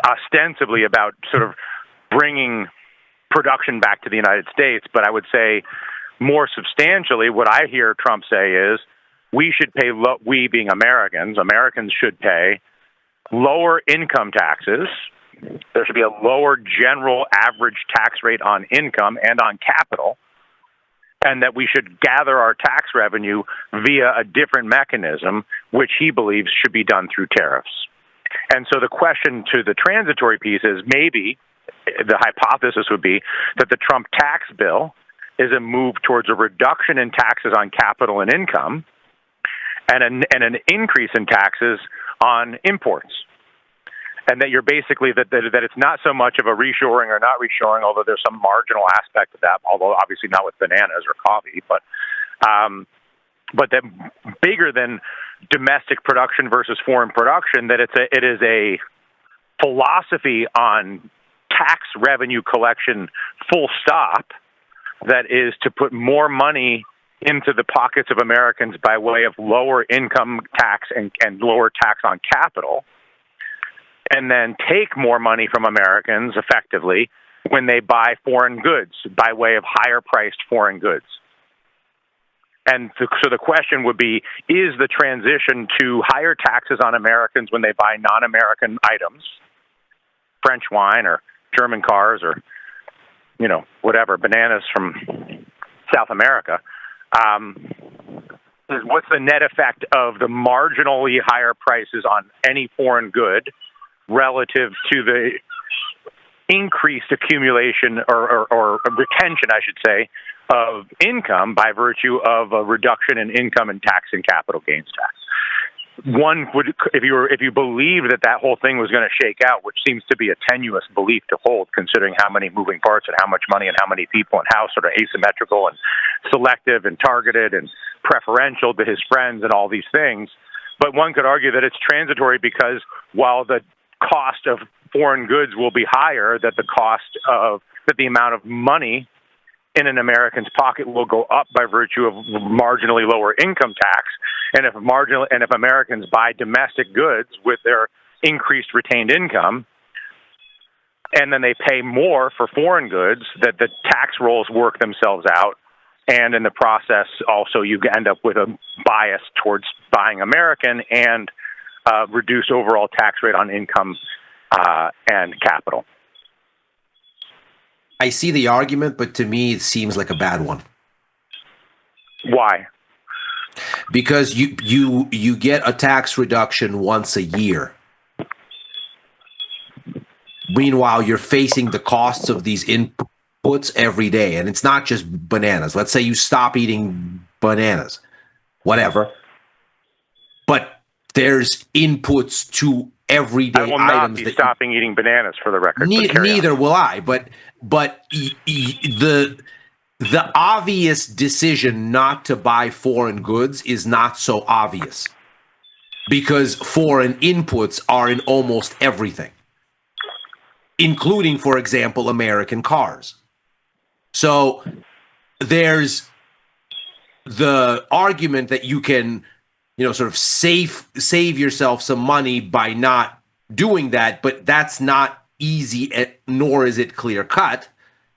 ostensibly about sort of bringing production back to the United States, but I would say more substantially, what I hear Trump say is we should pay. We being Americans should pay lower income taxes. There should be a lower general average tax rate on income and on capital, and that we should gather our tax revenue via a different mechanism, which he believes should be done through tariffs. And so the question to the transitory piece is, maybe the hypothesis would be that the Trump tax bill is a move towards a reduction in taxes on capital and income and an increase in taxes on imports. And that you're basically that it's not so much of a reshoring or not reshoring, although there's some marginal aspect of that, although obviously not with bananas or coffee, but that bigger than domestic production versus foreign production, that it is a philosophy on tax revenue collection, full stop, that is to put more money into the pockets of Americans by way of lower income tax and lower tax on capital, and then take more money from Americans effectively when they buy foreign goods by way of higher priced foreign goods. And so the question would be, is the transition to higher taxes on Americans when they buy non-American items, French wine or German cars or, whatever, bananas from South America, what's the net effect of the marginally higher prices on any foreign good relative to the increased accumulation or retention, I should say, of income by virtue of a reduction in income and tax and capital gains tax? One would, if you believe that whole thing was going to shake out, which seems to be a tenuous belief to hold, considering how many moving parts and how much money and how many people and how sort of asymmetrical and selective and targeted and preferential to his friends and all these things, But one could argue that it's transitory because while the cost of foreign goods will be higher, that the amount of money in an American's pocket will go up by virtue of marginally lower income tax. And if Americans buy domestic goods with their increased retained income, and then they pay more for foreign goods, that the tax rolls work themselves out. And in the process, also, you end up with a bias towards buying American and reduced overall tax rate on income and capital. I see the argument, but to me, it seems like a bad one. Why? Because you get a tax reduction once a year. Meanwhile, you're facing the costs of these inputs every day. And it's not just bananas. Let's say you stop eating bananas, whatever. But there's inputs to everyday items. I will not be stopping eating bananas, for the record. Neither will I. But the obvious decision not to buy foreign goods is not so obvious, because foreign inputs are in almost everything, including, for example, American cars. So there's the argument that you can, sort of save yourself some money by not doing that, but that's not easy, nor is it clear cut.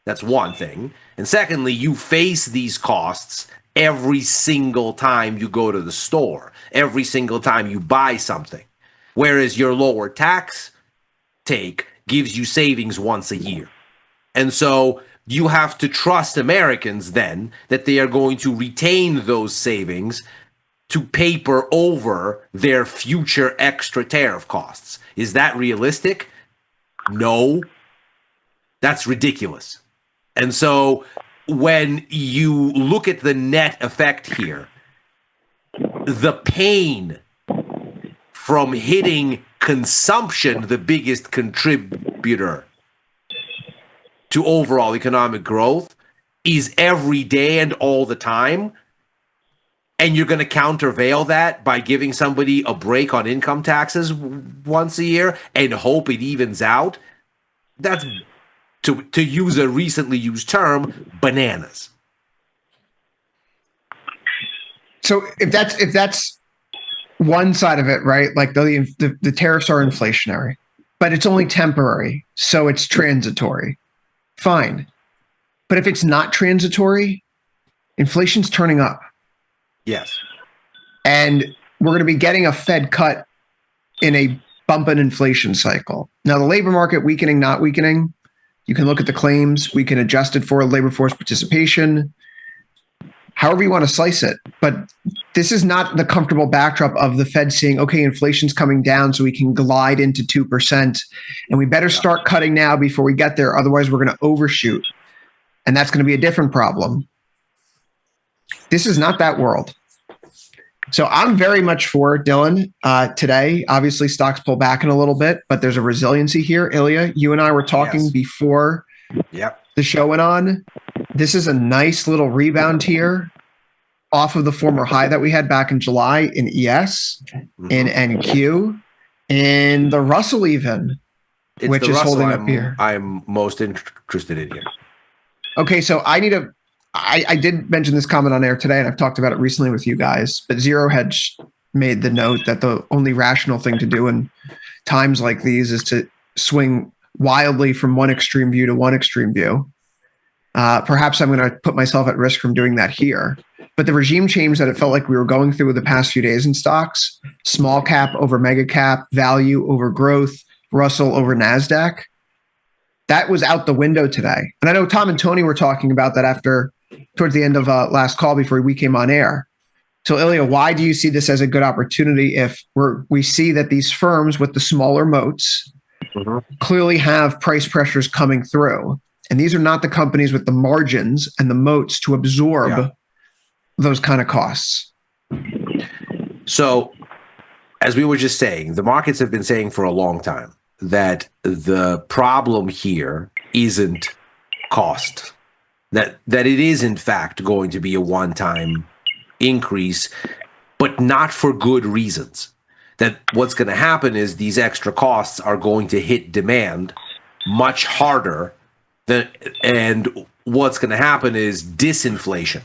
That's one thing. And secondly, you face these costs every single time you go to the store, every single time you buy something, whereas your lower tax take gives you savings once a year. And so you have to trust Americans then that they are going to retain those savings to paper over their future extra tariff costs. Is that realistic? No. That's ridiculous. And so when you look at the net effect here, the pain from hitting consumption, the biggest contributor to overall economic growth, is every day and all the time. And you're going to countervail that by giving somebody a break on income taxes once a year and hope it evens out. That's, to use a recently used term, bananas. So if that's one side of it, right? Like the tariffs are inflationary, but it's only temporary, so it's transitory. Fine. But if it's not transitory, inflation's turning up. Yes. And we're going to be getting a Fed cut in a bump in inflation cycle. Now, the labor market weakening, not weakening, you can look at the claims. We can adjust it for labor force participation, however you want to slice it. But this is not the comfortable backdrop of the Fed saying, okay, inflation's coming down so we can glide into 2%. And we better start cutting now before we get there. Otherwise, we're going to overshoot. And that's going to be a different problem. This is not that world. So I'm very much for Dylan today. Obviously, stocks pull back in a little bit, but there's a resiliency here. Ilya, you and I were talking before the show went on. This is a nice little rebound here off of the former high that we had back in July in ES, in NQ, in the Russell even, which is holding up here. I'm most interested in here. Okay, so I did mention this comment on air today, and I've talked about it recently with you guys, but Zero Hedge made the note that the only rational thing to do in times like these is to swing wildly from one extreme view to one extreme view. Perhaps I'm going to put myself at risk from doing that here. But the regime change that it felt like we were going through the past few days in stocks, small cap over mega cap, value over growth, Russell over NASDAQ, that was out the window today. And I know Tom and Tony were talking about that towards the end of last call before we came on air. So Ilya, why do you see this as a good opportunity if we see that these firms with the smaller moats clearly have price pressures coming through? And these are not the companies with the margins and the moats to absorb those kind of costs. So as we were just saying, the markets have been saying for a long time that the problem here isn't cost, that it is in fact going to be a one-time increase, but not for good reasons. That what's going to happen is these extra costs are going to hit demand much harder and what's going to happen is disinflation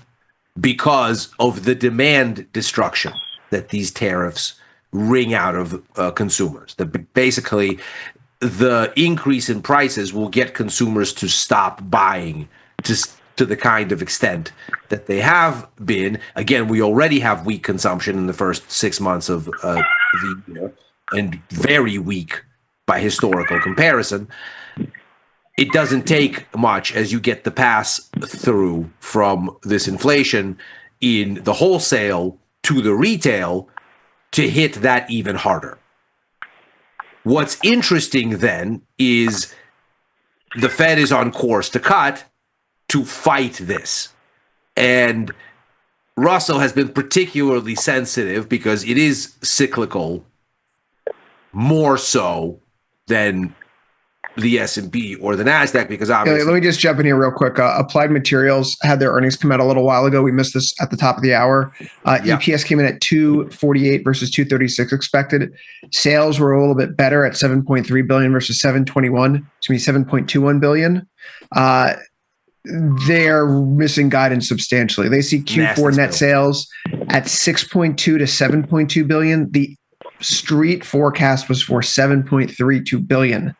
because of the demand destruction that these tariffs wring out of consumers. Basically, the increase in prices will get consumers to stop buying just to the kind of extent that they have been. Again, we already have weak consumption in the first 6 months of the year, and very weak by historical comparison. It doesn't take much as you get the pass through from this inflation in the wholesale to the retail to hit that even harder. What's interesting then is the Fed is on course to cut to fight this. And Russell has been particularly sensitive because it is cyclical more so than the S&P or the NASDAQ, because obviously... Let me just jump in here real quick. Applied Materials had their earnings come out a little while ago. We missed this at the top of the hour. EPS came in at 248 versus 236 expected. Sales were a little bit better at 7.3 billion versus 7.21 billion. They're missing guidance substantially. They see Q4 net sales at 6.2 to 7.2 billion. The street forecast was for 7.32 billion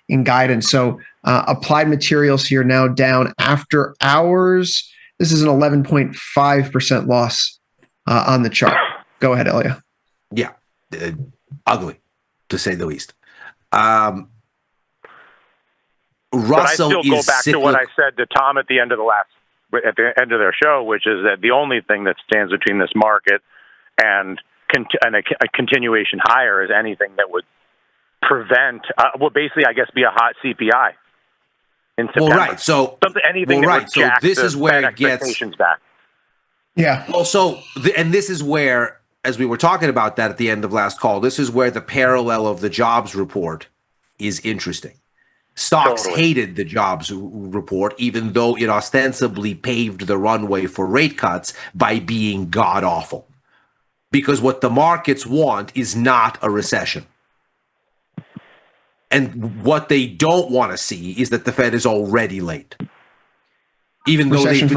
in guidance. So Applied Materials here now down after hours. This is an 11.5% loss on the chart. Go ahead, Elia. Yeah, ugly, to say the least. But I still go back to what I said to Tom at the end of their show, which is that the only thing that stands between this market and a continuation higher is anything that would prevent, basically, I guess, be a hot CPI in September. Well, right. So anything that would jack this is where the it gets expectations back. Yeah. Also, and this is where, as we were talking about that at the end of last call, this is where the parallel of the jobs report is interesting. Stocks hated the jobs report, even though it ostensibly paved the runway for rate cuts by being god-awful. Because what the markets want is not a recession. And what they don't want to see is that the Fed is already late. Even though they've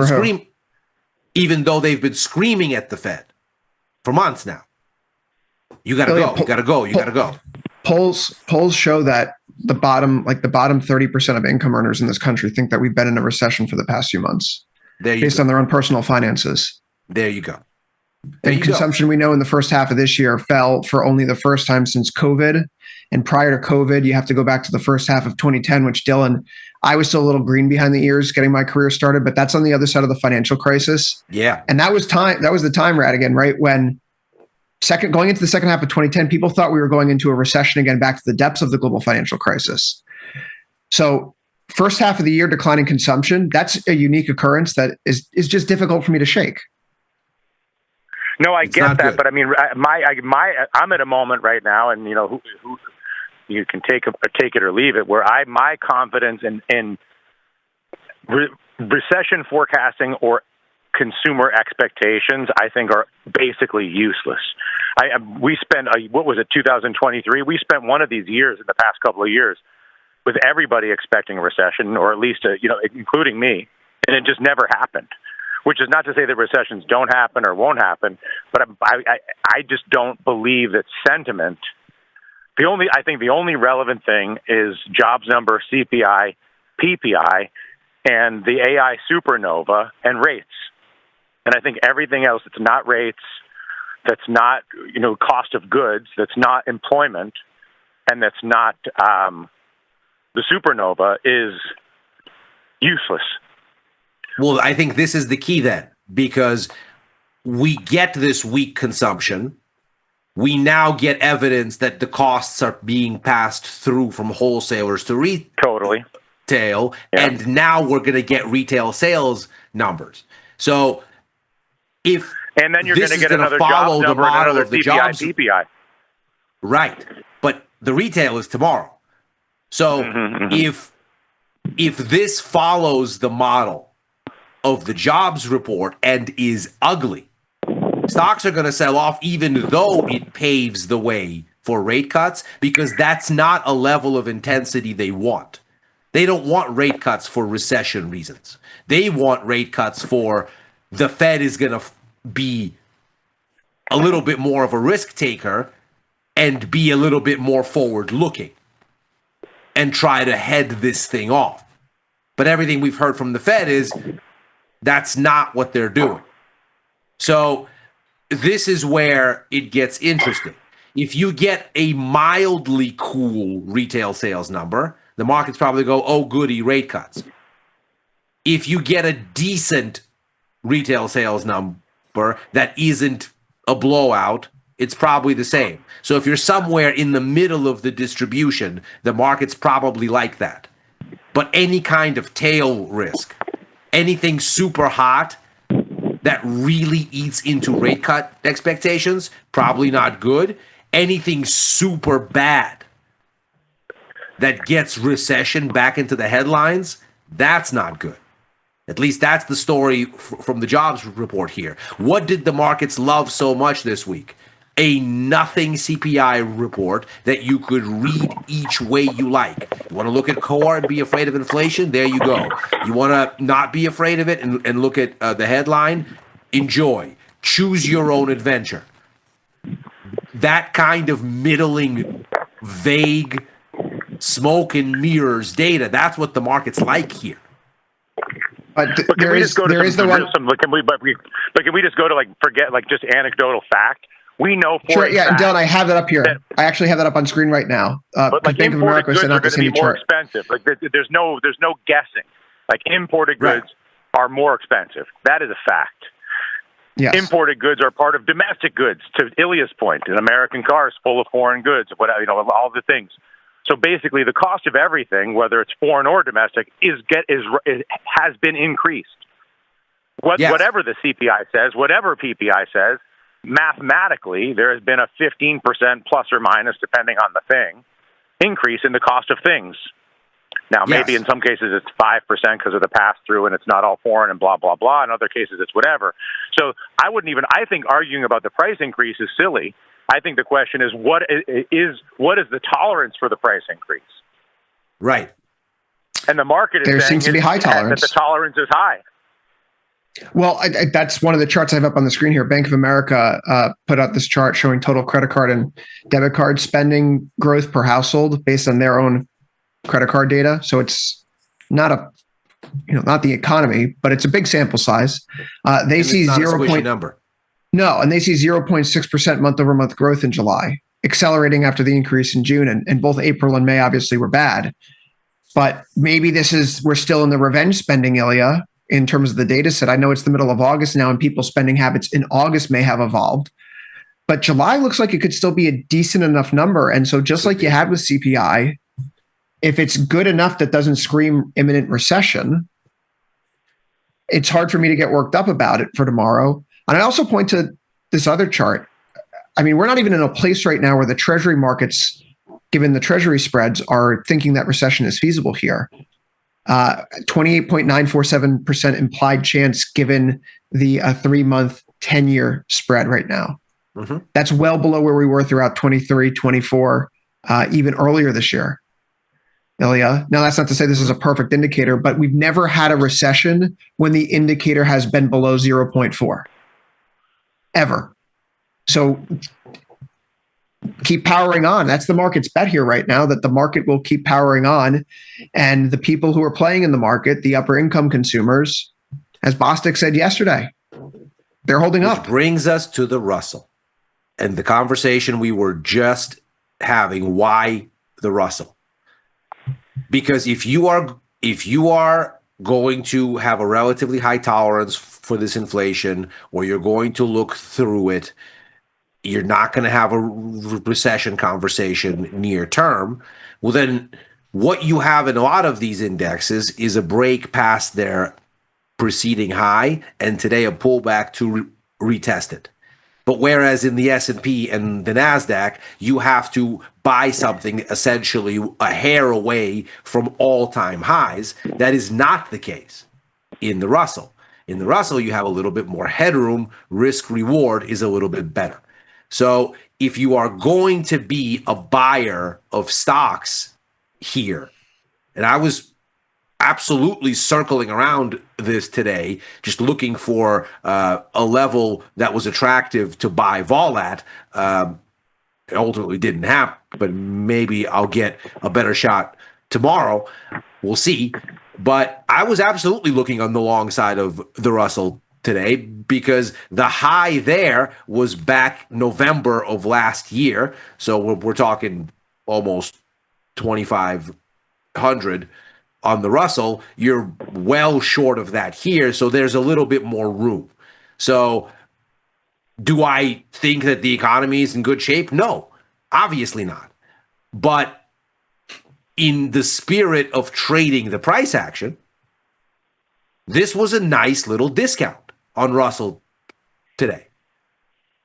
been screaming at the Fed for months now. You got to go. You got to go. You got to go. Polls show that the bottom 30% of income earners in this country think that we've been in a recession for the past few months, based on their own personal finances. There you go. And consumption, we know, in the first half of this year fell for only the first time since COVID. And prior to COVID, you have to go back to the first half of 2010, which, Dylan, I was still a little green behind the ears getting my career started, but that's on the other side of the financial crisis. Yeah. And that was the time, Radigan, right? When going into the second half of 2010, people thought we were going into a recession again, back to the depths of the global financial crisis. So first half of the year declining consumption, that's a unique occurrence that is just difficult for me to shake. No, I get that, but I mean, I'm at a moment right now, and who you can take it or leave it, where my confidence in recession forecasting or consumer expectations, I think, are basically useless. We spent 2023? We spent one of these years in the past couple of years with everybody expecting a recession, or at least including me, and it just never happened. Which is not to say that recessions don't happen or won't happen, but I just don't believe that sentiment. I think the only relevant thing is jobs number, CPI, PPI, and the AI supernova and rates. And I think everything else that's not rates, that's not cost of goods, that's not employment, and that's not the supernova is useless. Well, I think this is the key then, because we get this weak consumption. We now get evidence that the costs are being passed through from wholesalers to retail. Yeah. And now we're going to get retail sales numbers. So and then you're going to get another jobs number and another CPI, PPI. Right. But the retail is tomorrow. So if this follows the model of the jobs report and is ugly, Stocks are going to sell off even though it paves the way for rate cuts, because that's not a level of intensity they want. They don't want rate cuts for recession reasons. They want rate cuts for the Fed is going to be a little bit more of a risk taker and be a little bit more forward looking and try to head this thing off. But everything we've heard from the Fed is that's not what they're doing. So this is where it gets interesting. If you get a mildly cool retail sales number, the markets probably go, oh, goody, rate cuts. If you get a decent retail sales number that isn't a blowout, it's probably the same. So if you're somewhere in the middle of the distribution, the market's probably like that. But any kind of tail risk, anything super hot that really eats into rate cut expectations, probably not good. Anything super bad that gets recession back into the headlines, that's not good. At least that's the story from the jobs report here. What did the markets love so much this week? A nothing CPI report that you could read each way you like. You want to look at core and be afraid of inflation? There you go. You want to not be afraid of it and look at the headline? Enjoy. Choose your own adventure. That kind of middling, vague, smoke and mirrors data, that's what the market's like here. But can we just go to can we just go to forget just anecdotal fact? We know for sure, yeah, Dylan, I have that up here. I actually have that up on screen right now. But Bank of America goods sent are out the going to same be more chart. expensive. There's no guessing. Imported goods are more expensive. That is a fact. Yes. Imported goods are part of domestic goods. To Ilya's point, an American car is full of foreign goods. All the things. So basically, the cost of everything, whether it's foreign or domestic, has been increased. Whatever the CPI says, whatever PPI says, mathematically, there has been a 15% plus or minus, depending on the thing, increase in the cost of things. Now, maybe in some cases it's 5% because of the pass-through and it's not all foreign and blah, blah, blah. In other cases, it's whatever. So I think arguing about the price increase is silly. I think the question is what is the tolerance for the price increase? Right. And the market is there saying seems to be high tolerance. that the tolerance is high. Well, that's one of the charts I have up on the screen here. Bank of America put out this chart showing total credit card and debit card spending growth per household based on their own credit card data. So it's not not the economy, but it's a big sample size. They see 0. number. No, and they see 0.6% month over month growth in July, accelerating after the increase in June, and both April and May obviously were bad. But maybe we're still in the revenge spending, Ilya, in terms of the data set. I know it's the middle of August now, and people's spending habits in August may have evolved. But July looks like it could still be a decent enough number. And so just like you had with CPI, if it's good enough that doesn't scream imminent recession, it's hard for me to get worked up about it for tomorrow. And I also point to this other chart. I mean, we're not even in a place right now where the treasury markets, given the treasury spreads, are thinking that recession is feasible here. 28.947% implied chance given the 3-month 10-year spread right now. Mm-hmm. That's well below where we were throughout 23, 24, even earlier this year. Ilya. Now, that's not to say this is a perfect indicator, but we've never had a recession when the indicator has been below 0.4. Ever. So keep powering on. That's the market's bet here right now, that the market will keep powering on. And the people who are playing in the market, the upper income consumers, as Bostic said yesterday, they're holding up. Which brings us to the Russell and the conversation we were just having. Why the Russell? Because if you are going to have a relatively high tolerance for this inflation, or you're going to look through it, you're not going to have a recession conversation near term. Well, then what you have in a lot of these indexes is a break past their preceding high, and today a pullback to retest it. But whereas in the S&P and the NASDAQ, you have to buy something essentially a hair away from all-time highs, that is not the case in the Russell. In the Russell, you have a little bit more headroom. Risk reward is a little bit better. So if you are going to be a buyer of stocks here, and I was absolutely circling around this today, just looking for a level that was attractive to buy vol at. It ultimately didn't happen, but maybe I'll get a better shot tomorrow. We'll see. But I was absolutely looking on the long side of the Russell today because the high there was back November of last year. So we're talking almost 2,500 on the Russell. You're well short of that here. So there's a little bit more room. So do I think that the economy is in good shape? No, obviously not. But in the spirit of trading the price action, this was a nice little discount on Russell today.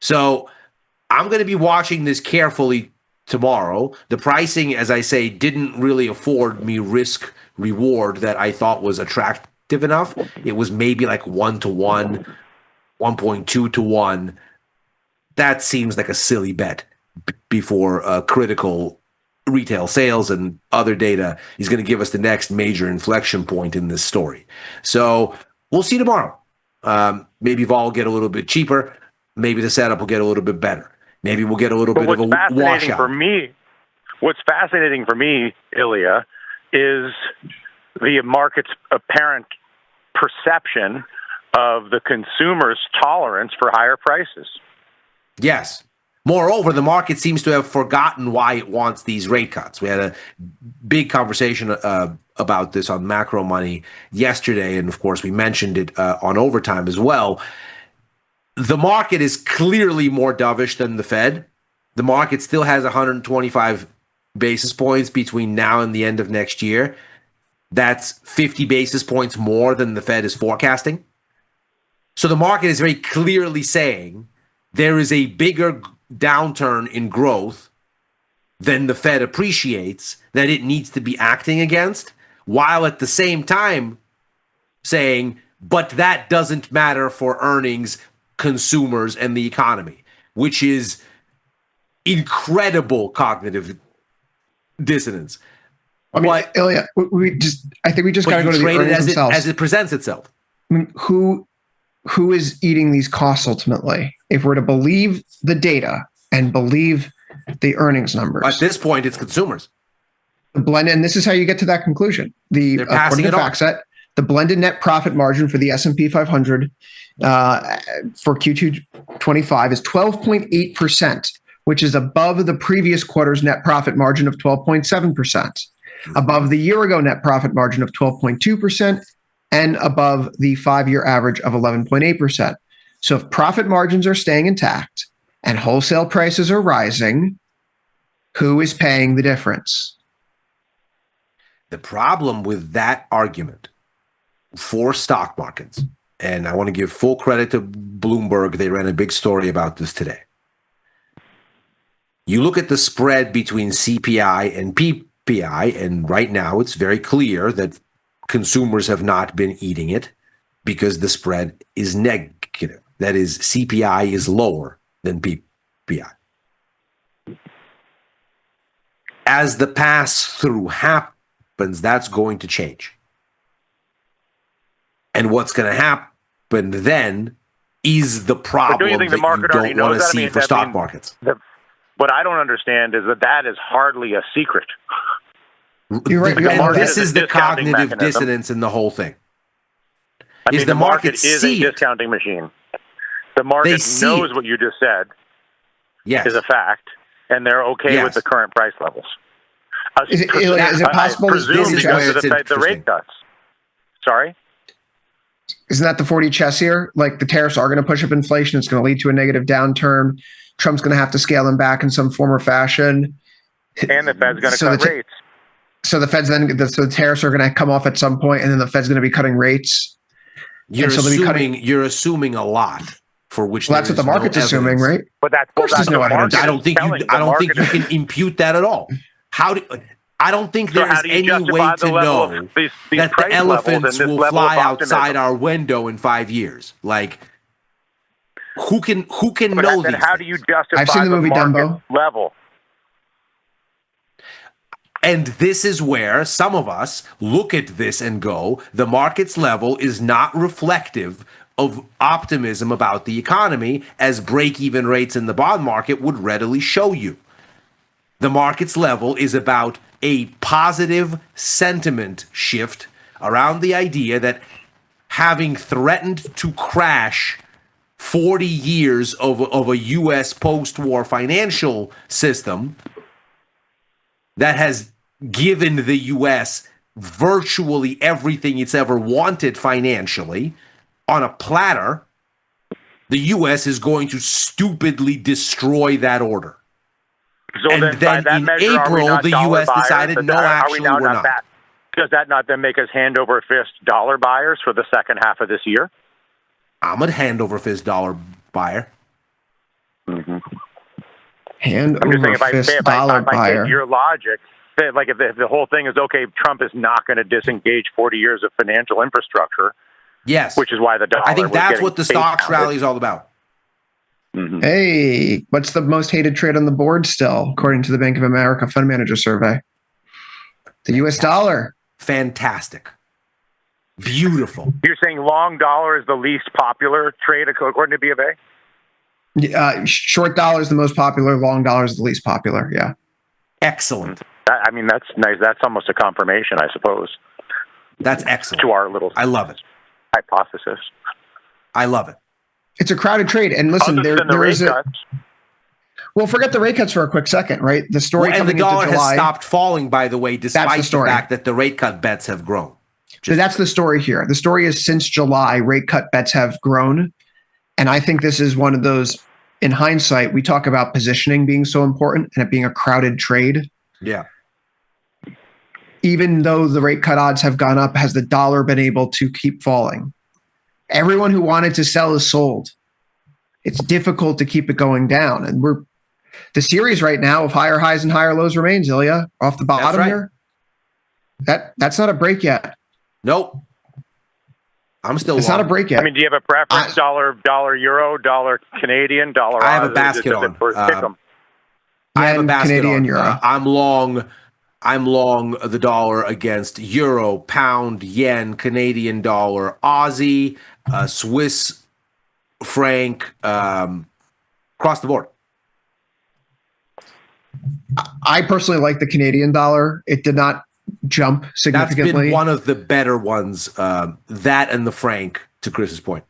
So I'm going to be watching this carefully tomorrow. The pricing, as I say, didn't really afford me risk reward that I thought was attractive enough. It was maybe like 1-to-1, 1.2-to-1. That seems like a silly bet before critical retail sales and other data is going to give us the next major inflection point in this story. So we'll see tomorrow. Maybe vol will get a little bit cheaper. Maybe the setup will get a little bit better. Maybe we'll get a little bit of a washout. What's fascinating for me, Ilya, is the market's apparent perception of the consumer's tolerance for higher prices. Yes. Moreover, the market seems to have forgotten why it wants these rate cuts. We had a big conversation about this on Macro Money yesterday, and of course we mentioned it on Overtime as well. The market is clearly more dovish than the Fed. The market still has 125 basis points between now and the end of next year. That's 50 basis points more than the Fed is forecasting. So the market is very clearly saying there is a bigger downturn in growth than the Fed appreciates that it needs to be acting against, while at the same time saying, but that doesn't matter for earnings, consumers, and the economy, which is incredible cognitive dissonance. I mean, Ilya, I think we just got to go to the earnings themselves. As it presents itself. I mean, who is eating these costs ultimately? If we're to believe the data and believe the earnings numbers. At this point, it's consumers. The blend, and this is how you get to that conclusion. According to FactSet, the blended net profit margin for the S&P 500 for Q2 25 is 12.8%, which is above the previous quarter's net profit margin of 12.7%, above the year ago net profit margin of 12.2%, and above the 5-year average of 11.8%. So if profit margins are staying intact and wholesale prices are rising, who is paying the difference? The problem with that argument for stock markets, and I want to give full credit to Bloomberg, they ran a big story about this today. You look at the spread between CPI and PPI, and right now it's very clear that consumers have not been eating it because the spread is negative. That is, CPI is lower than PPI. As the pass-through happens, that's going to change. And what's going to happen then is the problem but do you think the market that you don't want to see for stock markets. What I don't understand is that is hardly a secret. You're right. And this is the cognitive dissonance in the whole thing. I mean, the market is a discounting machine. The market knows what you just said is a fact, and they're okay with the current price levels. Is it possible this is because of the rate cuts? Sorry? Isn't that the 40 chess here? Like the tariffs are going to push up inflation. It's going to lead to a negative downturn. Trump's going to have to scale them back in some form or fashion. And the Fed's going to cut rates. So the Fed's so the tariffs are going to come off at some point, and then the Fed's going to be cutting rates. You're assuming a lot for which that's what the market's assuming, right? But that's of course there's no evidence. I don't think you can impute that at all. I don't think So there how is do you any justify way the to level know of these that the price levels and elephants this will level fly of optimism? outside our window in 5 years. Like, who can know Then these how things? do you justify I've seen the movie market Dumbo. level? And this is where some of us look at this and go, the market's level is not reflective of optimism about the economy, as break-even rates in the bond market would readily show you. The market's level is about a positive sentiment shift around the idea that having threatened to crash 40 years of a U.S. post-war financial system that has given the U.S. virtually everything it's ever wanted financially on a platter, the U.S. is going to stupidly destroy that order. So and then, then by that in measure, are we April, not the dollar U.S. buyers? decided, no, Are we actually, now we're not. that? Does that not then make us hand over fist dollar buyers for the second half of this year? I'm a hand over fist dollar buyer. Hand I'm just saying, over fist dollar if I buyer. take your logic, that, like if the whole thing is okay, Trump is not going to disengage 40 years of financial infrastructure. Yes, which is why the dollar. I think was that's getting what the stocks rally is all about. Hey, what's the most hated trade on the board still, according to the Bank of America Fund Manager Survey? The U.S. dollar. Fantastic. Beautiful. You're saying long dollar is the least popular trade according to B of A? Short dollar is the most popular. Long dollar is the least popular. Yeah. Excellent. I mean, that's nice. That's almost a confirmation, I suppose. That's excellent. To our little I love it. Hypothesis. I love it. It's a crowded trade. And listen, there is a... Well, forget the rate cuts for a quick second, right? The story and coming the dollar into July has stopped falling, by the way, despite the fact that the rate cut bets have grown. So that's the story here. The story is since July, rate cut bets have grown. And I think this is one of those, in hindsight, we talk about positioning being so important and it being a crowded trade. Yeah. Even though the rate cut odds have gone up, has the dollar been able to keep falling? Everyone who wanted to sell is sold. It's difficult to keep it going down. And the series right now of higher highs and higher lows remains, Ilya, off the bottom here. That's not a break yet. Nope. I'm still. It's not a break yet. I mean, do you have a preference? Dollar euro, dollar Canadian, dollar. I have a basket on. I have a basket Canadian, on. euro. I'm long the dollar against euro, pound, yen, Canadian dollar, Aussie, Swiss franc, across the board. I personally like the Canadian dollar. It did not jump significantly. That's been one of the better ones. That and the franc, to Chris's point.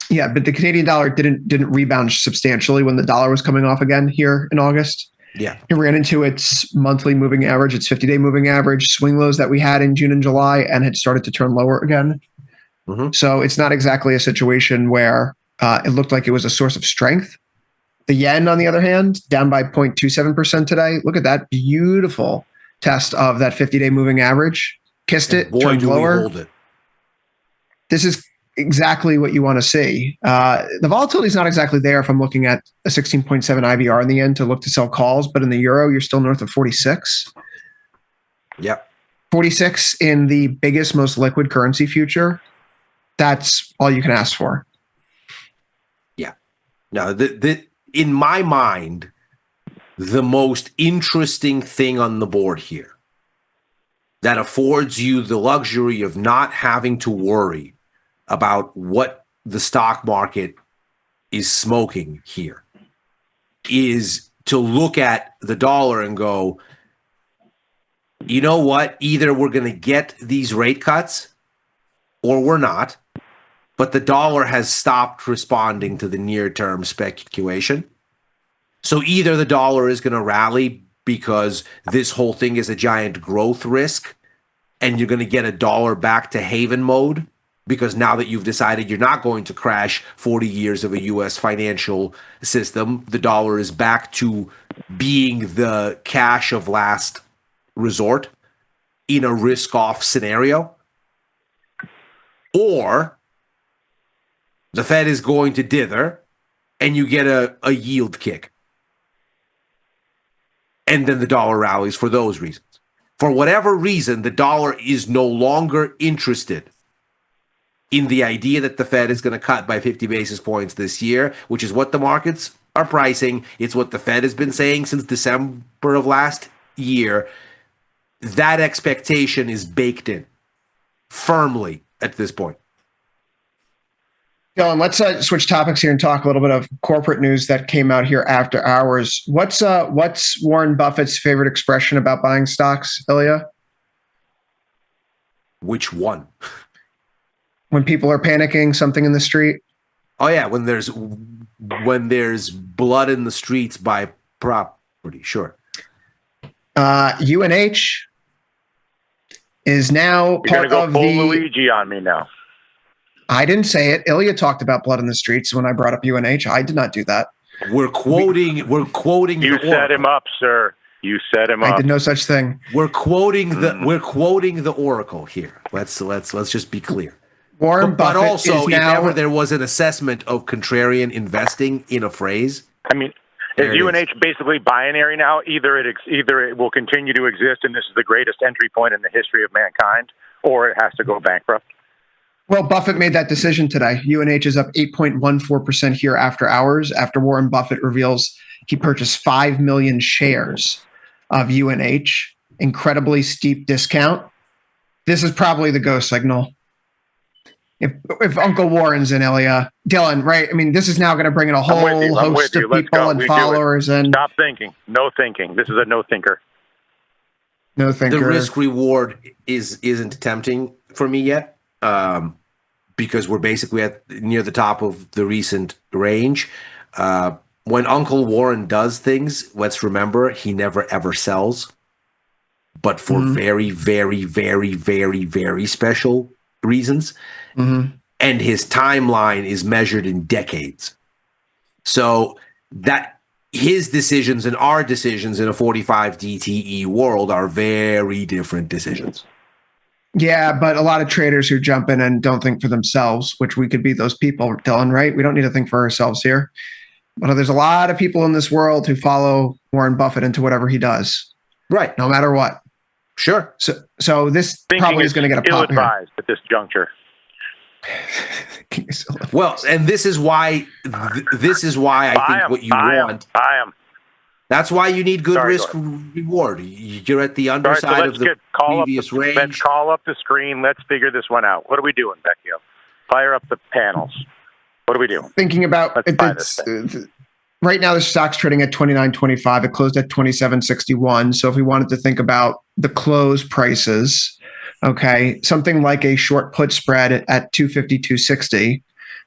Yeah, but the Canadian dollar didn't rebound substantially when the dollar was coming off again here in August. Yeah. It ran into its monthly moving average, its 50-day moving average, swing lows that we had in June and July, and had started to turn lower again. Mm-hmm. So it's not exactly a situation where it looked like it was a source of strength. The yen, on the other hand, down by 0.27% today. Look at that beautiful test of that 50-day moving average. Kissed it, boy, turned do lower. we hold it. This is exactly what you want to see. The volatility is not exactly there if I'm looking at a 16.7 IVR in the end to look to sell calls, but in the euro, you're still north of 46. Yep. 46 in the biggest, most liquid currency future. That's all you can ask for. Yeah. Now, in my mind, the most interesting thing on the board here that affords you the luxury of not having to worry about what the stock market is smoking here is to look at the dollar and go, you know what? Either we're going to get these rate cuts or we're not. But the dollar has stopped responding to the near-term speculation. So either the dollar is going to rally because this whole thing is a giant growth risk and you're going to get a dollar back to haven mode because now that you've decided you're not going to crash 40 years of a U.S. financial system, the dollar is back to being the cash of last resort in a risk-off scenario. Or the Fed is going to dither and you get a yield kick. And then the dollar rallies for those reasons. For whatever reason, the dollar is no longer interested in the idea that the Fed is going to cut by 50 basis points this year, which is what the markets are pricing. It's what the Fed has been saying since December of last year. That expectation is baked in firmly at this point. Dylan, let's switch topics here and talk a little bit of corporate news that came out here after hours. What's Warren Buffett's favorite expression about buying stocks, Ilya? Which one? When people are panicking, something in the street? Oh yeah, when there's blood in the streets, buy property. Sure. UNH is now You're part going of to go full the. Luigi on me now. I didn't say it. Ilya talked about blood in the streets when I brought up UNH. I did not do that. We're quoting. You set him up, sir. You set him up. I did no such thing. We're quoting the Oracle here. Let's just be clear. Warren but Buffett also, is if now, ever there was an assessment of contrarian investing in a phrase, I mean, is UNH basically binary now? Either it will continue to exist, and this is the greatest entry point in the history of mankind, or it has to go bankrupt. Well, Buffett made that decision today. UNH is up 8.14% here after hours, after Warren Buffett reveals he purchased 5 million shares of UNH. Incredibly steep discount. This is probably the go signal. If Uncle Warren's in Ilya, Dylan, right? I mean, this is now going to bring in a whole host of people and followers. And stop thinking. No thinking. This is a no thinker. No thinker. The risk reward isn't tempting for me yet, because we're basically near the top of the recent range. When Uncle Warren does things, let's remember he never ever sells, but for very, very, very, very, very special reasons. And his timeline is measured in decades. So that his decisions and our decisions in a 45 DTE world are very different decisions. Yeah, but a lot of traders who jump in and don't think for themselves, which we could be those people, Dylan, right? We don't need to think for ourselves here. But there's a lot of people in this world who follow Warren Buffett into whatever he does. Right. No matter what. Sure. So this Thinking probably is going to get a pop here. Ill-advised at this juncture. Well, and this is why I think what you want. I am. That's why you need good risk reward. You're at the underside of the previous range. Let's call up the screen. Let's figure this one out. What are we doing, Vecchio? Fire up the panels. What are we doing? Thinking about right now, the stock's trading at 29.25. It closed at 27.61. So if we wanted to think about the close prices, okay, something like a short put spread at 250, 260.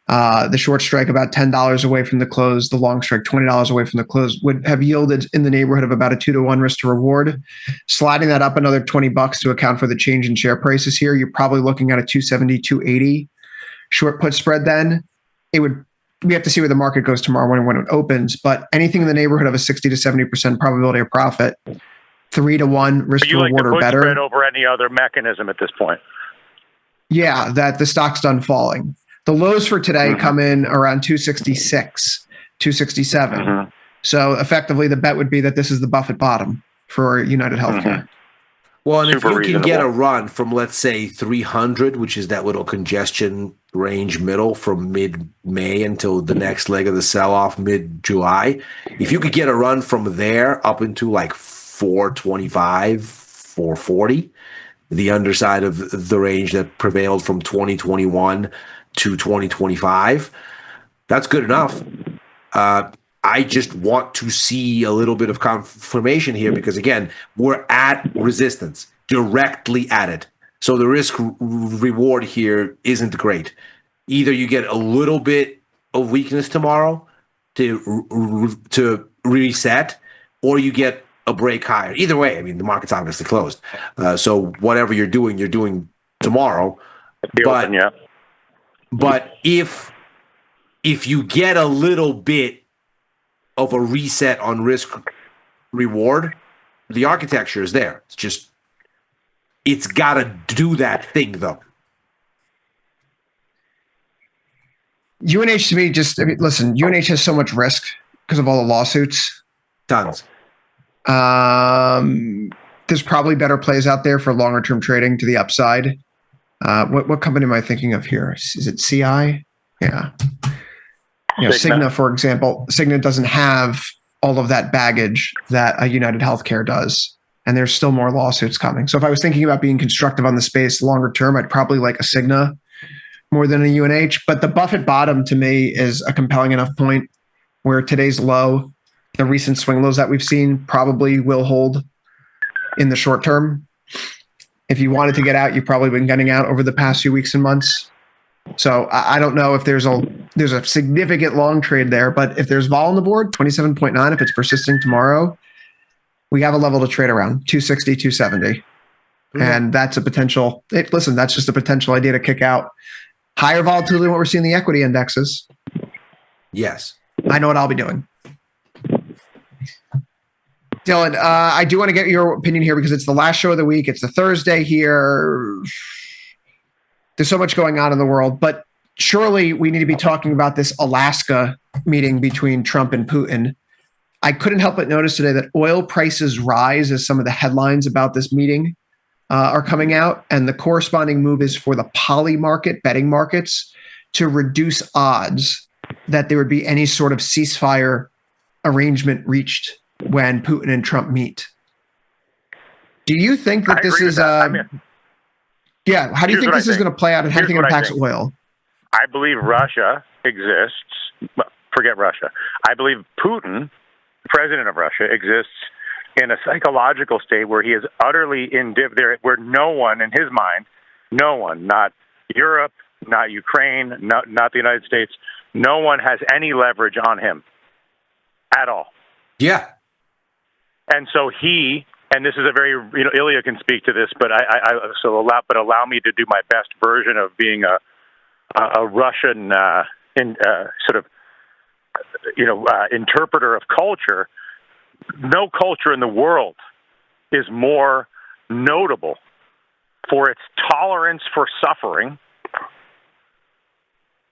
The short strike about $10 away from the close, the long strike $20 away from the close would have yielded in the neighborhood of about a 2-to-1 risk to reward. Sliding that up another $20 to account for the change in share prices here, you're probably looking at a 270, 280 short put spread. Then we have to see where the market goes tomorrow morning when it opens, but anything in the neighborhood of a 60 to 70% probability of profit, 3-to-1 risk to reward or better. Spread over any other mechanism at this point. Yeah, that the stock's done falling. The lows for today come in around 266, 267. So effectively, the bet would be that this is the Buffett bottom for United Healthcare. Well, and if you can get a run from, let's say, 300, which is that little congestion range middle from mid-May until the next leg of the sell-off mid-July, if you could get a run from there up into like 425, 440, the underside of the range that prevailed from 2021 to 2025, that's good enough. I just want to see a little bit of confirmation here because, again, we're at resistance, directly at it. So the risk reward here isn't great. Either you get a little bit of weakness tomorrow to reset, or you get a break higher. Either way, I mean, the market's obviously closed. So whatever you're doing tomorrow. But if you get a little bit of a reset on risk reward, the architecture is there. It's got to do that thing though. UNH to me listen, UNH has so much risk because of all the lawsuits. Tons. The there's probably better plays out there for longer term trading to the upside. What company am I thinking of here? Is it CI? Yeah. Cigna, for example. Cigna doesn't have all of that baggage that a United Healthcare does. And there's still more lawsuits coming. So if I was thinking about being constructive on the space longer term, I'd probably like a Cigna more than a UNH. But the Buffett bottom to me is a compelling enough point where today's low, the recent swing lows that we've seen, probably will hold in the short term. If you wanted to get out, you've probably been getting out over the past few weeks and months. So I don't know if there's a significant long trade there, but if there's vol on the board, 27.9, if it's persisting tomorrow, we have a level to trade around 260, 270. And that's a potential, listen, that's just a potential idea to kick out higher volatility than what we're seeing in the equity indexes. Yes. I know what I'll be doing. Dylan, I do want to get your opinion here because it's the last show of the week. It's the Thursday here. There's so much going on in the world, but surely we need to be talking about this Alaska meeting between Trump and Putin. I couldn't help but notice today that oil prices rise as some of the headlines about this meeting are coming out, and the corresponding move is for the poly market, betting markets, to reduce odds that there would be any sort of ceasefire arrangement reached when Putin and Trump meet. Do you think that this is how do you think this is going to play out, and how do you think it impacts oil? I believe Russia exists. Forget Russia. I believe Putin, the president of Russia, exists in a psychological state where he is utterly indifferent, where no one, in his mind, no one, not Europe, not Ukraine, not the United States, no one has any leverage on him at all. Yeah. And so he, and this is a very, Ilya can speak to this, but allow me to do my best version of being a Russian interpreter of culture. No culture in the world is more notable for its tolerance for suffering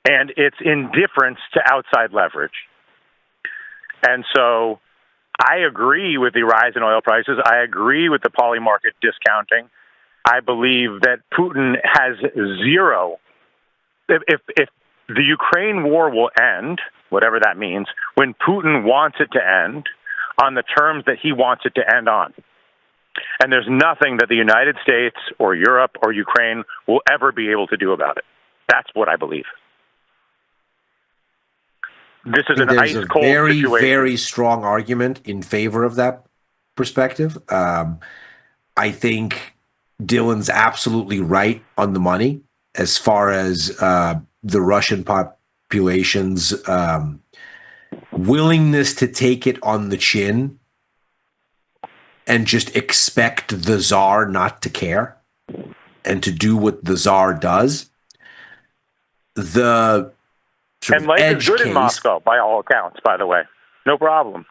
and its indifference to outside leverage. And so I agree with the rise in oil prices. I agree with the poly market discounting. I believe that Putin has zero. If the Ukraine war will end, whatever that means, when Putin wants it to end on the terms that he wants it to end on. And there's nothing that the United States or Europe or Ukraine will ever be able to do about it. That's what I believe. This is an ice cold situation. Very strong argument in favor of that perspective. I think Dylan's absolutely right on the money as far as the Russian population's willingness to take it on the chin and just expect the Tsar not to care and to do what the Tsar does. The and life is good in Moscow, by all accounts, by the way. No problem.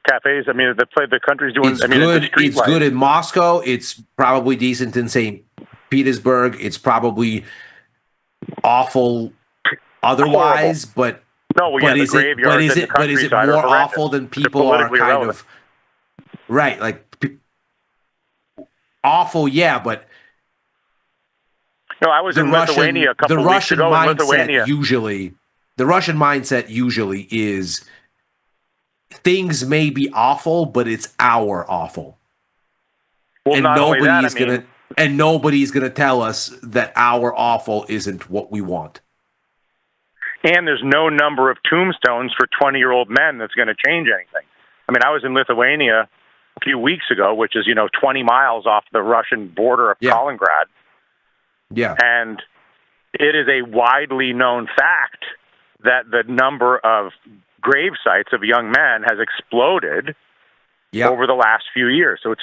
Cafes, the country's doing... It's good in Moscow. It's probably decent in St. Petersburg. It's probably awful otherwise, but... No, well, is it more awful than people are kind of... Right, like... Awful, yeah, but... No, I was in Lithuania a couple of weeks ago in Lithuania. The Russian mindset usually is things may be awful, but it's our awful. Well, and nobody's gonna tell us that our awful isn't what we want. And there's no number of tombstones for 20-year-old men that's going to change anything. I was in Lithuania a few weeks ago, which is 20 miles off the Russian border of Kaliningrad. Yeah. And it is a widely known fact that the number of grave sites of young men has exploded over the last few years. So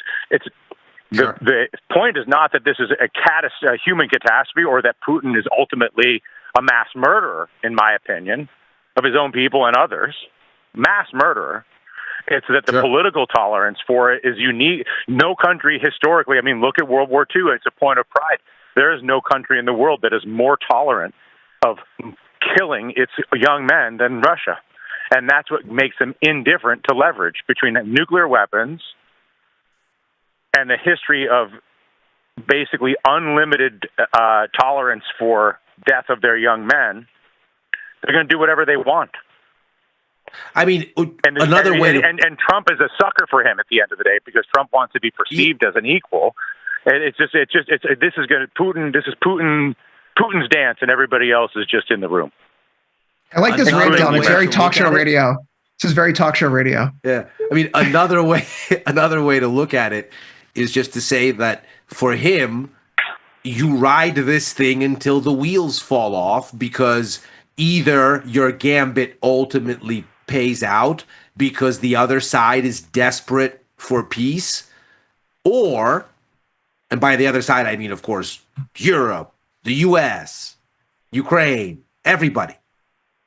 the point is not that this is a human catastrophe or that Putin is ultimately a mass murderer, in my opinion, of his own people and others. Mass murderer. It's that the political tolerance for it is unique. No country historically, look at World War II. It's a point of pride. There is no country in the world that is more tolerant of killing its young men than Russia. And that's what makes them indifferent to leverage between nuclear weapons and the history of basically unlimited tolerance for death of their young men, they're going to do whatever they want. I mean, and Trump is a sucker for him at the end of the day, because Trump wants to be perceived as an equal. And this is Putin's dance, and everybody else is just in the room. I like this ringtone. It's very talk show radio. This is very talk show radio. Yeah. I mean, another way to look at it is just to say that for him, you ride this thing until the wheels fall off, because either your gambit ultimately pays out because the other side is desperate for peace, or, and by the other side, I mean, of course, Europe, the US, Ukraine, everybody.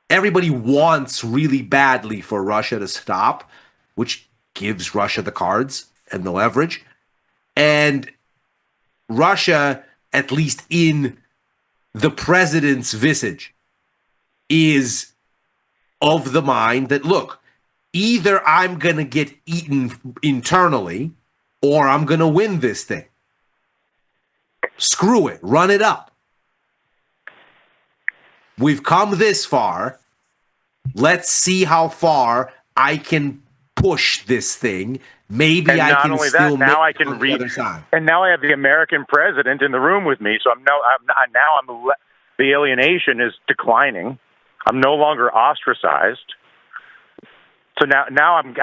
Everybody wants really badly for Russia to stop, which gives Russia the cards and the leverage. And Russia, at least in the president's visage, is of the mind that, look, either I'm going to get eaten internally or I'm going to win this thing. Screw it. Run it up. We've come this far. Let's see how far I can push this thing. Maybe and I not can only still that, now make I can it on the read. other side. And now I have the American president in the room with me, so the alienation is declining. I'm no longer ostracized. So now I'm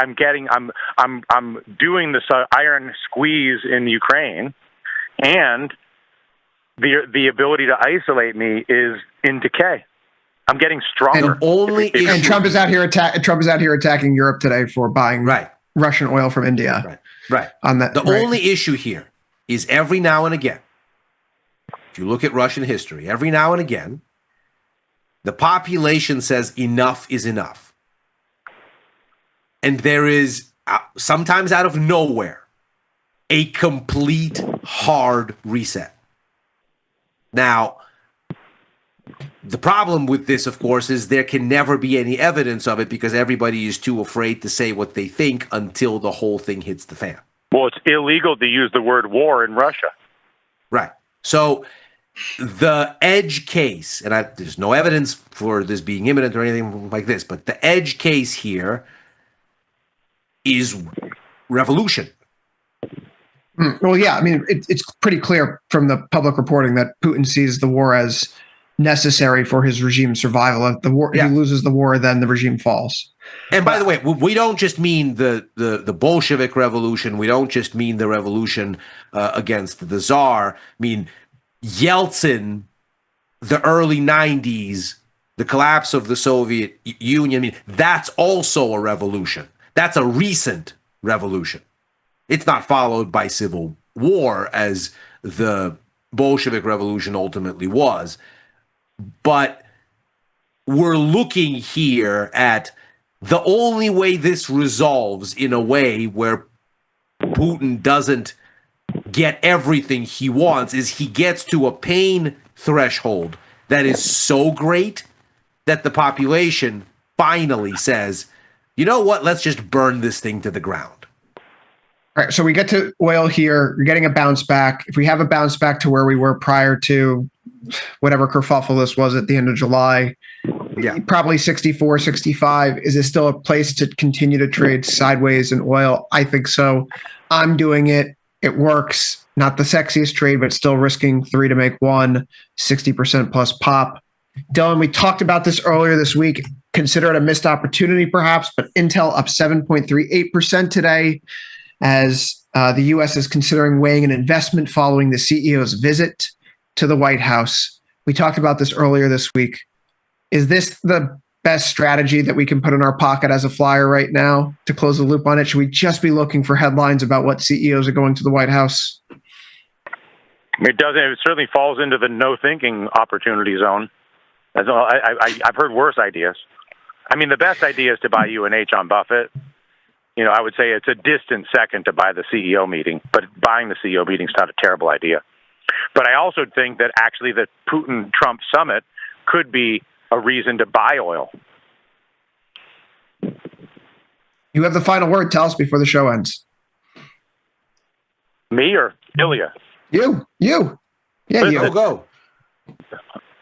doing this iron squeeze in Ukraine, and the ability to isolate me is in decay. I'm getting stronger. And Trump is out here attacking Europe today for buying Russian oil from India. Right. The only issue here is every now and again, if you look at Russian history, every now and again, the population says enough is enough. And there is, sometimes out of nowhere, a complete hard reset. Now, the problem with this, of course, is there can never be any evidence of it because everybody is too afraid to say what they think until the whole thing hits the fan. Well, it's illegal to use the word war in Russia. Right. So the edge case, and there's no evidence for this being imminent or anything like this, but the edge case here is revolution. Well, yeah, I mean, it's pretty clear from the public reporting that Putin sees the war as necessary for his regime's survival. If he loses the war, then the regime falls. And by the way, we don't just mean the Bolshevik revolution. We don't just mean the revolution against the Tsar. I mean, Yeltsin, the early 90s, the collapse of the Soviet Union. I mean, that's also a revolution. That's a recent revolution. It's not followed by civil war as the Bolshevik revolution ultimately was. But we're looking here at the only way this resolves in a way where Putin doesn't get everything he wants is he gets to a pain threshold that is so great that the population finally says, you know what, let's just burn this thing to the ground. All right, so we get to oil here. You're getting a bounce back. If we have a bounce back to where we were prior to whatever kerfuffle this was at the end of July, probably 64, 65. Is this still a place to continue to trade sideways in oil? I think so. I'm doing it. It works. Not the sexiest trade, but still risking 3 to make 1, 60% plus pop. Dylan, we talked about this earlier this week. Consider it a missed opportunity, perhaps, but Intel up 7.38% today as the U.S. is considering weighing an investment following the CEO's visit to the White House. We talked about this earlier this week. Is this the best strategy that we can put in our pocket as a flyer right now to close the loop on it? Should we just be looking for headlines about what CEOs are going to the White House? It doesn't. It certainly falls into the no thinking opportunity zone. I've heard worse ideas. I mean, the best idea is to buy UNH on Buffett. You know, I would say it's a distant second to buy the CEO meeting, but buying the CEO meeting is not a terrible idea. But I also think that actually the Putin-Trump summit could be a reason to buy oil. You have the final word. Tell us before the show ends. Me or Ilya? You. Yeah, you. Go.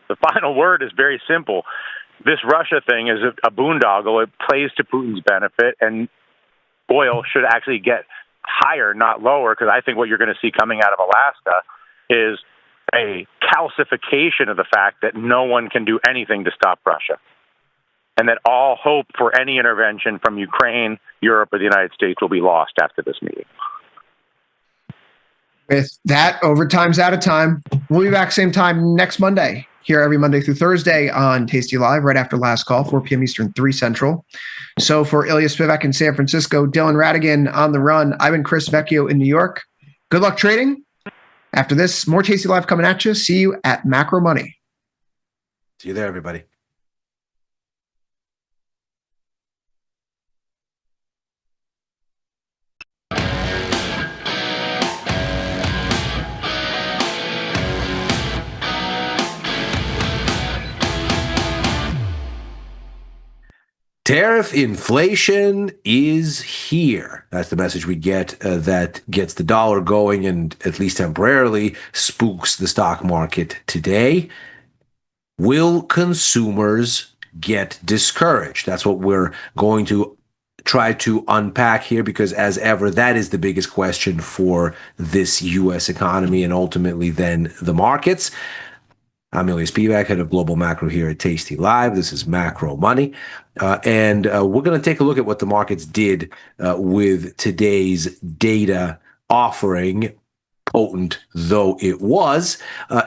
The final word is very simple. This Russia thing is a boondoggle. It plays to Putin's benefit, and oil should actually get higher, not lower, because I think what you're going to see coming out of Alaska is a calcification of the fact that no one can do anything to stop Russia, and that all hope for any intervention from Ukraine, Europe, or the United States will be lost after this meeting. With that, overtime's out of time. We'll be back same time next Monday, here every Monday through Thursday on Tasty Live, right after last call, 4 p.m. Eastern, 3 Central. So for Ilya Spivak in San Francisco, Dylan Radigan on the run, I've been Chris Vecchio in New York. Good luck trading. After this, more Tasty Live coming at you. See you at Macro Money. See you there, everybody. Tariff inflation is here. That's the message we get that gets the dollar going and at least temporarily spooks the stock market today. Will consumers get discouraged? That's what we're going to try to unpack here, because as ever, that is the biggest question for this U.S. economy and ultimately then the markets. I'm Ilya Spivak, head of Global Macro here at Tasty Live. This is Macro Money. And we're going to take a look at what the markets did with today's data offering, potent though it was,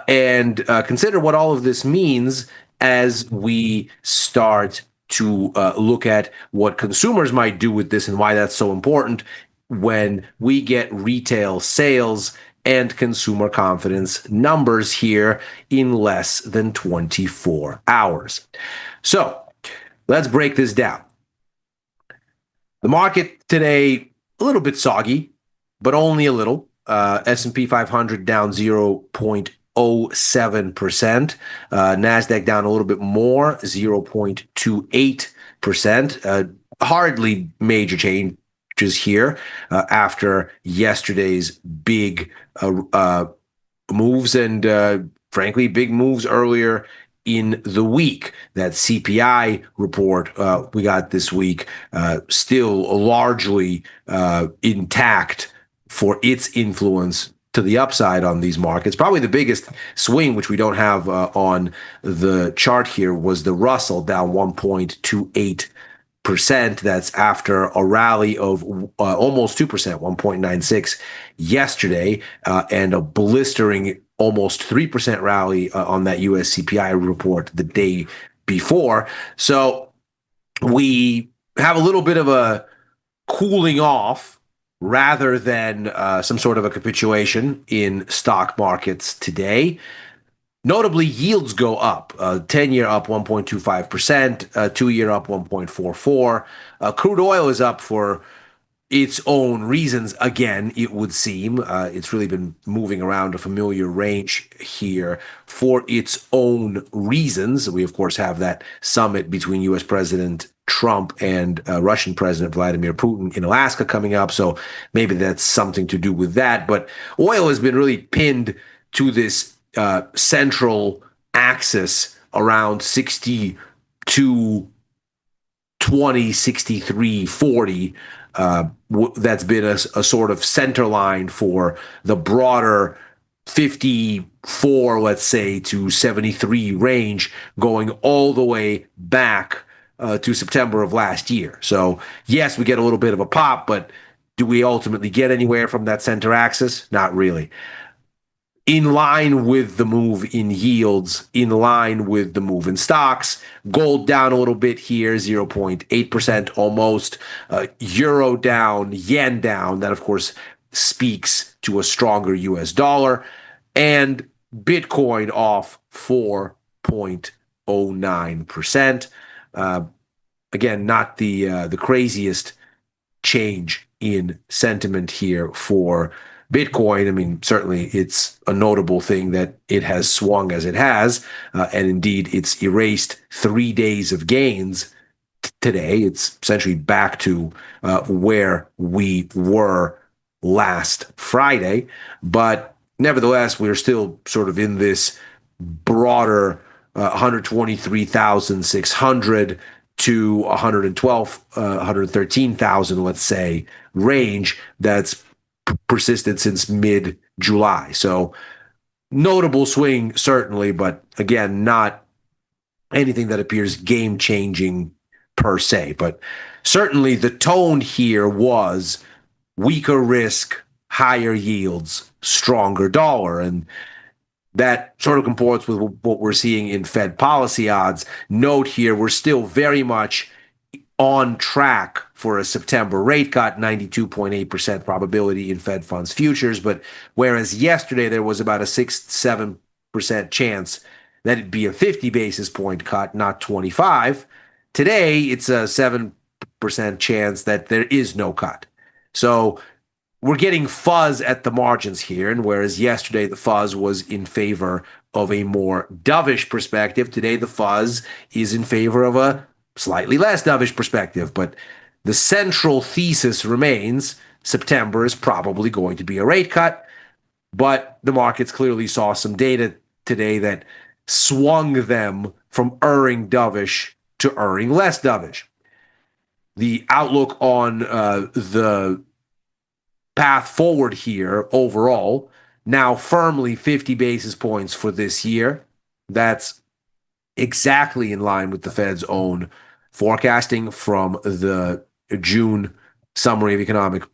and consider what all of this means as we start to look at what consumers might do with this and why that's so important when we get retail sales and consumer confidence numbers here in less than 24 hours. So let's break this down. The market today, a little bit soggy, but only a little. S&P 500 down 0.07%. NASDAQ down a little bit more, 0.28%. Hardly major change here after yesterday's big moves and frankly big moves earlier in the week. That CPI report we got this week still largely intact for its influence to the upside on these markets. Probably the biggest swing, which we don't have on the chart here, was the Russell down 1.28%. That's after a rally of almost 2%, 1.96 yesterday, and a blistering almost 3% rally on that US CPI report the day before. So we have a little bit of a cooling off rather than some sort of a capitulation in stock markets today. Notably, yields go up. 10-year up 1.25%, 2-year up 1.44%. Crude oil is up for its own reasons, again, it would seem. It's really been moving around a familiar range here for its own reasons. We, of course, have that summit between U.S. President Trump and Russian President Vladimir Putin in Alaska coming up, so maybe that's something to do with that. But oil has been really pinned to this central axis around 62.20, 63.40. That's been a sort of center line for the broader 54, let's say, to 73 range, going all the way back to September of last year. So yes, we get a little bit of a pop, but do we ultimately get anywhere from that center axis? Not really. In line with the move in yields, in line with the move in stocks. Gold down a little bit here, 0.8% almost. Euro down, yen down. That, of course, speaks to a stronger US dollar. And Bitcoin off 4.09%. Again, not the craziest change in sentiment here for Bitcoin. I mean, certainly it's a notable thing that it has swung as it has, and indeed it's erased 3 days of gains today. It's essentially back to where we were last Friday. But nevertheless, we're still sort of in this broader 123,600 to 113,000, let's say, range that's persisted since mid-July. So notable swing, certainly, but again, not anything that appears game-changing per se. But certainly the tone here was weaker risk, higher yields, stronger dollar. And that sort of comports with what we're seeing in Fed policy odds. Note here, we're still very much on track for a September rate cut, 92.8% probability in Fed funds futures. But whereas yesterday there was about a 6-7% chance that it'd be a 50 basis point cut, not 25, today it's a 7% chance that there is no cut. So we're getting fuzz at the margins here, and whereas yesterday the fuzz was in favor of a more dovish perspective, today the fuzz is in favor of a slightly less dovish perspective. But the central thesis remains September is probably going to be a rate cut, but the markets clearly saw some data today that swung them from erring dovish to erring less dovish. The outlook on the path forward here overall, now firmly 50 basis points for this year. That's exactly in line with the Fed's own forecasting from the June summary of economic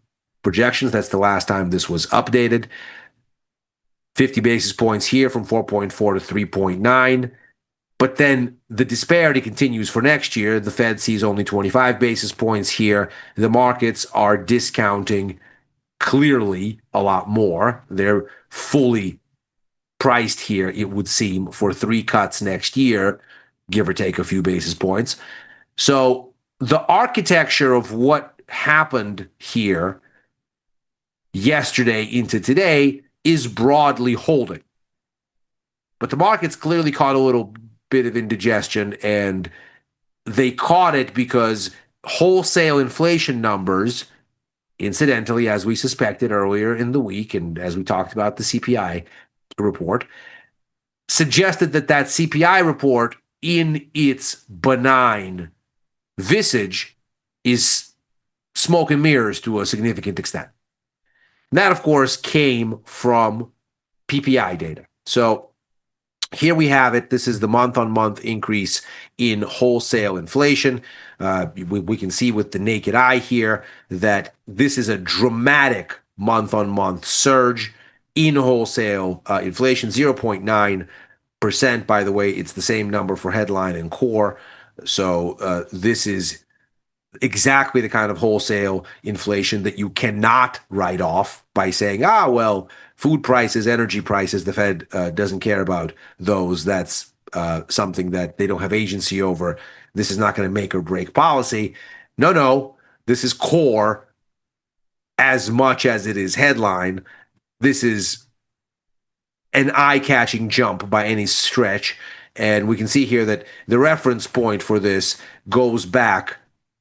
projections. That's the last time this was updated. 50 basis points here from 4.4 to 3.9. But then the disparity continues for next year. The Fed sees only 25 basis points here. The markets are discounting clearly a lot more. They're fully priced here, it would seem, for 3 cuts next year, give or take a few basis points. So the architecture of what happened here yesterday into today is broadly holding. But the markets clearly caught a little bit of indigestion, and they caught it because wholesale inflation numbers, incidentally, as we suspected earlier in the week, and as we talked about the CPI report, suggested that that CPI report in its benign visage is smoke and mirrors to a significant extent. And that, of course, came from PPI data. So here we have it. This is the month-on-month increase in wholesale inflation. We can see with the naked eye here that this is a dramatic month-on-month surge in wholesale inflation, 0.9%. By the way, it's the same number for headline and core. So this is exactly the kind of wholesale inflation that you cannot write off by saying, well, food prices, energy prices, the Fed doesn't care about those. That's something that they don't have agency over. This is not going to make or break policy. No, this is core as much as it is headline. This is an eye-catching jump by any stretch. And we can see here that the reference point for this goes back,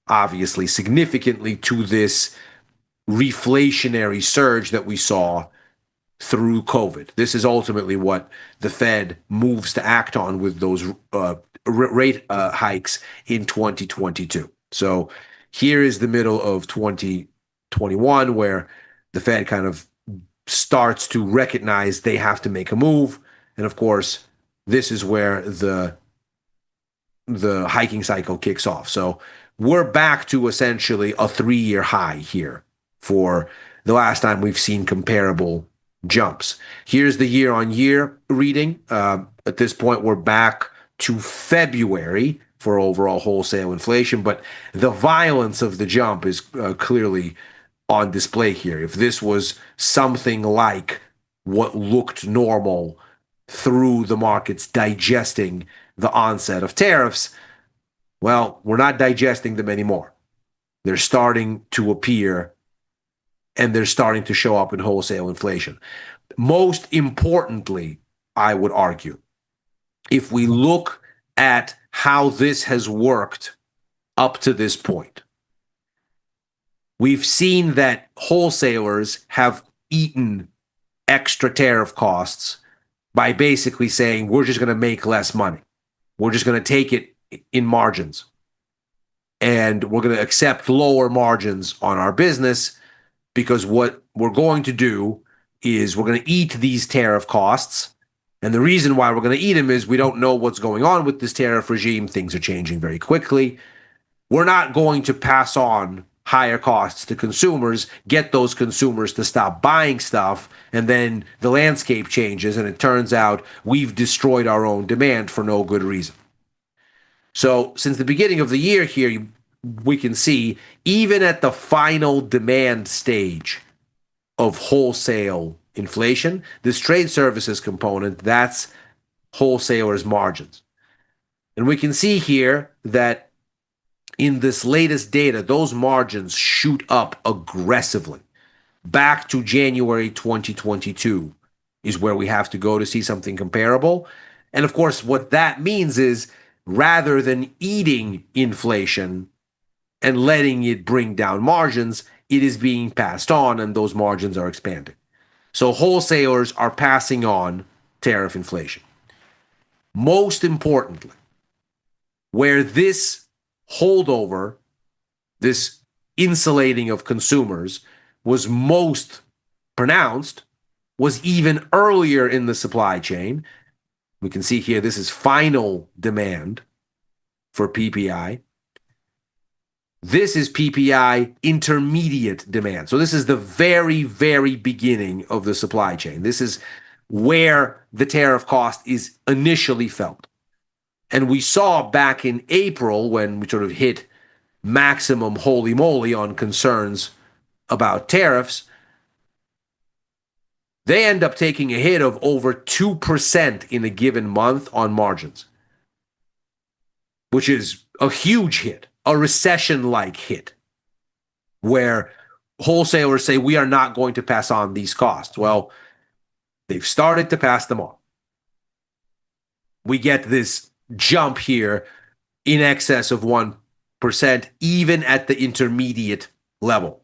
obviously, significantly to this reflationary surge that we saw through COVID. This is ultimately what the Fed moves to act on with those rate hikes in 2022. So here is the middle of 2021 where the Fed kind of starts to recognize they have to make a move. And of course, this is where the hiking cycle kicks off. So we're back to essentially a 3-year high here for the last time we've seen comparable jumps. Here's the year-on-year reading. At this point, we're back to February for overall wholesale inflation, but the violence of the jump is clearly on display here. If this was something like what looked normal through the markets digesting the onset of tariffs, well, we're not digesting them anymore. They're starting to appear, and they're starting to show up in wholesale inflation. Most importantly, I would argue, if we look at how this has worked up to this point, we've seen that wholesalers have eaten extra tariff costs by basically saying, we're just going to make less money. We're just going to take it in margins. And we're going to accept lower margins on our business because what we're going to do is we're going to eat these tariff costs. And the reason why we're going to eat them is we don't know what's going on with this tariff regime. Things are changing very quickly. We're not going to pass on higher costs to consumers, get those consumers to stop buying stuff, and then the landscape changes and it turns out we've destroyed our own demand for no good reason. So since the beginning of the year here, we can see even at the final demand stage of wholesale inflation, this trade services component, that's wholesalers' margins. And we can see here that in this latest data, those margins shoot up aggressively. Back to January 2022 is where we have to go to see something comparable. And of course, what that means is rather than eating inflation and letting it bring down margins, it is being passed on and those margins are expanding. So wholesalers are passing on tariff inflation. Most importantly, where this holdover, this insulating of consumers was most pronounced was even earlier in the supply chain. We can see here, this is final demand for PPI. This is PPI intermediate demand. So this is the very, very beginning of the supply chain. This is where the tariff cost is initially felt. And we saw back in April when we sort of hit maximum holy moly on concerns about tariffs, they end up taking a hit of over 2% in a given month on margins, which is a huge hit, a recession-like hit, where wholesalers say, we are not going to pass on these costs. Well, they've started to pass them on. We get this jump here in excess of 1%, even at the intermediate level.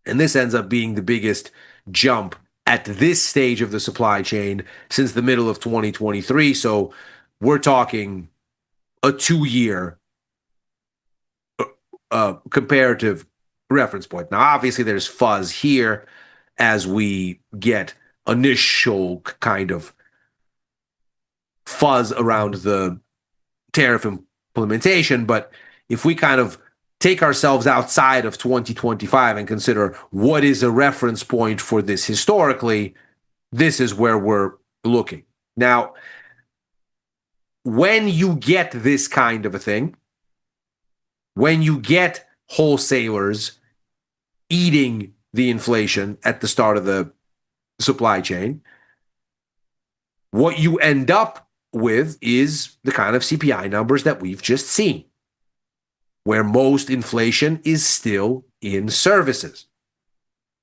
And this ends up being the biggest jump at this stage of the supply chain since the middle of 2023. So we're talking a 2-year comparative reference point. Now, obviously, there's fuzz here as we get initial kind of fuzz around the tariff implementation. But if we kind of take ourselves outside of 2025 and consider what is a reference point for this historically, this is where we're looking. Now, when you get this kind of a thing, when you get wholesalers eating the inflation at the start of the supply chain, what you end up with is the kind of CPI numbers that we've just seen, where most inflation is still in services.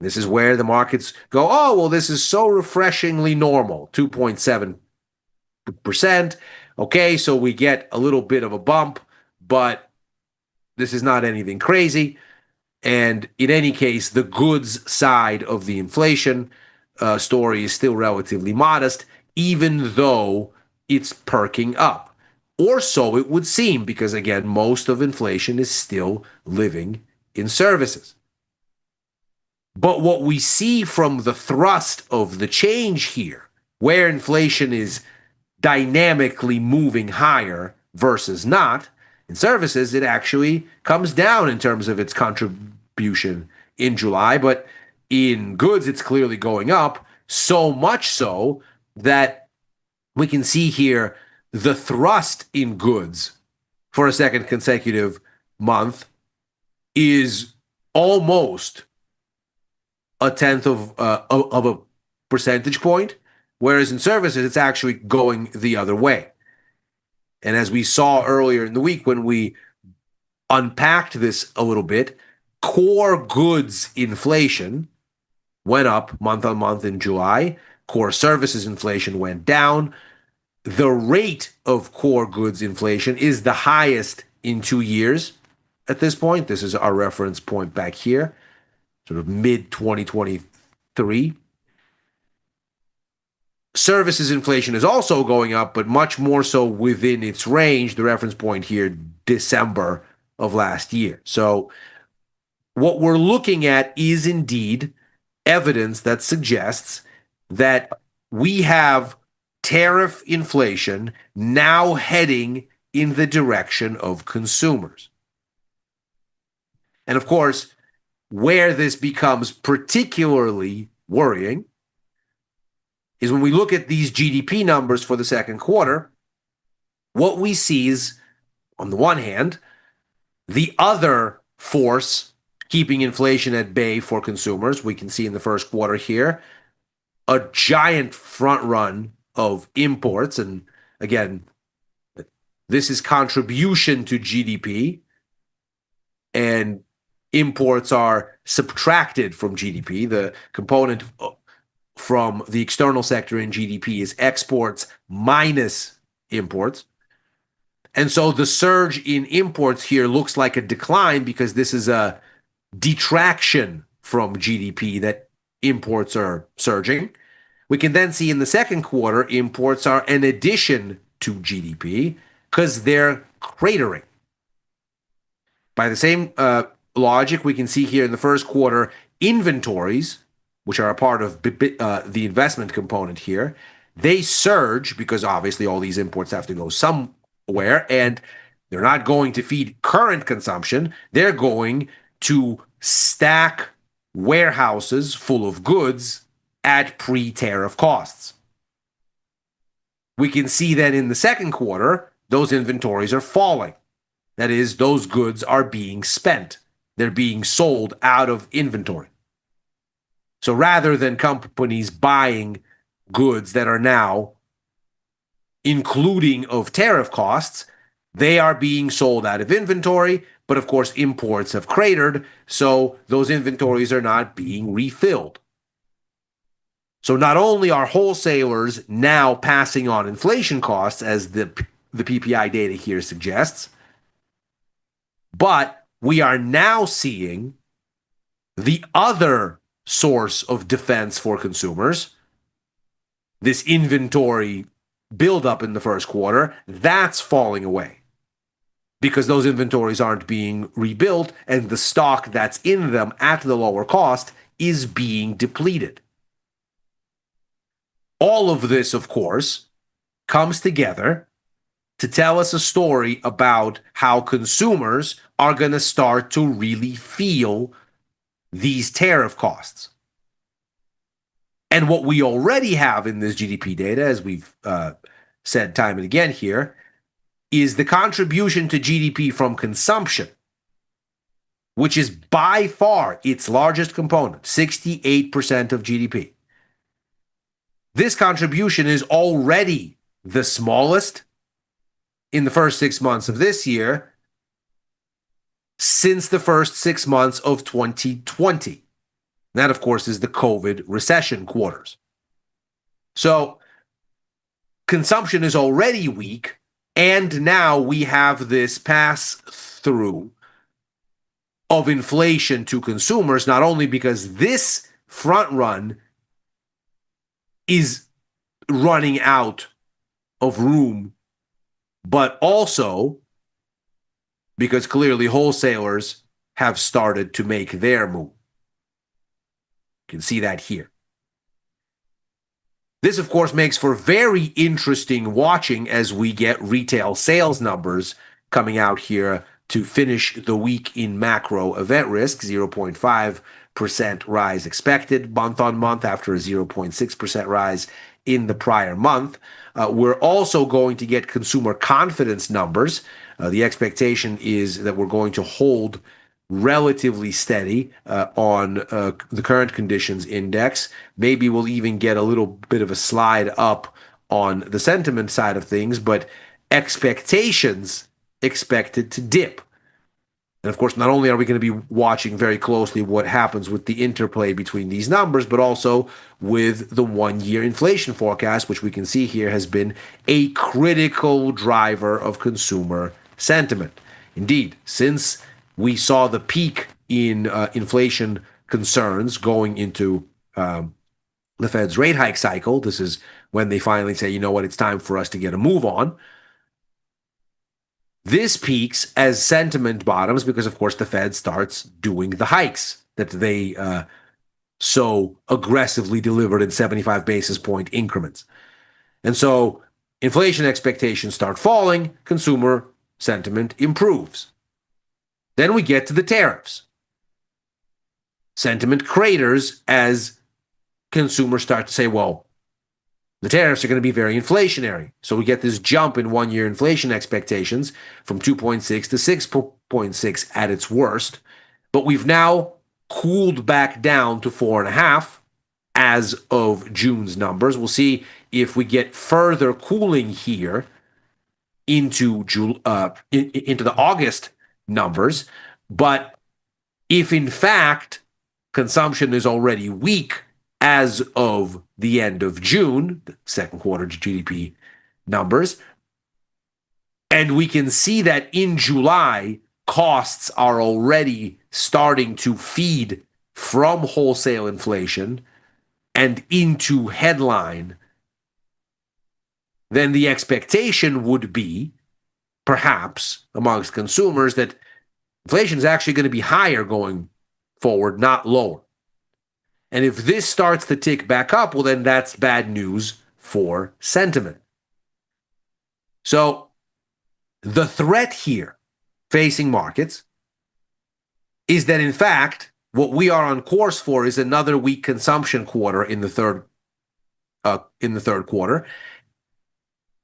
This is where the markets go, oh, well, this is so refreshingly normal, 2.7%. Okay, so we get a little bit of a bump, but this is not anything crazy. And in any case, the goods side of the inflation story is still relatively modest, even though it's perking up. Or so it would seem, because again, most of inflation is still living in services. But what we see from the thrust of the change here, where inflation is dynamically moving higher versus not, in services, it actually comes down in terms of its contribution in July, but in goods, it's clearly going up, so much so that we can see here the thrust in goods for a second consecutive month is almost a tenth of a percentage point, whereas in services, it's actually going the other way. And as we saw earlier in the week when we unpacked this a little bit, core goods inflation went up month on month in July. Core services inflation went down. The rate of core goods inflation is the highest in 2 years at this point. This is our reference point back here. sort of mid 2023. Services inflation is also going up, but much more so within its range. The reference point here, December of last year. So what we're looking at is indeed evidence that suggests that we have tariff inflation now heading in the direction of consumers. And of course, where this becomes particularly worrying is when we look at these GDP numbers for the second quarter, what we see is, on the one hand, the other force keeping inflation at bay for consumers. We can see in the first quarter here a giant front run of imports. And again, this is contribution to GDP, and imports are subtracted from GDP. The component from the external sector in GDP is exports minus imports. And so the surge in imports here looks like a decline because this is a detraction from GDP that imports are surging. We can then see in the second quarter, imports are an addition to GDP because they're cratering. By the same logic, we can see here in the first quarter, inventories, which are a part of the investment component here, they surge because obviously all these imports have to go somewhere, and they're not going to feed current consumption. They're going to stack warehouses full of goods at pre-tariff costs. We can see that in the second quarter, those inventories are falling. That is, those goods are being spent. They're being sold out of inventory. So rather than companies buying goods that are now including of tariff costs, they are being sold out of inventory, but of course imports have cratered, so those inventories are not being refilled. So not only are wholesalers now passing on inflation costs, as the PPI data here suggests, but we are now seeing the other source of defense for consumers, this inventory buildup in the first quarter, that's falling away because those inventories aren't being rebuilt and the stock that's in them at the lower cost is being depleted. All of this, of course, comes together to tell us a story about how consumers are going to start to really feel these tariff costs. And what we already have in this GDP data, as we've said time and again here, is the contribution to GDP from consumption, which is by far its largest component, 68% of GDP. This contribution is already the smallest in the first 6 months of this year since the first 6 months of 2020. That, of course, is the COVID recession quarters. So consumption is already weak, and now we have this pass-through of inflation to consumers, not only because this front run is running out of room, but also because clearly wholesalers have started to make their move. You can see that here. This, of course, makes for very interesting watching as we get retail sales numbers coming out here to finish the week in macro event risk, 0.5% rise expected month on month after a 0.6% rise in the prior month. We're also going to get consumer confidence numbers. The expectation is that we're going to hold relatively steady on the current conditions index. Maybe we'll even get a little bit of a slide up on the sentiment side of things, but expectations expected to dip. And of course, not only are we going to be watching very closely what happens with the interplay between these numbers, but also with the one-year inflation forecast, which we can see here has been a critical driver of consumer sentiment. Indeed, since we saw the peak in inflation concerns going into the Fed's rate hike cycle. This is when they finally say, you know what, it's time for us to get a move on. This peaks as sentiment bottoms because, of course, the Fed starts doing the hikes that they so aggressively delivered in 75 basis point increments. And so inflation expectations start falling, consumer sentiment improves. Then we get to the tariffs. Sentiment craters as consumers start to say, well, the tariffs are going to be very inflationary. So we get this jump in one-year inflation expectations from 2.6 to 6.6 at its worst. But we've now cooled back down to 4.5 as of June's numbers. We'll see if we get further cooling here into the August numbers. But if in fact consumption is already weak as of the end of June, the second quarter GDP numbers, and we can see that in July, costs are already starting to feed from wholesale inflation and into headline, then the expectation would be, perhaps amongst consumers, that inflation is actually going to be higher going forward, not lower. And if this starts to tick back up, well, then that's bad news for sentiment. So the threat here facing markets is that, in fact, what we are on course for is another weak consumption quarter in the third quarter.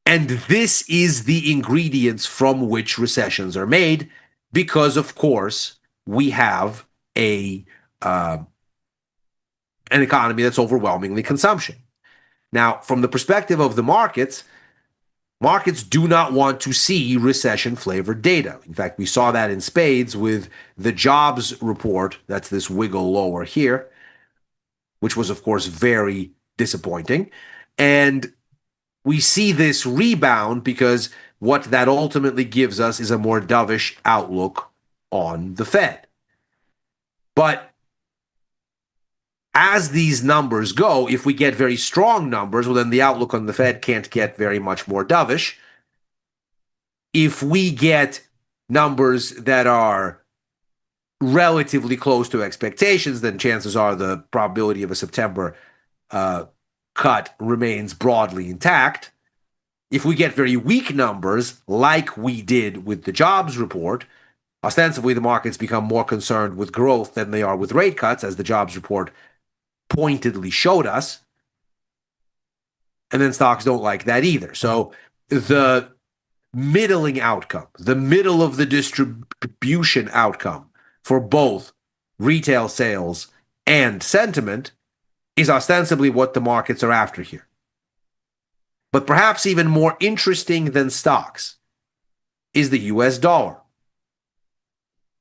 And this is the ingredients from which recessions are made, because, of course, we have an economy that's overwhelmingly consumption. Now, from the perspective of the markets do not want to see recession-flavored data. In fact, we saw that in spades with the jobs report, that's this wiggle lower here, which was, of course, very disappointing. And we see this rebound because what that ultimately gives us is a more dovish outlook on the Fed. But as these numbers go, if we get very strong numbers, well, then the outlook on the Fed can't get very much more dovish. If we get numbers that are relatively close to expectations, then chances are the probability of a September cut remains broadly intact. If we get very weak numbers, like we did with the jobs report, ostensibly the markets become more concerned with growth than they are with rate cuts, as the jobs report pointedly showed us. And then stocks don't like that either. So the middling outcome, the middle of the distribution outcome for both retail sales and sentiment is ostensibly what the markets are after here. But perhaps even more interesting than stocks is the US dollar,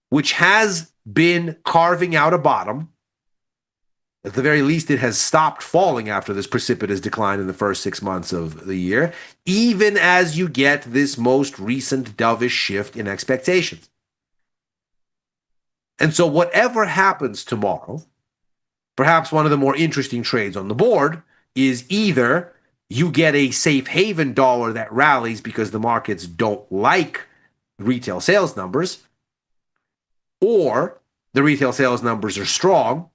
which has been carving out a bottom. At the very least, it has stopped falling after this precipitous decline in the first 6 months of the year, even as you get this most recent dovish shift in expectations. And so whatever happens tomorrow, perhaps one of the more interesting trades on the board is either you get a safe haven dollar that rallies because the markets don't like retail sales numbers, or the retail sales numbers are strong.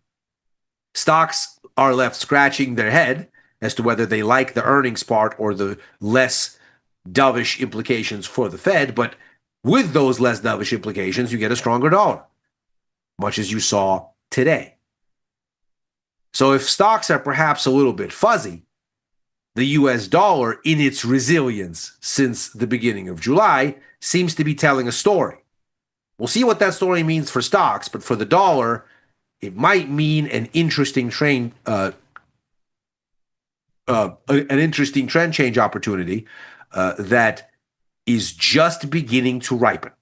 Stocks are left scratching their head as to whether they like the earnings part or the less dovish implications for the Fed. But with those less dovish implications, you get a stronger dollar, much as you saw today. So if stocks are perhaps a little bit fuzzy, the US dollar, in its resilience since the beginning of July, seems to be telling a story. We'll see what that story means for stocks, but for the dollar, it might mean an interesting trend change opportunity that is just beginning to ripen.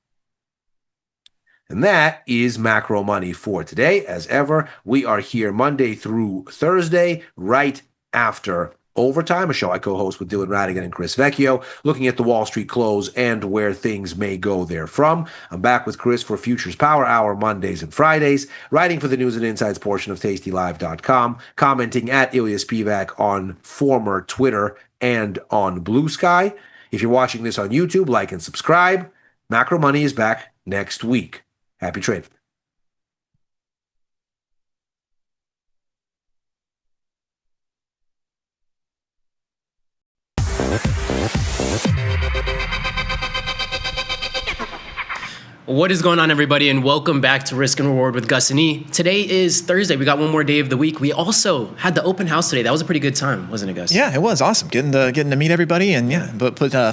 And that is macro money for today. As ever, we are here Monday through Thursday, right after Overtime, a show I co-host with Dylan Radigan and Chris Vecchio, looking at the Wall Street close and where things may go therefrom. I'm back with Chris for Futures Power Hour Mondays and Fridays, writing for the News and Insights portion of tastylive.com, commenting at Ilya Spivak on former Twitter and on Blue Sky. If you're watching this on YouTube, like and subscribe. Macro Money is back next week. Happy trading. What is going on, everybody, and welcome back to Risk and Reward with Gus and E. Today is Thursday. We got one more day of the week. We also had the open house today. That was a pretty good time, wasn't it, Gus? Yeah, it was awesome. Getting to meet everybody and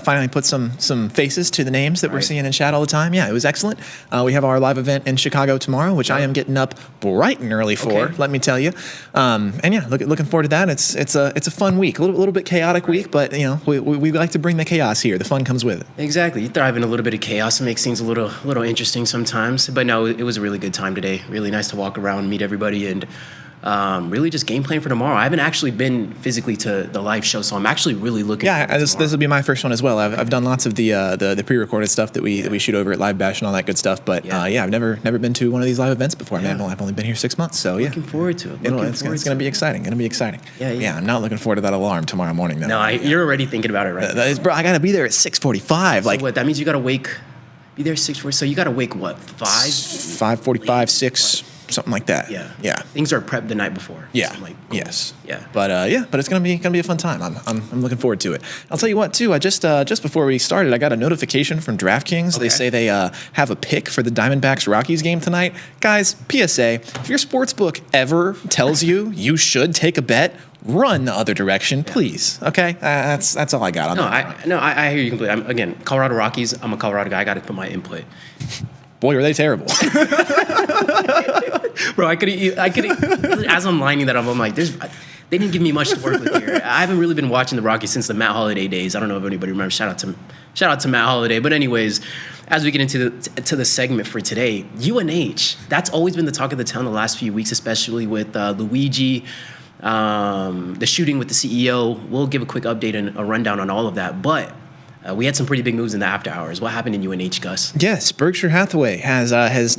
finally put some faces to the names that we're seeing in chat all the time. Yeah, it was excellent. We have our live event in Chicago tomorrow, which I am getting up bright and early for. Let me tell you. And yeah, looking forward to that. It's a fun week, a little bit chaotic week, but you know we like to bring the chaos here. The fun comes with it. Exactly. You thrive in a little bit of chaos. It makes things a little interesting sometimes, but no, it was a really good time today. Really nice to walk around, meet everybody, and really just game plan for tomorrow. I haven't actually been physically to the live show, so I'm actually really looking. Yeah, this will be my first one as well. I've done lots of the pre-recorded stuff that we shoot over at Live Bash and all that good stuff. But I've never been to one of these live events before. Yeah. I've only been here 6 months, so yeah. Looking forward to it. It's going to be exciting. Yeah. I'm not looking forward to that alarm tomorrow morning though. No, you're already thinking about it, right? Bro, I got to be there at 6:45. So what? That means you got to be there 6:40. So you got to wake what? 5:45, 6. Something like that. Yeah. Things are prepped the night before. Yeah. So cool. Yes. Yeah. But it's gonna be a fun time. I'm looking forward to it. I'll tell you what too. I just before we started, I got a notification from DraftKings. They say they have a pick for the Diamondbacks Rockies game tonight. Guys, PSA: if your sportsbook ever tells you should take a bet, run the other direction, please. Okay, that's all I got on that. I hear you completely. Again, Colorado Rockies. I'm a Colorado guy. I got to put my input. Boy, were they terrible. Bro, I could as I'm lining that up, I'm like, they didn't give me much to work with here. I haven't really been watching the Rockies since the Matt Holliday days. I don't know if anybody remembers. Shout out to Matt Holliday. But anyways, as we get into the segment for today, UNH, that's always been the talk of the town the last few weeks, especially with Luigi, the shooting with the CEO. We'll give a quick update and a rundown on all of that. But we had some pretty big moves in the after hours. What happened in UNH, Gus? Yes, Berkshire Hathaway has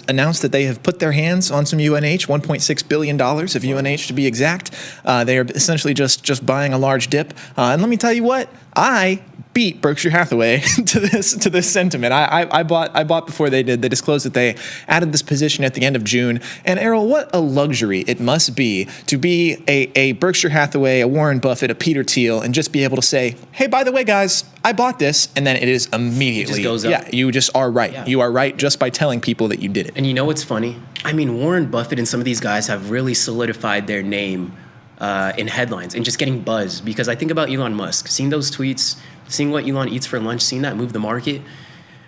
announced that they have put their hands on some UNH, $1.6 billion of UNH to be exact. They are essentially just buying a large dip. And let me tell you what, I beat Berkshire Hathaway to this sentiment. I bought before they did. They disclosed that they added this position at the end of June. And Errol, what a luxury it must be to be a Berkshire Hathaway, a Warren Buffett, a Peter Thiel, and just be able to say, hey, by the way, guys, I bought this, and then it is immediately. It just goes up. Yeah, you just are right. Yeah. You are right just by telling people that you did it. And you know what's funny? I mean, Warren Buffett and some of these guys have really solidified their name in headlines and just getting buzz, because I think about Elon Musk, seeing those tweets, seeing what Elon eats for lunch, seeing that move the market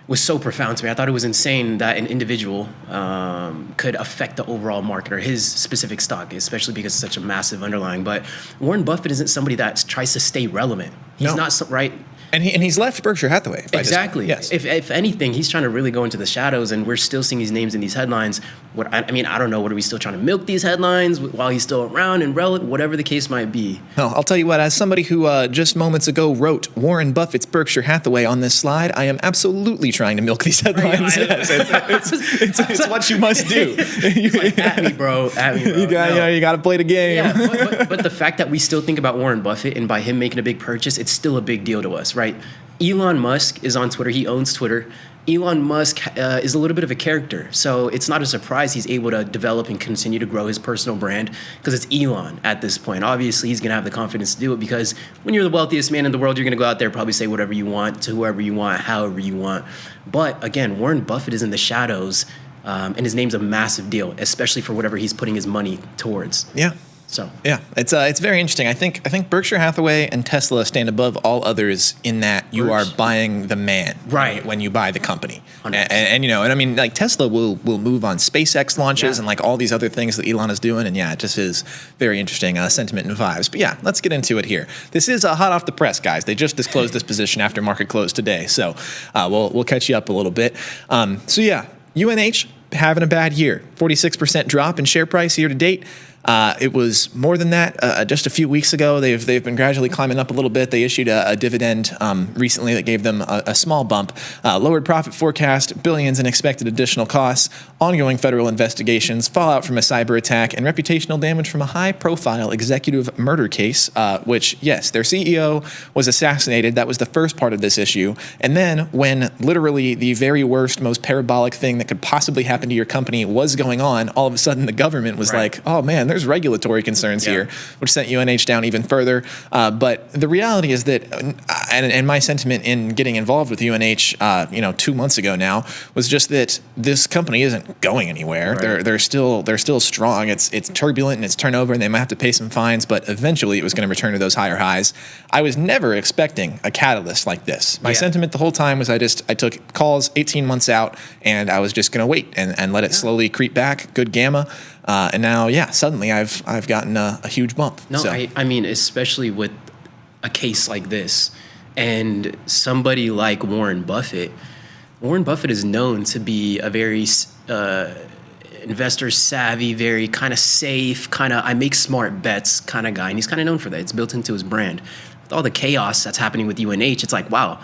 was so profound to me. I thought it was insane that an individual could affect the overall market or his specific stock, especially because it's such a massive underlying. But Warren Buffett isn't somebody that tries to stay relevant. He's not right. And he's left Berkshire Hathaway. Exactly. Yes. If anything, he's trying to really go into the shadows, and we're still seeing these names in these headlines. I don't know. What are we still trying to milk these headlines while he's still around and relevant? Whatever the case might be. No, I'll tell you what. As somebody who just moments ago wrote Warren Buffett's Berkshire Hathaway on this slide, I am absolutely trying to milk these headlines. Yes, it's what you must do. Like, at me, bro. You got to play the game. Yeah, but the fact that we still think about Warren Buffett and by him making a big purchase, it's still a big deal to us, right? Elon Musk is on Twitter. He owns Twitter. Elon Musk is a little bit of a character, so it's not a surprise he's able to develop and continue to grow his personal brand, because it's Elon at this point. Obviously, he's going to have the confidence to do it, because when you're the wealthiest man in the world, you're going to go out there and probably say whatever you want to whoever you want, however you want. But again, Warren Buffett is in the shadows, and his name's a massive deal, especially for whatever he's putting his money towards. Yeah. So yeah, it's very interesting. I think Berkshire Hathaway and Tesla stand above all others in that you are buying the man, right, when you buy the company. And I mean, like, Tesla will move on SpaceX launches and like all these other things that Elon is doing, and it just is very interesting sentiment and vibes. But yeah, let's get into it here. This is hot off the press, guys. They just disclosed this position after market close today, so we'll catch you up a little bit. So yeah, UNH having a bad year. 46% drop in share price year to date. It was more than that just a few weeks ago. They've been gradually climbing up a little bit. They issued a dividend recently that gave them a small bump. Lowered profit forecast, billions in expected additional costs, ongoing federal investigations, fallout from a cyber attack, and reputational damage from a high-profile executive murder case, which, yes, their CEO was assassinated. That was the first part of this issue. And then when literally the very worst, most parabolic thing that could possibly happen to your company was going on, all of a sudden the government was like, oh man, there's regulatory concerns here, which sent UNH down even further. But the reality is that, and my sentiment in getting involved with UNH, 2 months ago now, was just that this company isn't going anywhere. Right. They're still strong. It's turbulent and it's turnover, and they might have to pay some fines, but eventually it was going to return to those higher highs. I was never expecting a catalyst like this. My sentiment the whole time was I took calls 18 months out, and I was just going to wait and let it slowly creep back. Good gamma. And now, suddenly I've gotten a huge bump. No, so. I mean, especially with a case like this and somebody like Warren Buffett. Warren Buffett is known to be a very investor savvy, very kind of safe, kind of I make smart bets kind of guy. And he's kind of known for that. It's built into his brand. With all the chaos that's happening with UNH, it's like, wow,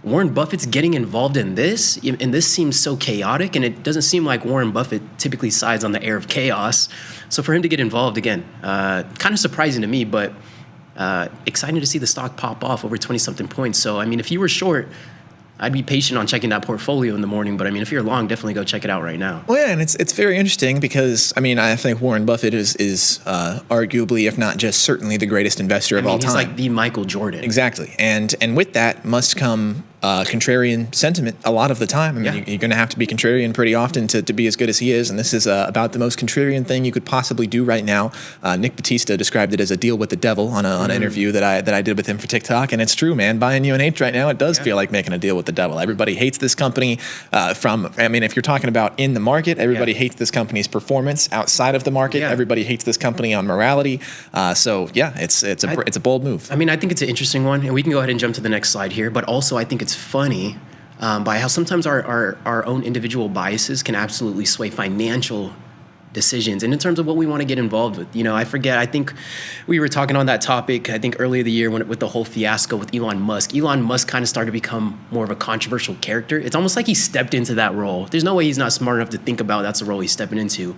Warren Buffett's getting involved in this, and this seems so chaotic, and it doesn't seem like Warren Buffett typically sides on the air of chaos. So for him to get involved again, kind of surprising to me, but exciting to see the stock pop off over 20-something points. So, I mean, if you were short, I'd be patient on checking that portfolio in the morning, but I mean, if you're long, definitely go check it out right now. Well, yeah, and it's very interesting because, I mean, I think Warren Buffett is arguably, if not just certainly, the greatest investor of all time. He's like the Michael Jordan. Exactly. And with that must come contrarian sentiment a lot of the time. I mean, you're going to have to be contrarian pretty often to be as good as he is, and this is about the most contrarian thing you could possibly do right now. Nick Batista described it as a deal with the devil on an interview that I did with him for TikTok, and it's true, man. Buying UNH right now, it does feel like making a deal with the devil. Everybody hates this company. If you're talking about in the market, everybody hates this company's performance. Outside of the market, everybody hates this company on morality. It's a bold move. I mean, I think it's an interesting one, and we can go ahead and jump to the next slide here. But also, I think it's funny by how sometimes our own individual biases can absolutely sway financial decisions and in terms of what we want to get involved with. I think we were talking on that topic, I think earlier the year with the whole fiasco with Elon Musk. Elon Musk kind of started to become more of a controversial character. It's almost like he stepped into that role. There's no way he's not smart enough to think about that's the role he's stepping into.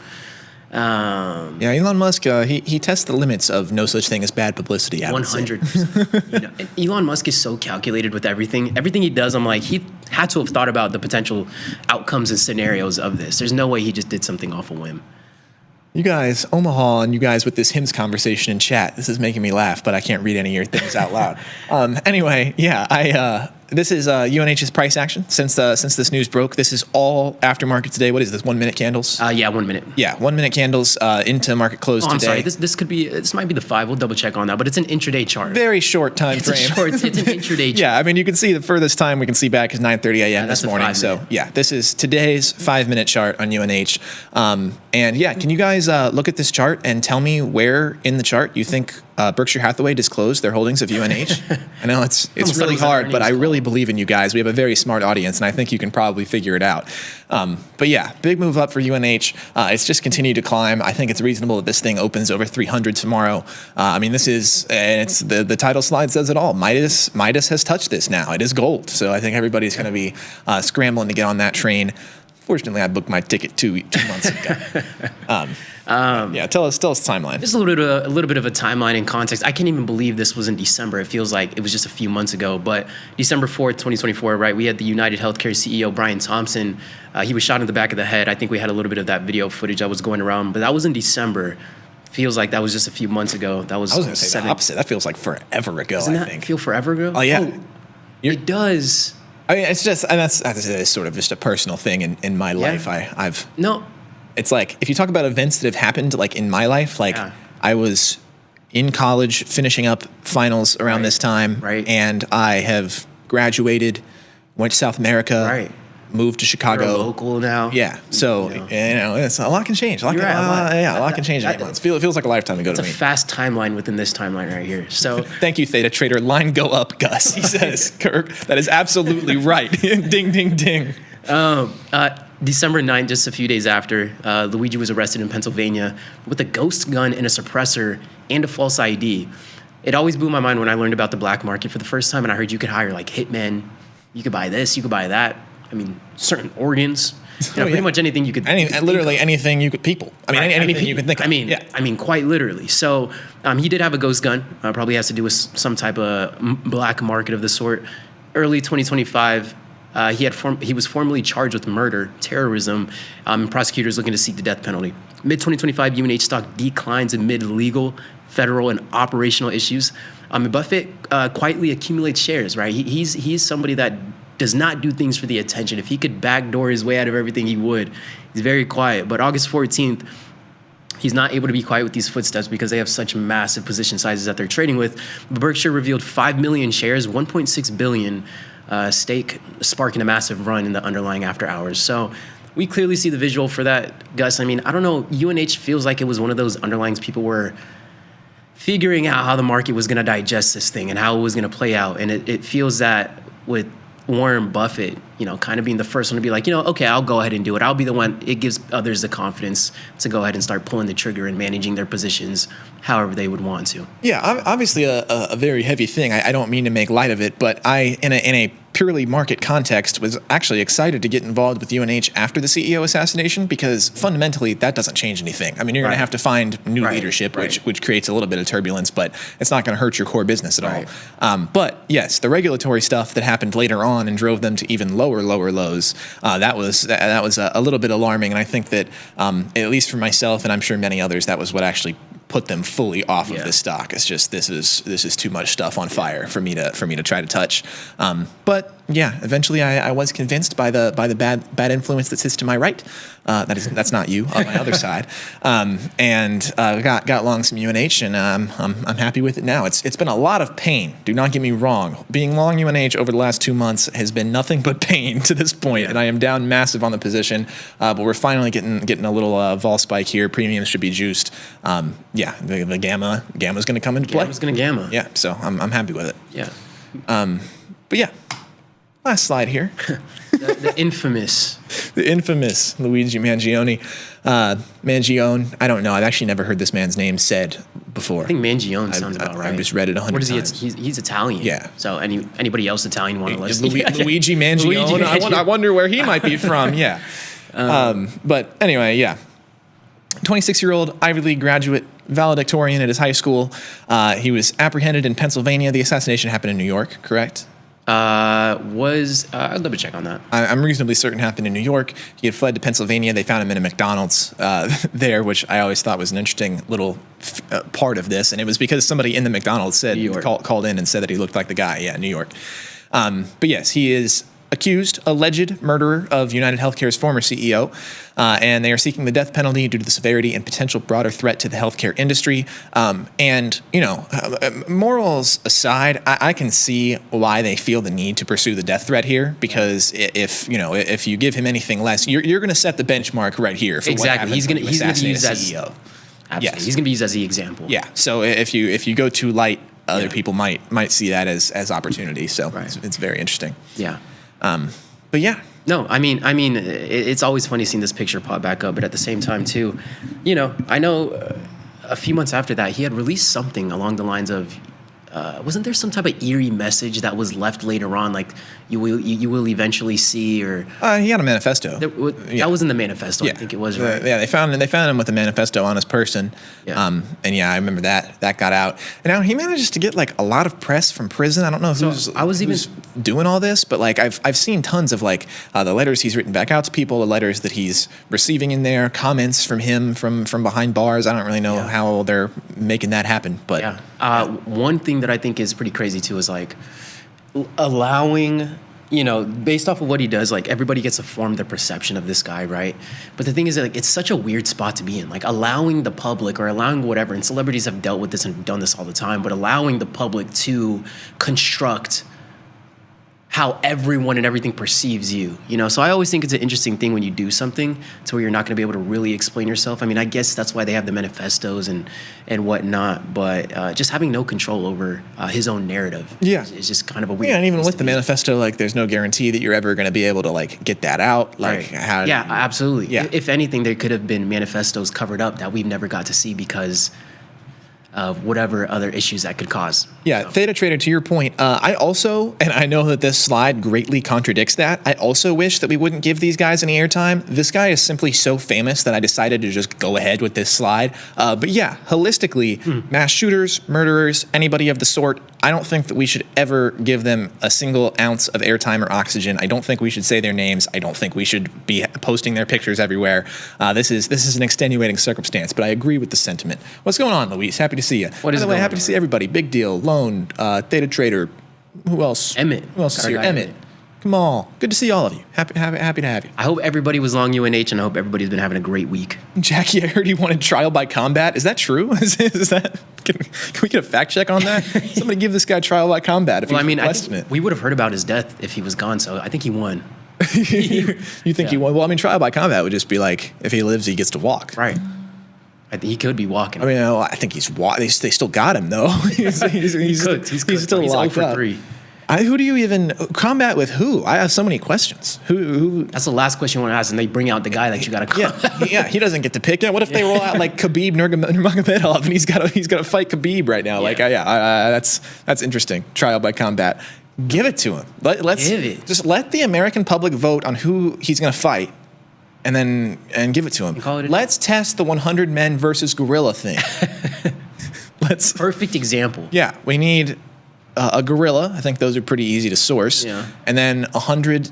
Elon Musk, he tests the limits of no such thing as bad publicity. 100%. Elon Musk is so calculated with everything. Everything he does, I'm like, he had to have thought about the potential outcomes and scenarios of this. There's no way he just did something off a whim. You guys, Omaha, and you guys with this HIMS conversation in chat, this is making me laugh, but I can't read any of your things out loud. This is UNH's price action since this news broke. This is all aftermarket today. What is this? 1 minute candles? 1 minute. Yeah, 1 minute candles into market close today. I'm sorry. This might be the 5. We'll double check on that, but it's an intraday chart. Very short time frame. It's an intraday chart. Yeah, I mean, you can see the furthest time we can see back is 9:30 a.m. this morning. So this is today's 5 minute chart on UNH. Can you guys look at this chart and tell me where in the chart you think Berkshire Hathaway disclosed their holdings of UNH? I know it's really hard, but I really believe in you guys. We have a very smart audience, and I think you can probably figure it out. Big move up for UNH. It's just continued to climb. I think it's reasonable that this thing opens over 300 tomorrow. It's the title slide says it all. Midas has touched this now. It is gold. So I think everybody's going to be scrambling to get on that train. Fortunately, I booked my ticket 2 months ago. Tell us the timeline. Just a little bit of a timeline and context. I can't even believe this was in December. It feels like it was just a few months ago. But December 4th, 2024, right? We had the United Healthcare CEO Brian Thompson. He was shot in the back of the head. I think we had a little bit of that video footage that was going around, but that was in December. Feels like that was just a few months ago. I was going to say the opposite. That feels like forever ago. Doesn't I think. Feel forever ago? Oh yeah, it does. I mean, it's just, and that's sort of just a personal thing in my life. It's like, if you talk about events that have happened, like in my life, I was in college finishing up finals around this time, and I have graduated, went to South America, moved to Chicago. You're a local now. Yeah, so it's a lot can change. A lot can change in 8 months. It feels like a lifetime ago to me. It's a fast timeline within this timeline right here. So thank you, Theta Trader. Line go up, Gus. He says, Kirk, that is absolutely right. Ding, ding, ding. December 9th, just a few days after, Luigi was arrested in Pennsylvania with a ghost gun and a suppressor and a false ID. It always blew my mind when I learned about the black market for the first time, and I heard you could hire like hitmen, you could buy this, you could buy that. I mean, certain organs, pretty much anything you could. Literally anything you could. People. I mean, anything you could think of. I mean, quite literally. So he did have a ghost gun. Probably has to do with some type of black market of the sort. Early 2025. He was formally charged with murder, terrorism, prosecutors looking to seek the death penalty. Mid-2025, UNH stock declines amid legal, federal, and operational issues. Buffett quietly accumulates shares, right? He's somebody that does not do things for the attention. If he could backdoor his way out of everything, he would. He's very quiet. But August 14th, he's not able to be quiet with these footsteps because they have such massive position sizes that they're trading with. Berkshire revealed 5 million shares, 1.6 billion stake, sparking a massive run in the underlying after hours. So we clearly see the visual for that, Gus. I mean, I don't know. UNH feels like it was one of those underlyings people were figuring out how the market was going to digest this thing and how it was going to play out. And it feels that with Warren Buffett, kind of being the first one to be like, okay, I'll go ahead and do it. I'll be the one. It gives others the confidence to go ahead and start pulling the trigger and managing their positions however they would want to. Yeah, obviously a very heavy thing. I don't mean to make light of it, but I, in a purely market context, was actually excited to get involved with UNH after the CEO assassination because fundamentally that doesn't change anything. I mean, you're going to have to find new leadership, which creates a little bit of turbulence, but it's not going to hurt your core business at all. But yes, the regulatory stuff that happened later on and drove them to even lower lows, that was a little bit alarming. And I think that at least for myself, and I'm sure many others, that was what actually put them fully off of this stock. It's just this is too much stuff on fire for me to try to touch. But yeah, eventually I was convinced by the bad influence that sits to my right. That's not you, on my other side. And got long some UNH, and I'm happy with it now. It's been a lot of pain. Do not get me wrong. Being long UNH over the last 2 months has been nothing but pain to this point, and I am down massive on the position. But we're finally getting a little vol spike here. Premiums should be juiced. The gamma's going to come into play. Gamma's going to gamma. Yeah, so I'm happy with it. Yeah. But yeah. Last slide here. The infamous Luigi Mangione. Mangione, I don't know. I've actually never heard this man's name said before. I think Mangione sounds about right. I've just read it 100 times. He's Italian. Yeah. So anybody else Italian want to listen? Luigi Mangione. I wonder where he might be from. Yeah. But anyway, yeah. 26-year-old Ivy League graduate, valedictorian at his high school. He was apprehended in Pennsylvania. The assassination happened in New York, correct? I'll double check on that. I'm reasonably certain happened in New York. He had fled to Pennsylvania. They found him in a McDonald's there, which I always thought was an interesting little part of this. And it was because somebody in the McDonald's called in and said that he looked like the guy. Yeah, New York. But yes, he is alleged murderer of United Healthcare's former CEO, and they are seeking the death penalty due to the severity and potential broader threat to the healthcare industry. Morals aside, I can see why they feel the need to pursue the death threat here, because if you give him anything less, you're going to set the benchmark right here. For exactly, what he's going to be used as CEO. Absolutely, yes. He's going to be used as the example. Yeah. So if you go too light, other people might see that as opportunity. So it's very interesting. Yeah. But yeah. No, I mean, it's always funny seeing this picture pop back up, but at the same time too, I know a few months after that, he had released something along the lines of, wasn't there some type of eerie message that was left later on, like you will eventually see, or he had a manifesto. That was in the manifesto, I think it was, right? Yeah, they found him with a manifesto on his person. Yeah. And yeah, I remember that got out. And now he manages to get like a lot of press from prison. I don't know who's doing all this, but like I've seen tons of like the letters he's written back out to people, the letters that he's receiving in there, comments from him from behind bars. I don't really know how they're making that happen, but one thing that I think is pretty crazy too is like allowing, based off of what he does, like everybody gets to form their perception of this guy, right? But the thing is that like it's such a weird spot to be in, like allowing the public or allowing whatever, and celebrities have dealt with this and done this all the time, but allowing the public to construct how everyone and everything perceives you, you know? So I always think it's an interesting thing when you do something to where you're not gonna be able to really explain yourself. I mean, I guess that's why they have the manifestos and whatnot, but just having no control over his own narrative is just kind of a weird. Yeah, and even with the manifesto, like there's no guarantee that you're ever going to be able to like get that out. Like how? Yeah, absolutely. Yeah. If anything, there could have been manifestos covered up that we've never got to see because of whatever other issues that could cause. Yeah, Theta Trader, to your point, I also, and I know that this slide greatly contradicts that, I also wish that we wouldn't give these guys any airtime. This guy is simply so famous that I decided to just go ahead with this slide. But yeah, holistically, mass shooters, murderers, anybody of the sort, I don't think that we should ever give them a single ounce of airtime or oxygen. I don't think we should say their names. I don't think we should be posting their pictures everywhere. This is an extenuating circumstance, but I agree with the sentiment. What's going on, Luis? Happy to see you. By the way, happy to see everybody. Big deal. Lone, Theta Trader. Who else? Emmett. Who else is here? Emmett. Kamal. Good to see all of you. Happy to have you. I hope everybody was long UNH, and I hope everybody's been having a great week. Jackie, I heard he wanted trial by combat. Is that true? Is that? Can we get a fact check on that? Somebody give this guy trial by combat if he's requesting it. We would have heard about his death if he was gone, so I think he won. You think he won? Well, I mean, trial by combat would just be like, if he lives, he gets to walk. Right. I think he could be walking. I mean, I think he's they still got him though. he's still locked up. 3. Who do you even combat with? Who? I have so many questions. Who? That's the last question I want to ask, and they bring out the guy that you got to. Yeah, he doesn't get to pick. What if they roll out like Khabib Nurmagomedov and he's got to fight Khabib right now? Like, that's interesting. Trial by combat. Give it to him. Let's give it. Just let the American public vote on who he's going to fight. And give it to him. Let's test the 100 men versus gorilla thing. Perfect example. Yeah, we need a gorilla. I think those are pretty easy to source. Yeah. And then 100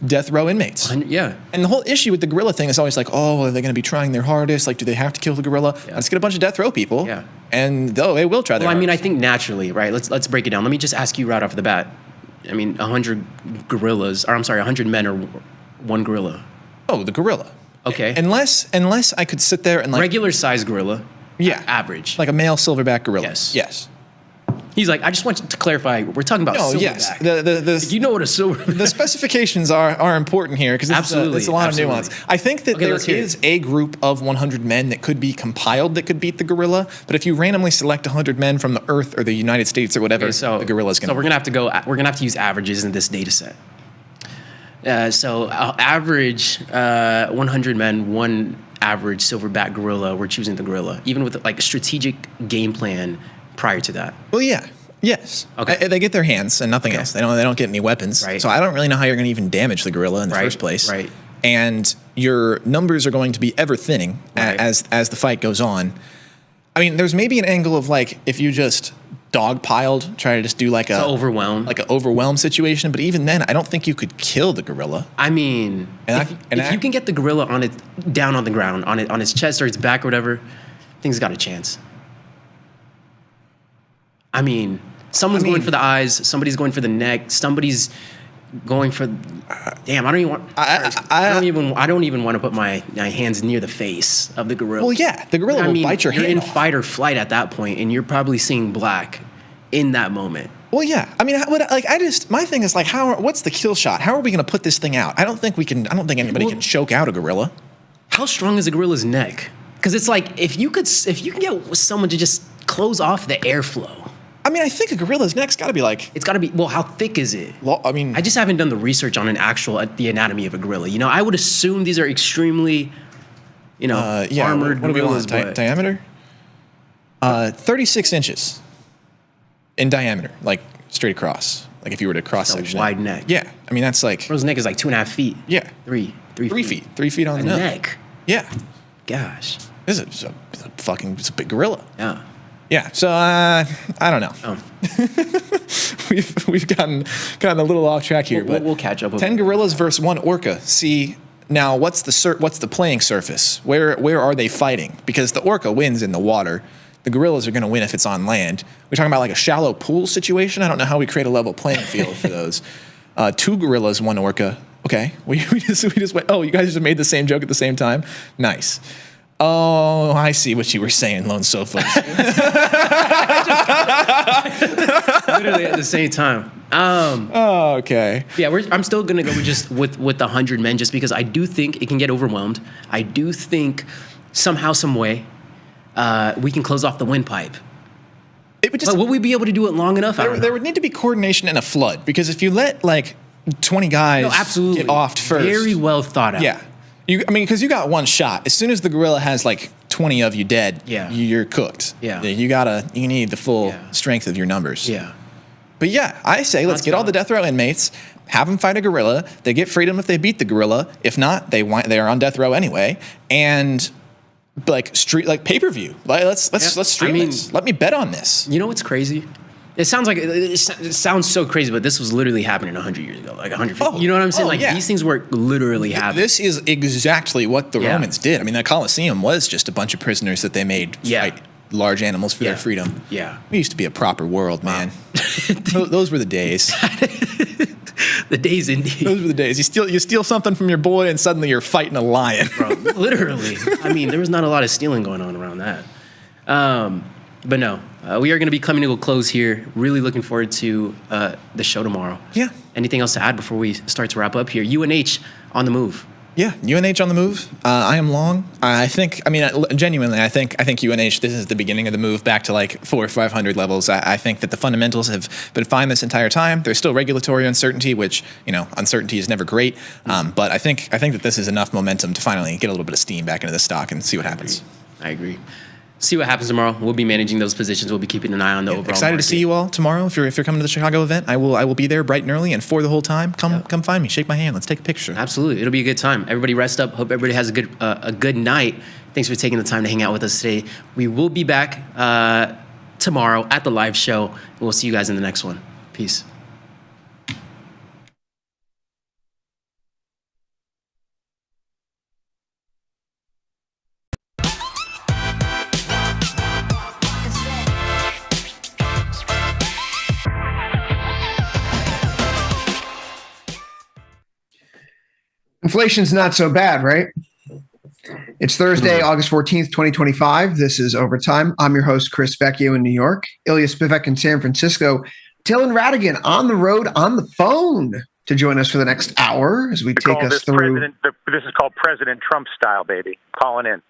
death row inmates. Yeah. And the whole issue with the gorilla thing is always like, oh, are they going to be trying their hardest? Like, do they have to kill the gorilla? Yeah. Let's get a bunch of death row people. Yeah. And they will try their hardest. I mean, I think naturally, right? Let's break it down. Let me just ask you right off the bat. I mean, 100 gorillas, or I'm sorry, 100 men or one gorilla. Oh, the gorilla. Okay. Unless I could sit there and like regular size gorilla. Yeah. Average. Like a male silverback gorilla. Yes. He's like, I just want to clarify. We're talking about silverback. Yes. You know what a silver. The specifications are important here because it's a lot of nuance. I think that there is a group of 100 men that could be compiled that could beat the gorilla. But if you randomly select 100 men from the Earth or the United States or whatever, the gorilla's going to. So we're gonna have to go. We're gonna have to use averages in this data set. So average 100 men, one average silverback gorilla. We're choosing the gorilla, even with like a strategic game plan prior to that. Well, yeah, yes. Okay. They get their hands and nothing else. They don't get any weapons. Right. So I don't really know how you're going to even damage the gorilla in the first place. Right. And your numbers are going to be ever thinning as the fight goes on. I mean, there's maybe an angle of like if you just dogpiled, try to just do like an overwhelm situation. But even then, I don't think you could kill the gorilla. I mean, if you can get the gorilla down on the ground, on its chest or its back or whatever, things got a chance. I mean, someone's going for the eyes, somebody's going for the neck, somebody's going for. Damn, I don't even want. I don't even want to put my hands near the face of the gorilla. Well, yeah, the gorilla will bite your hand off. You're in fight or flight at that point, and you're probably seeing black in that moment. Well, yeah. I mean, my thing is like, what's the kill shot? How are we going to put this thing out? I don't think anybody can choke out a gorilla. How strong is a gorilla's neck? Because it's like if you can get someone to just close off the airflow. I mean, I think a gorilla's neck's got to be like. It's got to be. Well, how thick is it? Well, I mean, I just haven't done the research on the anatomy of a gorilla. You know, I would assume these are extremely, armored what do we gorillas. Want? Diameter? 36 inches in diameter, like straight across. Like if you were to cross section. A wide neck. Yeah, I mean that's like. Gorilla's neck is like 2.5 feet. Yeah. 3 feet. 3 feet on the neck. Yeah. Gosh. This is it's a big gorilla. Yeah. Yeah, so I don't know. Oh. we've gotten a little off track here, but we'll catch up. 10 gorillas versus 1 orca. See, now what's the playing surface? Where are they fighting? Because the orca wins in the water. The gorillas are going to win if it's on land. We're talking about like a shallow pool situation. I don't know how we create a level playing field for those. 2 gorillas, 1 orca. Okay, we just went. Oh, you guys just made the same joke at the same time. Nice. Oh, I see what you were saying, Lone Sofa. literally at the same time. Okay. Yeah, I'm still gonna go with the 100 men, just because I do think it can get overwhelmed. I do think somehow, some way, we can close off the windpipe. But will we be able to do it long enough? There would need to be coordination in a flood, because if you let like 20 guys get offed first, very well thought out. Yeah, because you got one shot. As soon as the gorilla has like 20 of you dead, you're cooked. Yeah. You need the full strength of your numbers. Yeah. But yeah, I say let's get all the death row inmates, have them fight a gorilla. They get freedom if they beat the gorilla. If not, they are on death row anyway. And like pay-per-view. Let's stream this. Let me bet on this. You know what's crazy? It sounds so crazy, but this was literally happening 100 years ago, like 150. You know what I'm saying? These things were literally happening. This is exactly what the Romans did. I mean, the Colosseum was just a bunch of prisoners that they made fight large animals for their freedom. Yeah. We used to be a proper world, man. Those were the days. The days indeed. Those were the days. You steal something from your boy and suddenly you're fighting a lion. Bro, literally. I mean, there was not a lot of stealing going on around that. But no, we are going to be coming to a close here. Really looking forward to the show tomorrow. Yeah. Anything else to add before we start to wrap up here? UNH on the move. Yeah, UNH on the move. I am long. Genuinely, I think UNH, this is the beginning of the move back to like 400 or 500 levels. I think that the fundamentals have been fine this entire time. There's still regulatory uncertainty, which, uncertainty is never great. But I think that this is enough momentum to finally get a little bit of steam back into the stock and see what happens. I agree. See what happens tomorrow. We'll be managing those positions. We'll be keeping an eye on the overall excited market. To see you all tomorrow. If you're coming to the Chicago event, I will be there bright and early and for the whole time. Come find me, shake my hand, let's take a picture. Absolutely, it'll be a good time. Everybody rest up. Hope everybody has a good night. Thanks for taking the time to hang out with us today. We will be back tomorrow at the live show. We'll see you guys in the next one. Peace. Inflation's not so bad, right? It's Thursday, August 14th, 2025. This is Overtime. I'm your host, Chris Vecchio in New York, Ilya Spivak in San Francisco, Dylan Radigan on the road on the phone to join us for the next hour as we take us through. This is called President Trump style, baby. Calling in.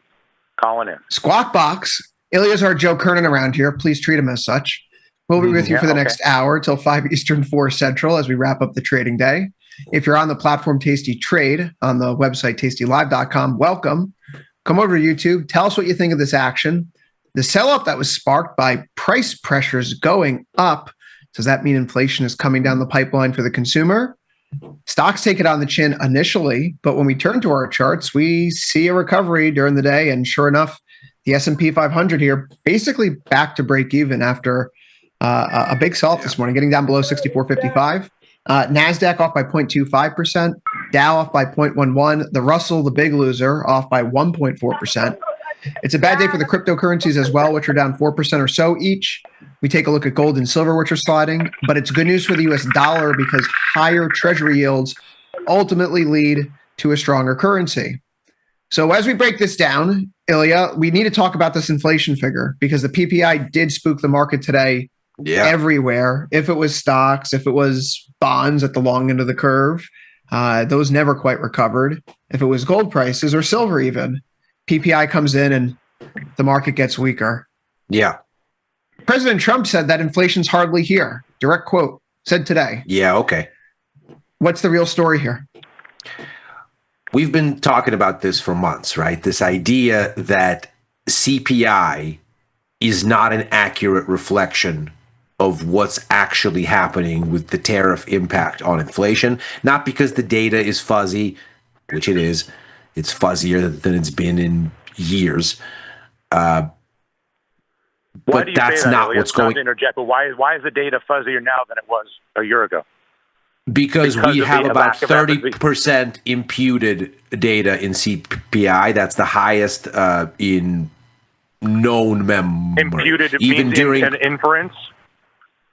Squawk Box. Ilya's our Joe Kernan around here. Please treat him as such. We'll be with you for the next hour till 5 Eastern, 4 Central as we wrap up the trading day. If you're on the platform Tasty Trade on the website tastylive.com, welcome. Come over to YouTube. Tell us what you think of this action. The sell-off that was sparked by price pressures going up. Does that mean inflation is coming down the pipeline for the consumer? Stocks take it on the chin initially, but when we turn to our charts, we see a recovery during the day. And sure enough, the S&P 500 here basically back to break even after a big sell-off this morning, getting down below 64.55. NASDAQ off by 0.25%, Dow off by 0.11%, the Russell, the big loser, off by 1.4%. It's a bad day for the cryptocurrencies as well, which are down 4% or so each. We take a look at gold and silver, which are sliding, but it's good news for the US dollar because higher treasury yields ultimately lead to a stronger currency. So as we break this down, Ilya, we need to talk about this inflation figure because the PPI did spook the market today everywhere. If it was stocks, if it was bonds at the long end of the curve, those never quite recovered. If it was gold prices or silver even, PPI comes in and the market gets weaker. Yeah. President Trump said that inflation's hardly here. Direct quote, said today. Yeah, okay. What's the real story here? We've been talking about this for months, right? This idea that CPI is not an accurate reflection of what's actually happening with the tariff impact on inflation, not because the data is fuzzy, which it is. It's fuzzier than it's been in years. But that's not what's going on. To interject, but why is the data fuzzier now than it was a year ago? Because we have about 30% imputed data in CPI. That's the highest in known memory. Imputed even means during an inference?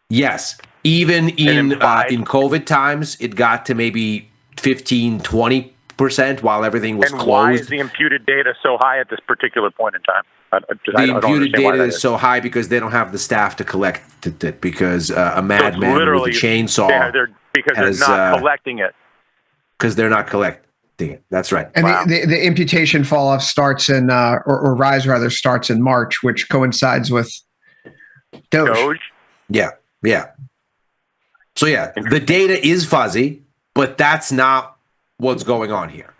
Yes. Even in COVID times, it got to maybe 15-20% while everything was closed. And why is the imputed data so high at this particular point in time? The imputed data is so high because they don't have the staff to collect it because a madman with a chainsaw because has, they're not collecting it. Because they're not collecting it. That's right. And the imputation fall off starts in, or rise rather, starts in March, which coincides with Doge. Yeah. So the data is fuzzy, but that's not what's going on here.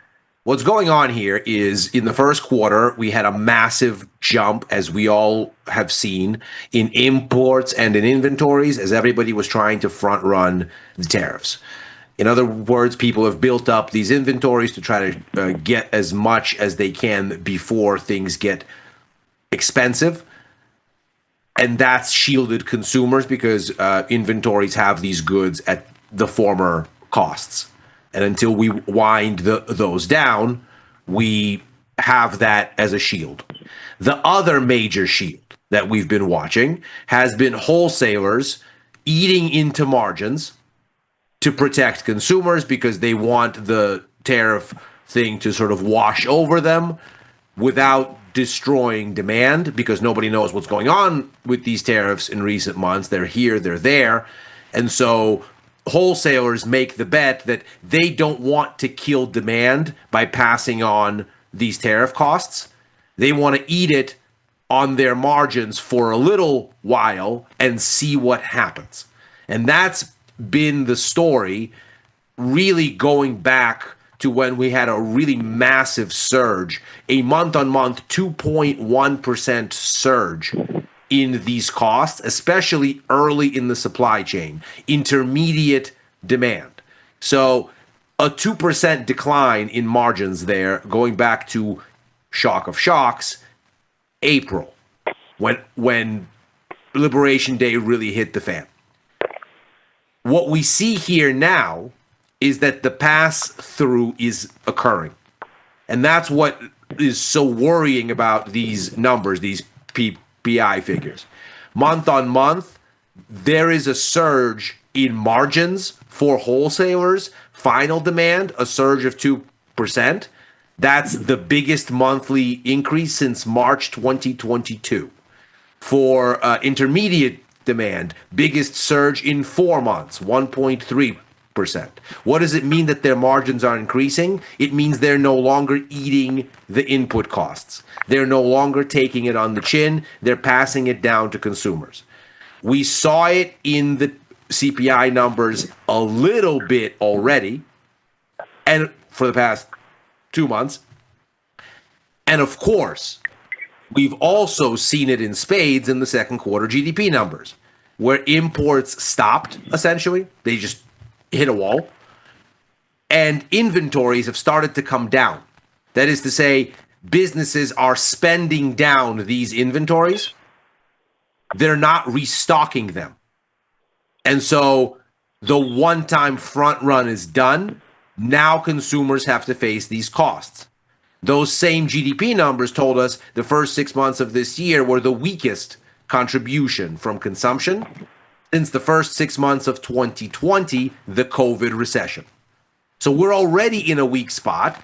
What's going on here is in the first quarter, we had a massive jump, as we all have seen, in imports and in inventories as everybody was trying to front run the tariffs. In other words, people have built up these inventories to try to get as much as they can before things get expensive. And that's shielded consumers because inventories have these goods at the former costs. And until we wind those down, we have that as a shield. The other major shield that we've been watching has been wholesalers eating into margins to protect consumers because they want the tariff thing to sort of wash over them without destroying demand, because nobody knows what's going on with these tariffs in recent months. They're here, they're there. And so wholesalers make the bet that they don't want to kill demand by passing on these tariff costs. They want to eat it on their margins for a little while and see what happens. And that's been the story really going back to when we had a really massive surge, a month-on-month 2.1% surge in these costs, especially early in the supply chain, intermediate demand. So a 2% decline in margins there, going back to shock of shocks, April, when Liberation Day really hit the fan. What we see here now is that the pass-through is occurring. And that's what is so worrying about these numbers, these PPI figures. Month on month, there is a surge in margins for wholesalers. Final demand, a surge of 2%. That's the biggest monthly increase since March 2022. For intermediate demand, biggest surge in 4 months, 1.3%. What does it mean that their margins are increasing? It means they're no longer eating the input costs. They're no longer taking it on the chin. They're passing it down to consumers. We saw it in the CPI numbers a little bit already, and for the past 2 months. And of course, we've also seen it in spades in the second quarter GDP numbers, where imports stopped, essentially. They just hit a wall. And inventories have started to come down. That is to say, businesses are spending down these inventories. They're not restocking them. And so the one-time front run is done. Now consumers have to face these costs. Those same GDP numbers told us the first 6 months of this year were the weakest contribution from consumption since the first 6 months of 2020, the COVID recession. So we're already in a weak spot.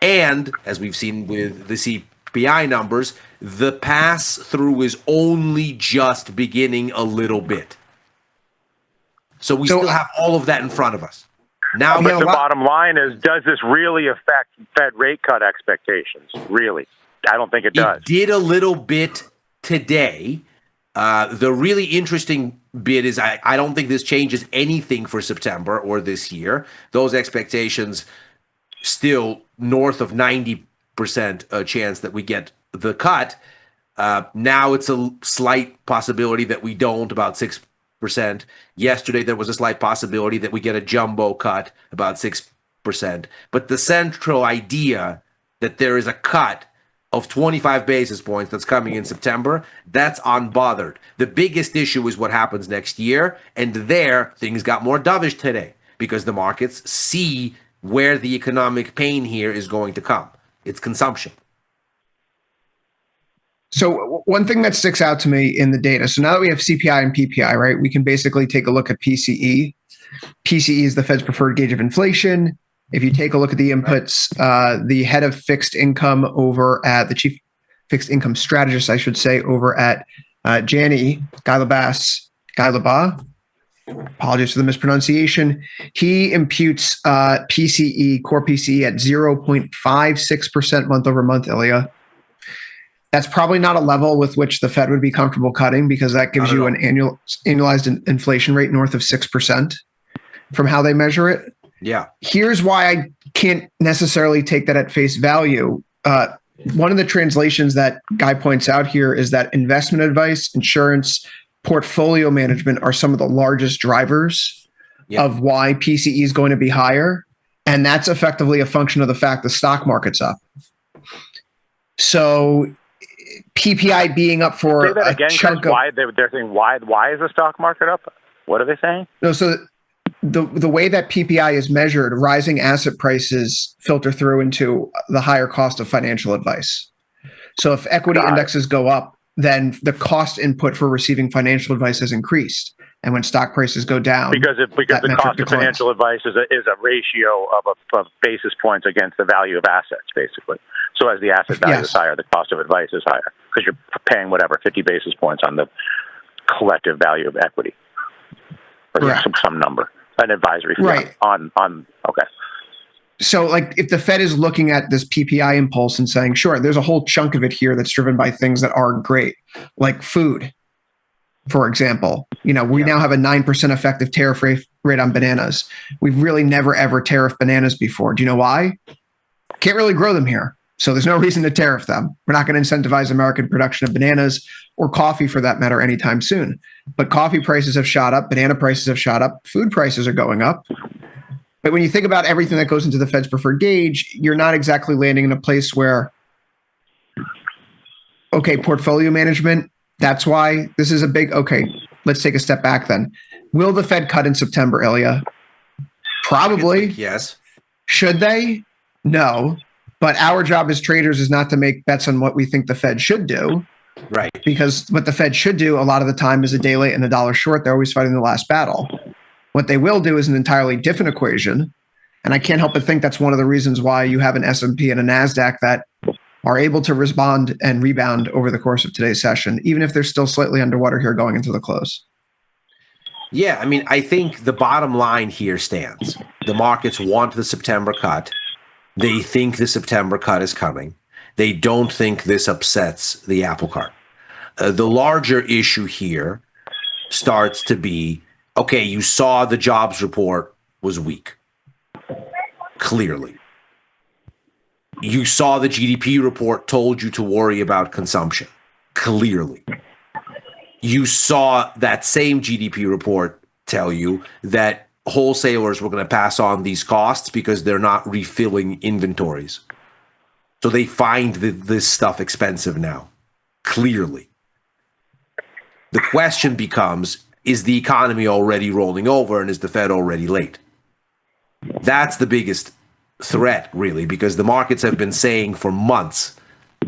And as we've seen with the CPI numbers, the pass-through is only just beginning a little bit. So we still have all of that in front of us. Now, but the bottom line is, does this really affect Fed rate cut expectations? Really? I don't think it does. It did a little bit today. The really interesting bit is I don't think this changes anything for September or this year. Those expectations still north of 90% chance that we get the cut. Now it's a slight possibility that we don't, about 6%. Yesterday, there was a slight possibility that we get a jumbo cut, about 6%. But the central idea that there is a cut of 25 basis points that's coming in September, that's unbothered. The biggest issue is what happens next year. And there, things got more dovish today because the markets see where the economic pain here is going to come. It's consumption. So one thing that sticks out to me in the data, so now that we have CPI and PPI, right, we can basically take a look at PCE. PCE is the Fed's preferred gauge of inflation. If you take a look at the inputs, the head of fixed income over at the chief fixed income strategist, I should say, over at Janney Guylaba. Apologies for the mispronunciation. He imputes PCE, core PCE at 0.56% month over month, Ilya. That's probably not a level with which the Fed would be comfortable cutting, because that gives you an annualized inflation rate north of 6% from how they measure it. Yeah. Here's why I can't necessarily take that at face value. One of the translations that Guy points out here is that investment advice, insurance, portfolio management are some of the largest drivers of why PCE is going to be higher. And that's effectively a function of the fact the stock market's up. So PPI being up for say that again, chunk of, why they're saying why is the stock market up? What are they saying? No, so the way that PPI is measured, rising asset prices filter through into the higher cost of financial advice. So if equity indexes go up, then the cost input for receiving financial advice has increased. And when stock prices go down, because the cost of financial advice is a ratio of basis points against the value of assets, basically. So as the asset value is higher, the cost of advice is higher, because you're paying 50 basis points on the collective value of equity, or some number, an advisory fee on. Okay. So, like, if the Fed is looking at this PPI impulse and saying, sure, there's a whole chunk of it here that's driven by things that aren't great, like food, for example. We now have a 9% effective tariff rate on bananas. We've really never, ever tariffed bananas before. Do you know why? Can't really grow them here. So there's no reason to tariff them. We're not going to incentivize American production of bananas or coffee, for that matter, anytime soon. But coffee prices have shot up. Banana prices have shot up. Food prices are going up. But when you think about everything that goes into the Fed's preferred gauge, you're not exactly landing in a place where, okay, portfolio management, that's why this is a big, okay, let's take a step back then. Will the Fed cut in September, Ilya? Probably. Yes. Should they? No. But our job as traders is not to make bets on what we think the Fed should do. Right. Because what the Fed should do a lot of the time is a day late and a dollar short. They're always fighting the last battle. What they will do is an entirely different equation. And I can't help but think that's one of the reasons why you have an S&P and a NASDAQ that are able to respond and rebound over the course of today's session, even if they're still slightly underwater here going into the close. Yeah, I mean, I think the bottom line here stands. The markets want the September cut. They think the September cut is coming. They don't think this upsets the apple cart. The larger issue here starts to be, okay, you saw the jobs report was weak. Clearly. You saw the GDP report told you to worry about consumption. Clearly. You saw that same GDP report tell you that wholesalers were going to pass on these costs because they're not refilling inventories. So they find this stuff expensive now. Clearly. The question becomes, is the economy already rolling over, and is the Fed already late? That's the biggest threat, really, because the markets have been saying for months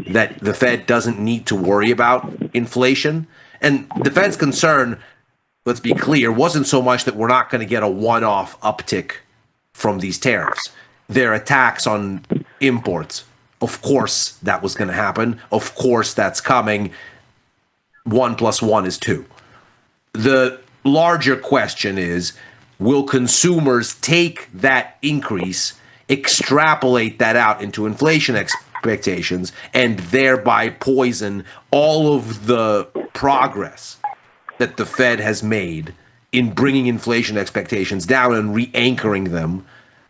that the Fed doesn't need to worry about inflation. And the Fed's concern, let's be clear, wasn't so much that we're not going to get a one-off uptick from these tariffs. Their attacks on imports, of course that was going to happen. Of course that's coming. 1 + 1 is 2. The larger question is, will consumers take that increase, extrapolate that out into inflation expectations, and thereby poison all of the progress that the Fed has made in bringing inflation expectations down and re-anchoring them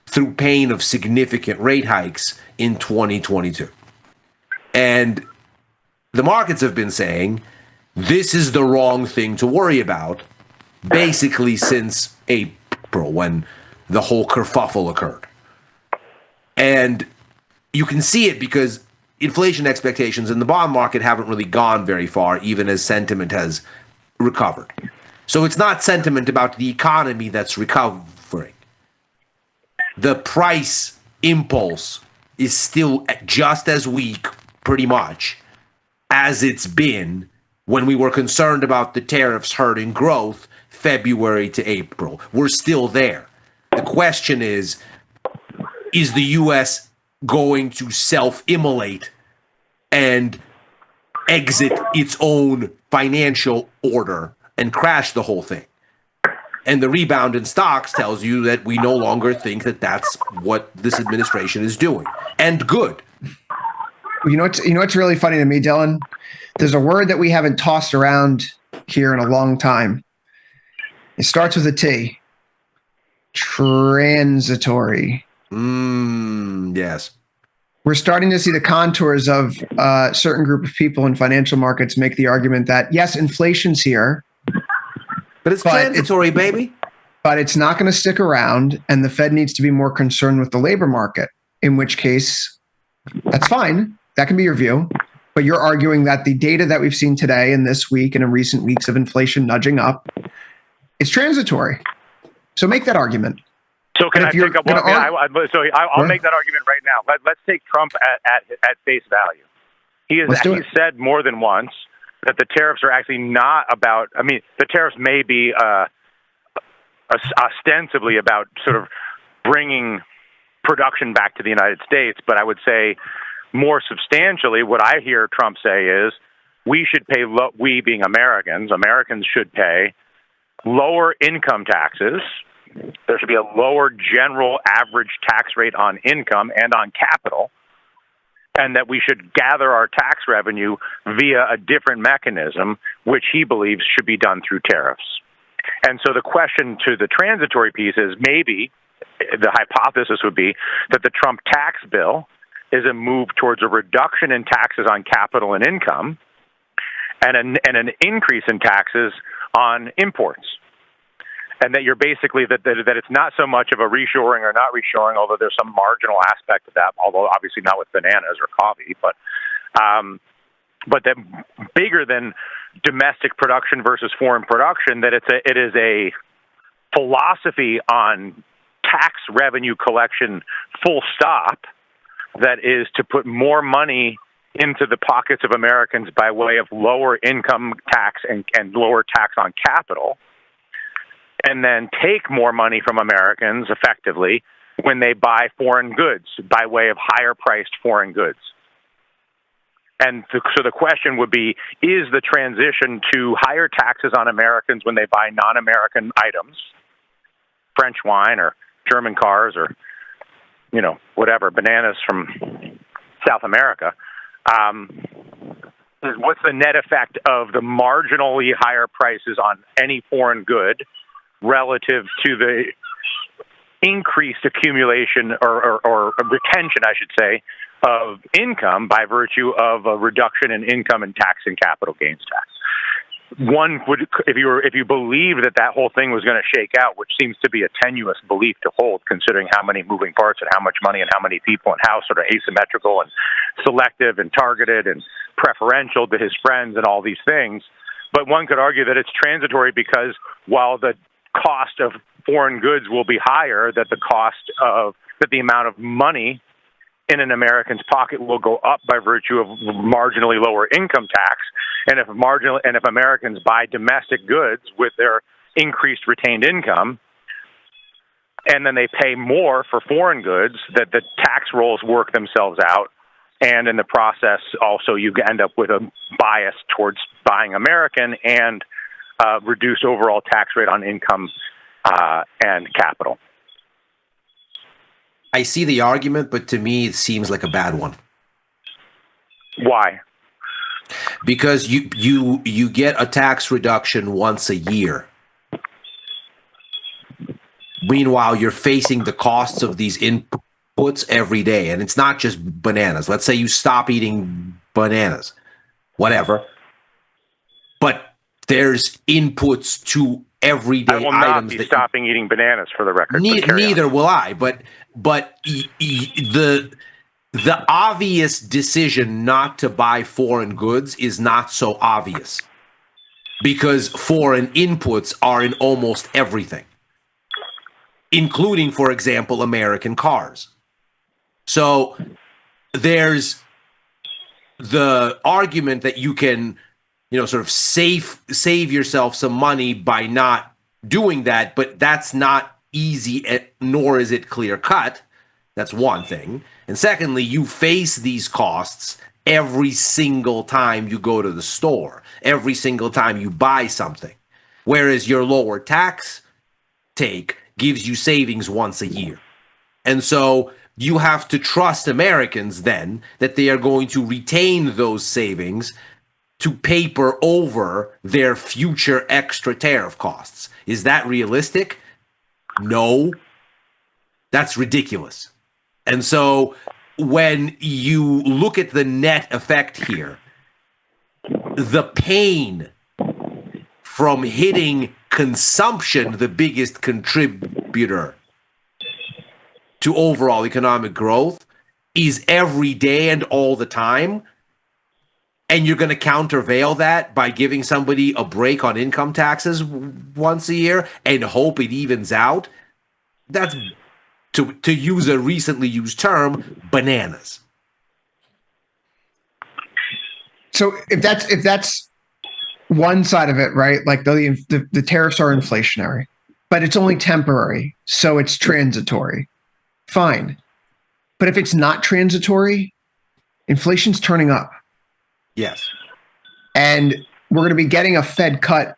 through pain of significant rate hikes in 2022? And the markets have been saying this is the wrong thing to worry about basically since April, when the whole kerfuffle occurred. And you can see it because inflation expectations in the bond market haven't really gone very far, even as sentiment has recovered. So it's not sentiment about the economy that's recovering. The price impulse is still just as weak, pretty much, as it's been when we were concerned about the tariffs hurting growth February to April. We're still there. The question is the U.S. going to self-immolate and exit its own financial order and crash the whole thing. And the rebound in stocks tells you that we no longer think that that's what this administration is doing. And good. You know what's really funny to me, Dylan? There's a word that we haven't tossed around here in a long time. It starts with a T. Transitory. Yes. We're starting to see the contours of a certain group of people in financial markets make the argument that, yes, inflation's here. But it's transitory, baby. But it's not going to stick around, and the Fed needs to be more concerned with the labor market, in which case, that's fine. That can be your view. But you're arguing that the data that we've seen today and this week and in recent weeks of inflation nudging up, it's transitory. So make that argument. So can I pick up one? I'll make that argument right now. Let's take Trump at face value. He said more than once that the tariffs are actually not about. I mean, the tariffs may be ostensibly about sort of bringing production back to the United States, but I would say more substantially, what I hear Trump say is we should pay. We being Americans should pay lower income taxes. There should be a lower general average tax rate on income and on capital, and that we should gather our tax revenue via a different mechanism, which he believes should be done through tariffs. And so the question to the transitory piece is maybe the hypothesis would be that the Trump tax bill is a move towards a reduction in taxes on capital and income and an increase in taxes on imports. And that you're basically that it's not so much of a reshoring or not reshoring, although there's some marginal aspect of that, although obviously not with bananas or coffee, but that bigger than domestic production versus foreign production, that it is a philosophy on tax revenue collection, full stop, that is to put more money into the pockets of Americans by way of lower income tax and lower tax on capital, and then take more money from Americans effectively when they buy foreign goods by way of higher priced foreign goods. And so the question would be, is the transition to higher taxes on Americans when they buy non-American items, French wine or German cars or, whatever, bananas from South America, what's the net effect of the marginally higher prices on any foreign good relative to the increased accumulation or retention, I should say, of income by virtue of a reduction in income and tax and capital gains tax? One would, if you believe that whole thing was going to shake out, which seems to be a tenuous belief to hold, considering how many moving parts and how much money and how many people and how sort of asymmetrical and selective and targeted and preferential to his friends and all these things. But one could argue that it's transitory because while the cost of foreign goods will be higher, that the amount of money in an American's pocket will go up by virtue of marginally lower income tax. And if Americans buy domestic goods with their increased retained income, and then they pay more for foreign goods, that the tax rolls work themselves out. And in the process, also, you end up with a bias towards buying American and reduced overall tax rate on income and capital. I see the argument, but to me, it seems like a bad one. Why? Because you get a tax reduction once a year. Meanwhile, you're facing the costs of these inputs every day, and it's not just bananas. Let's say you stop eating bananas, whatever. But there's inputs to everyday items. I will not be stopping eating bananas, for the record. Neither will I. But the obvious decision not to buy foreign goods is not so obvious, because foreign inputs are in almost everything, including, for example, American cars. So there's the argument that you can, sort of save yourself some money by not doing that, but that's not easy, nor is it clear cut. That's one thing. And secondly, you face these costs every single time you go to the store, every single time you buy something. Whereas your lower tax take gives you savings once a year. And so you have to trust Americans then that they are going to retain those savings to paper over their future extra tariff costs. Is that realistic? No. That's ridiculous. And so when you look at the net effect here, the pain from hitting consumption, the biggest contributor to overall economic growth, is every day and all the time. And you're going to countervail that by giving somebody a break on income taxes once a year and hope it evens out. That's, to use a recently used term, bananas. So if that's one side of it, right? Like the tariffs are inflationary, but it's only temporary, so it's transitory. Fine. But if it's not transitory, inflation's turning up. Yes. And we're going to be getting a Fed cut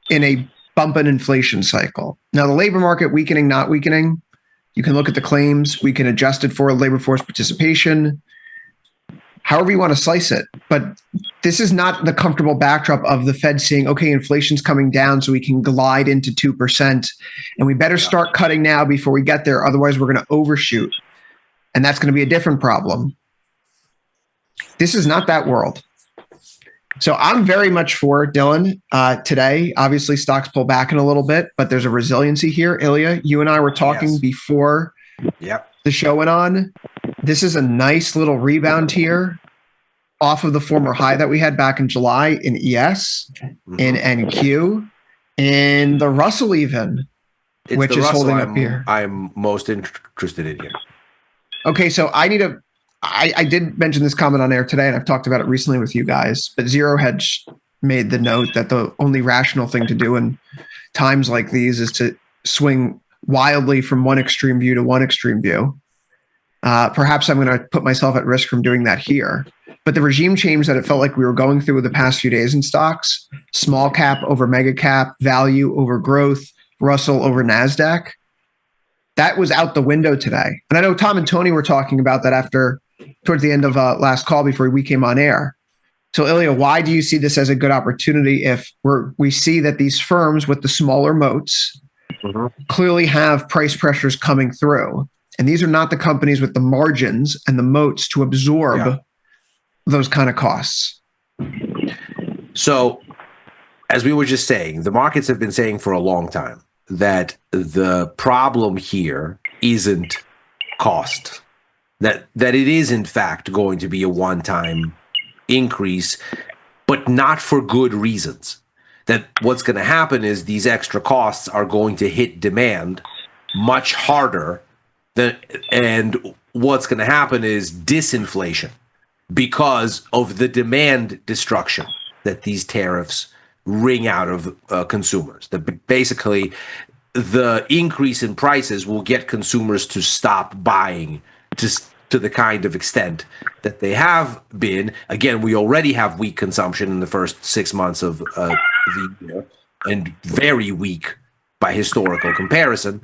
in a bump in inflation cycle. Now, the labor market weakening, not weakening, you can look at the claims. We can adjust it for labor force participation, however you want to slice it. But this is not the comfortable backdrop of the Fed saying, okay, inflation's coming down so we can glide into 2%. And we better start cutting now before we get there. Otherwise, we're going to overshoot. And that's going to be a different problem. This is not that world. So I'm very much for Dylan today. Obviously, stocks pull back in a little bit, but there's a resiliency here. Ilya, you and I were talking before the show went on. This is a nice little rebound here off of the former high that we had back in July in ES, in NQ, in the Russell even, which is holding up here. I'm most interested in here. Okay, so I did mention this comment on air today, and I've talked about it recently with you guys, but Zero Hedge made the note that the only rational thing to do in times like these is to swing wildly from one extreme view to one extreme view. Perhaps I'm going to put myself at risk from doing that here. But the regime change that it felt like we were going through the past few days in stocks, small cap over mega cap, value over growth, Russell over NASDAQ, that was out the window today. And I know Tom and Tony were talking about that towards the end of last call before we came on air. So Ilya, why do you see this as a good opportunity if we see that these firms with the smaller moats clearly have price pressures coming through? And these are not the companies with the margins and the moats to absorb those kind of costs. So, as we were just saying, the markets have been saying for a long time that the problem here isn't cost, that it is in fact going to be a one-time increase, but not for good reasons. That what's going to happen is these extra costs are going to hit demand much harder and what's going to happen is disinflation because of the demand destruction that these tariffs wring out of consumers. That basically the increase in prices will get consumers to stop buying to the kind of extent that they have been. Again, we already have weak consumption in the first 6 months of the year, and very weak by historical comparison.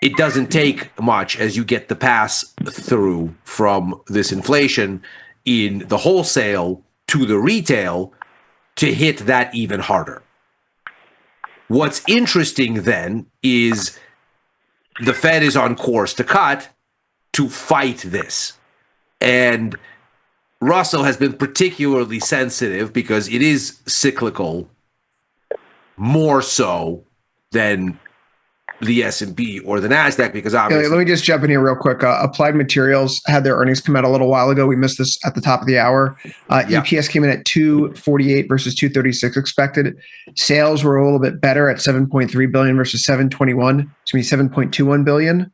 It doesn't take much as you get the pass through from this inflation in the wholesale to the retail to hit that even harder. What's interesting then is the Fed is on course to cut to fight this. And Russell has been particularly sensitive because it is cyclical more so than the S&P or the NASDAQ, because obviously... Let me just jump in here real quick. Applied Materials had their earnings come out a little while ago. We missed this at the top of the hour. EPS came in at 248 versus 236 expected. Sales were a little bit better at 7.3 billion versus 7.21 billion.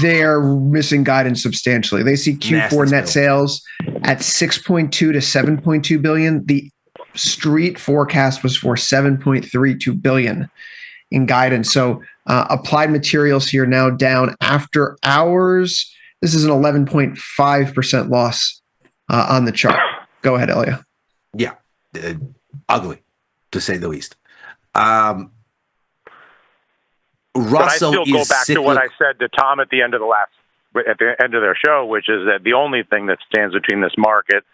They're missing guidance substantially. They see Q4 net sales at 6.2 to 7.2 billion. The street forecast was for 7.32 billion in guidance. So Applied Materials here now down after hours. This is an 11.5% loss on the chart. Go ahead, Elia. Yeah, ugly, to say the least. But I Russell still go is back to what I said to Tom at the end of their show, which is that the only thing that stands between this market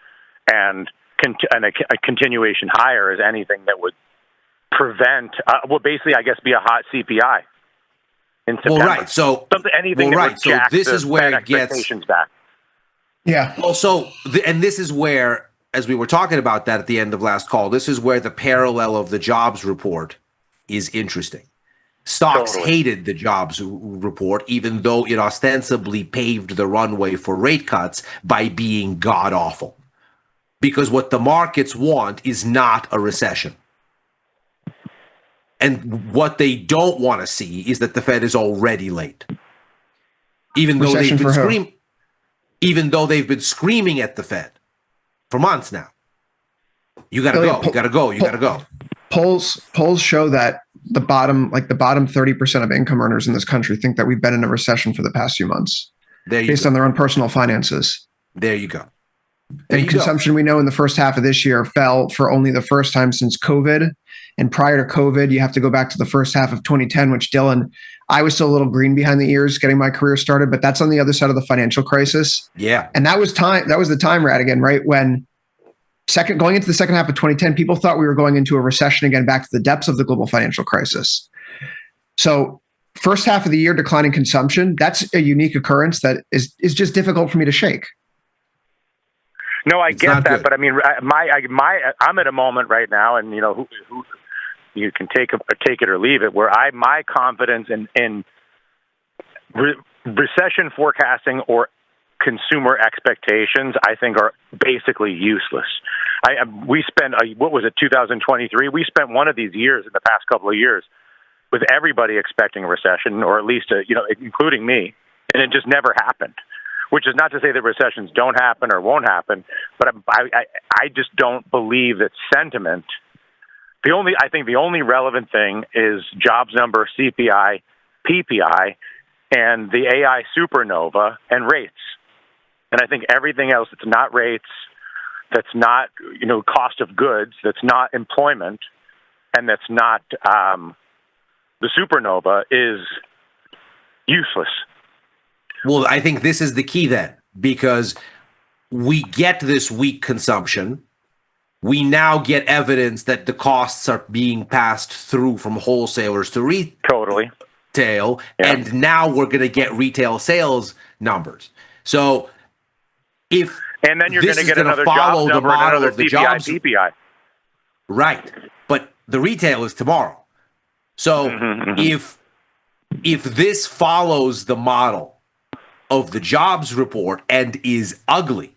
and a continuation higher is anything that would prevent, basically, I guess, be a hot CPI in September. Well, right. So anything that would jack this is where Fed it gets expectations back. Yeah. Well, and this is where, as we were talking about that at the end of last call, this is where the parallel of the jobs report is interesting. Stocks hated the jobs report, even though it ostensibly paved the runway for rate cuts by being god awful. Because what the markets want is not a recession. And what they don't want to see is that the Fed is already late. Even though they've been screaming at the Fed for months now. You got to go. You got to go. You got to go. Polls show that the bottom 30% of income earners in this country think that we've been in a recession for the past few months, based on their own personal finances. There you go. And consumption, we know, in the first half of this year fell for only the first time since COVID. And prior to COVID, you have to go back to the first half of 2010, which, Dylan, I was still a little green behind the ears getting my career started, but that's on the other side of the financial crisis. Yeah. And that was the time, Radigan, right? When going into the second half of 2010, people thought we were going into a recession again, back to the depths of the global financial crisis. So first half of the year declining consumption, that's a unique occurrence that is just difficult for me to shake. No, I get that, but I mean, I'm at a moment right now, and who you can take it or leave it, where my confidence in recession forecasting or consumer expectations, I think, are basically useless. We spent 2023? We spent one of these years in the past couple of years with everybody expecting a recession, or at least including me, and it just never happened. Which is not to say that recessions don't happen or won't happen, but I just don't believe that sentiment. I think the only relevant thing is jobs number, CPI, PPI, and the AI supernova and rates. And I think everything else that's not rates, that's not cost of goods, that's not employment, and that's not the supernova is useless. Well, I think this is the key then, because we get this weak consumption. We now get evidence that the costs are being passed through from wholesalers to retail. Yeah. And now we're going to get retail sales numbers. So and then you're going to get another jobs number and another CPI, PPI. Right. But the retail is tomorrow. So if this follows the model of the jobs report and is ugly,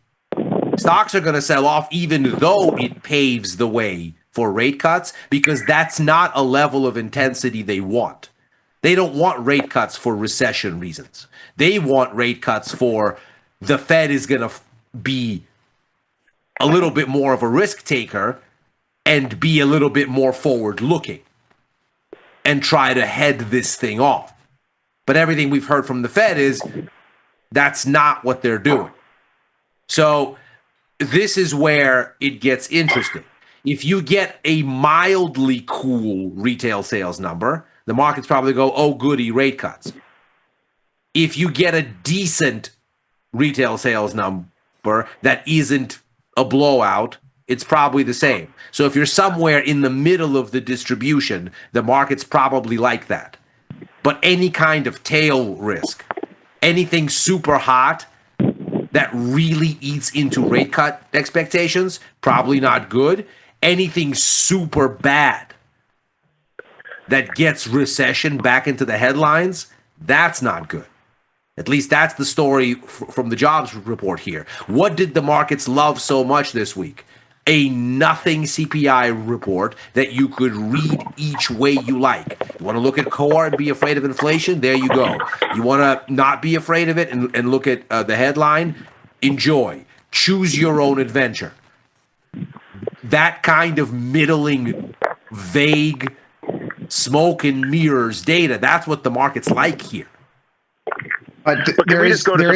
stocks are going to sell off, even though it paves the way for rate cuts, because that's not a level of intensity they want. They don't want rate cuts for recession reasons. They want rate cuts for the Fed is going to be a little bit more of a risk taker and be a little bit more forward looking and try to head this thing off. But everything we've heard from the Fed is that's not what they're doing. So this is where it gets interesting. If you get a mildly cool retail sales number, the markets probably go, oh, goody, rate cuts. If you get a decent retail sales number that isn't a blowout, it's probably the same. So if you're somewhere in the middle of the distribution, the market's probably like that. But any kind of tail risk, anything super hot that really eats into rate cut expectations, probably not good. Anything super bad that gets recession back into the headlines, that's not good. At least that's the story from the jobs report here. What did the markets love so much this week? A nothing CPI report that you could read each way you like. You want to look at core and be afraid of inflation? There you go. You want to not be afraid of it and look at the headline? Enjoy. Choose your own adventure. That kind of middling, vague, smoke and mirrors data, that's what the market's like here. But can we just go to can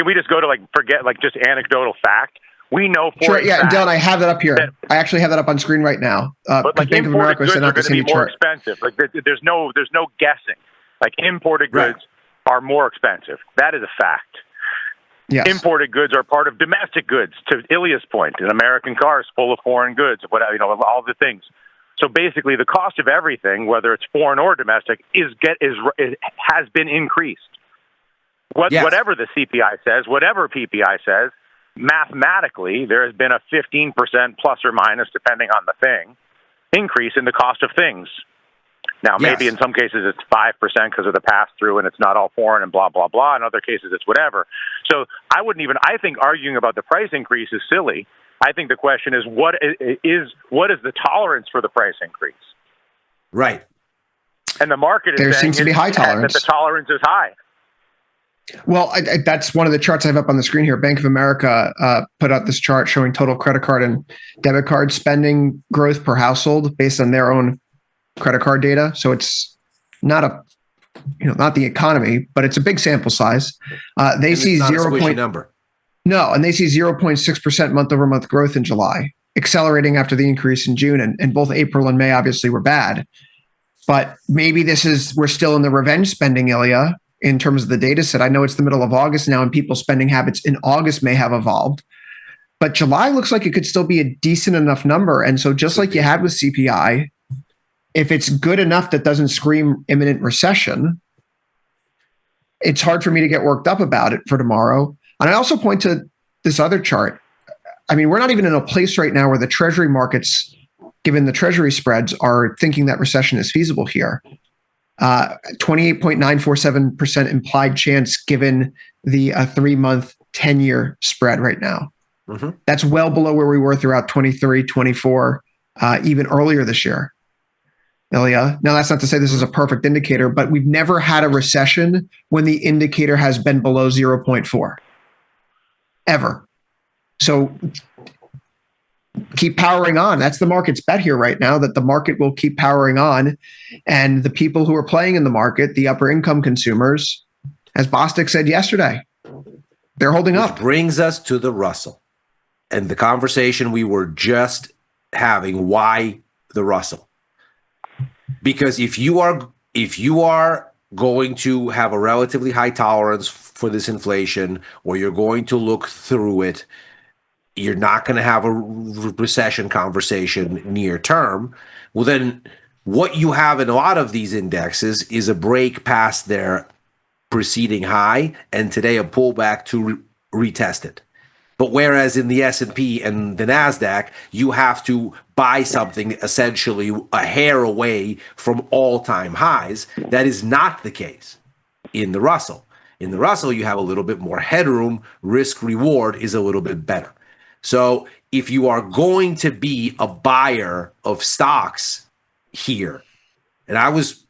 we just go to forget just anecdotal fact? We know for sure, a yeah, fact Dylan, I have that up here. I actually have that up on screen right now. but Bank of America goods sent are out the going to be same more chart. expensive. There's no guessing. Imported goods are more expensive. That is a fact. Yes. Imported goods are part of domestic goods. To Ilya's point, an American car is full of foreign goods. All the things. So basically, the cost of everything, whether it's foreign or domestic, has been increased. Whatever the CPI says, whatever PPI says, mathematically, there has been a 15% plus or minus, depending on the thing, increase in the cost of things. Now, maybe in some cases it's 5% because of the pass-through and it's not all foreign and blah, blah, blah. In other cases, it's whatever. So I think arguing about the price increase is silly. I think the question is what is the tolerance for the price increase? Right. And the market is there saying seems to be high tolerance. that the tolerance is high. Well, that's one of the charts I have up on the screen here. Bank of America put out this chart showing total credit card and debit card spending growth per household based on their own credit card data. So it's not not the economy, but it's a big sample size. They see 0. number. No, and they see 0.6% month over month growth in July, accelerating after the increase in June. And both April and May obviously were bad. But maybe we're still in the revenge spending, Ilya, in terms of the data set. I know it's the middle of August now, and people's spending habits in August may have evolved. But July looks like it could still be a decent enough number. And so just like you had with CPI, if it's good enough that doesn't scream imminent recession, it's hard for me to get worked up about it for tomorrow. And I also point to this other chart. I mean, we're not even in a place right now where the treasury markets, given the treasury spreads, are thinking that recession is feasible here. 28.947% implied chance given the 3-month 10-year spread right now. Mm-hmm. That's well below where we were throughout 23, 24, even earlier this year. Ilya. Now, that's not to say this is a perfect indicator, but we've never had a recession when the indicator has been below 0.4. Ever. So keep powering on. That's the market's bet here right now, that the market will keep powering on. And the people who are playing in the market, the upper income consumers, as Bostic said yesterday, they're holding up. Which brings us to the Russell and the conversation we were just having. Why the Russell? Because if you are going to have a relatively high tolerance for this inflation, or you're going to look through it, you're not going to have a recession conversation near term. Well, then what you have in a lot of these indexes is a break past their preceding high, and today a pullback to retest it. But whereas in the S&P and the NASDAQ, you have to buy something essentially a hair away from all-time highs, that is not the case in the Russell. In the Russell, you have a little bit more headroom. Risk-reward is a little bit better. So if you are going to be a buyer of stocks here, and I was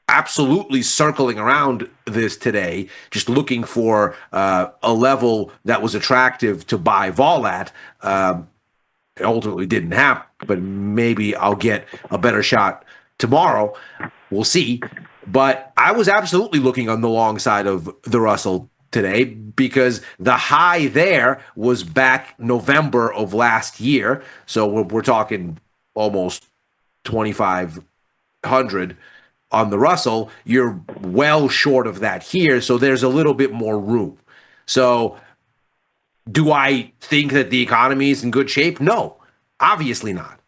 absolutely circling around this today, just looking for a level that was attractive to buy vol at. It ultimately didn't happen, but maybe I'll get a better shot tomorrow. We'll see. But I was absolutely looking on the long side of the Russell today, because the high there was back November of last year. So we're talking almost 2,500 on the Russell. You're well short of that here. So there's a little bit more room. So do I think that the economy is in good shape? No, obviously not.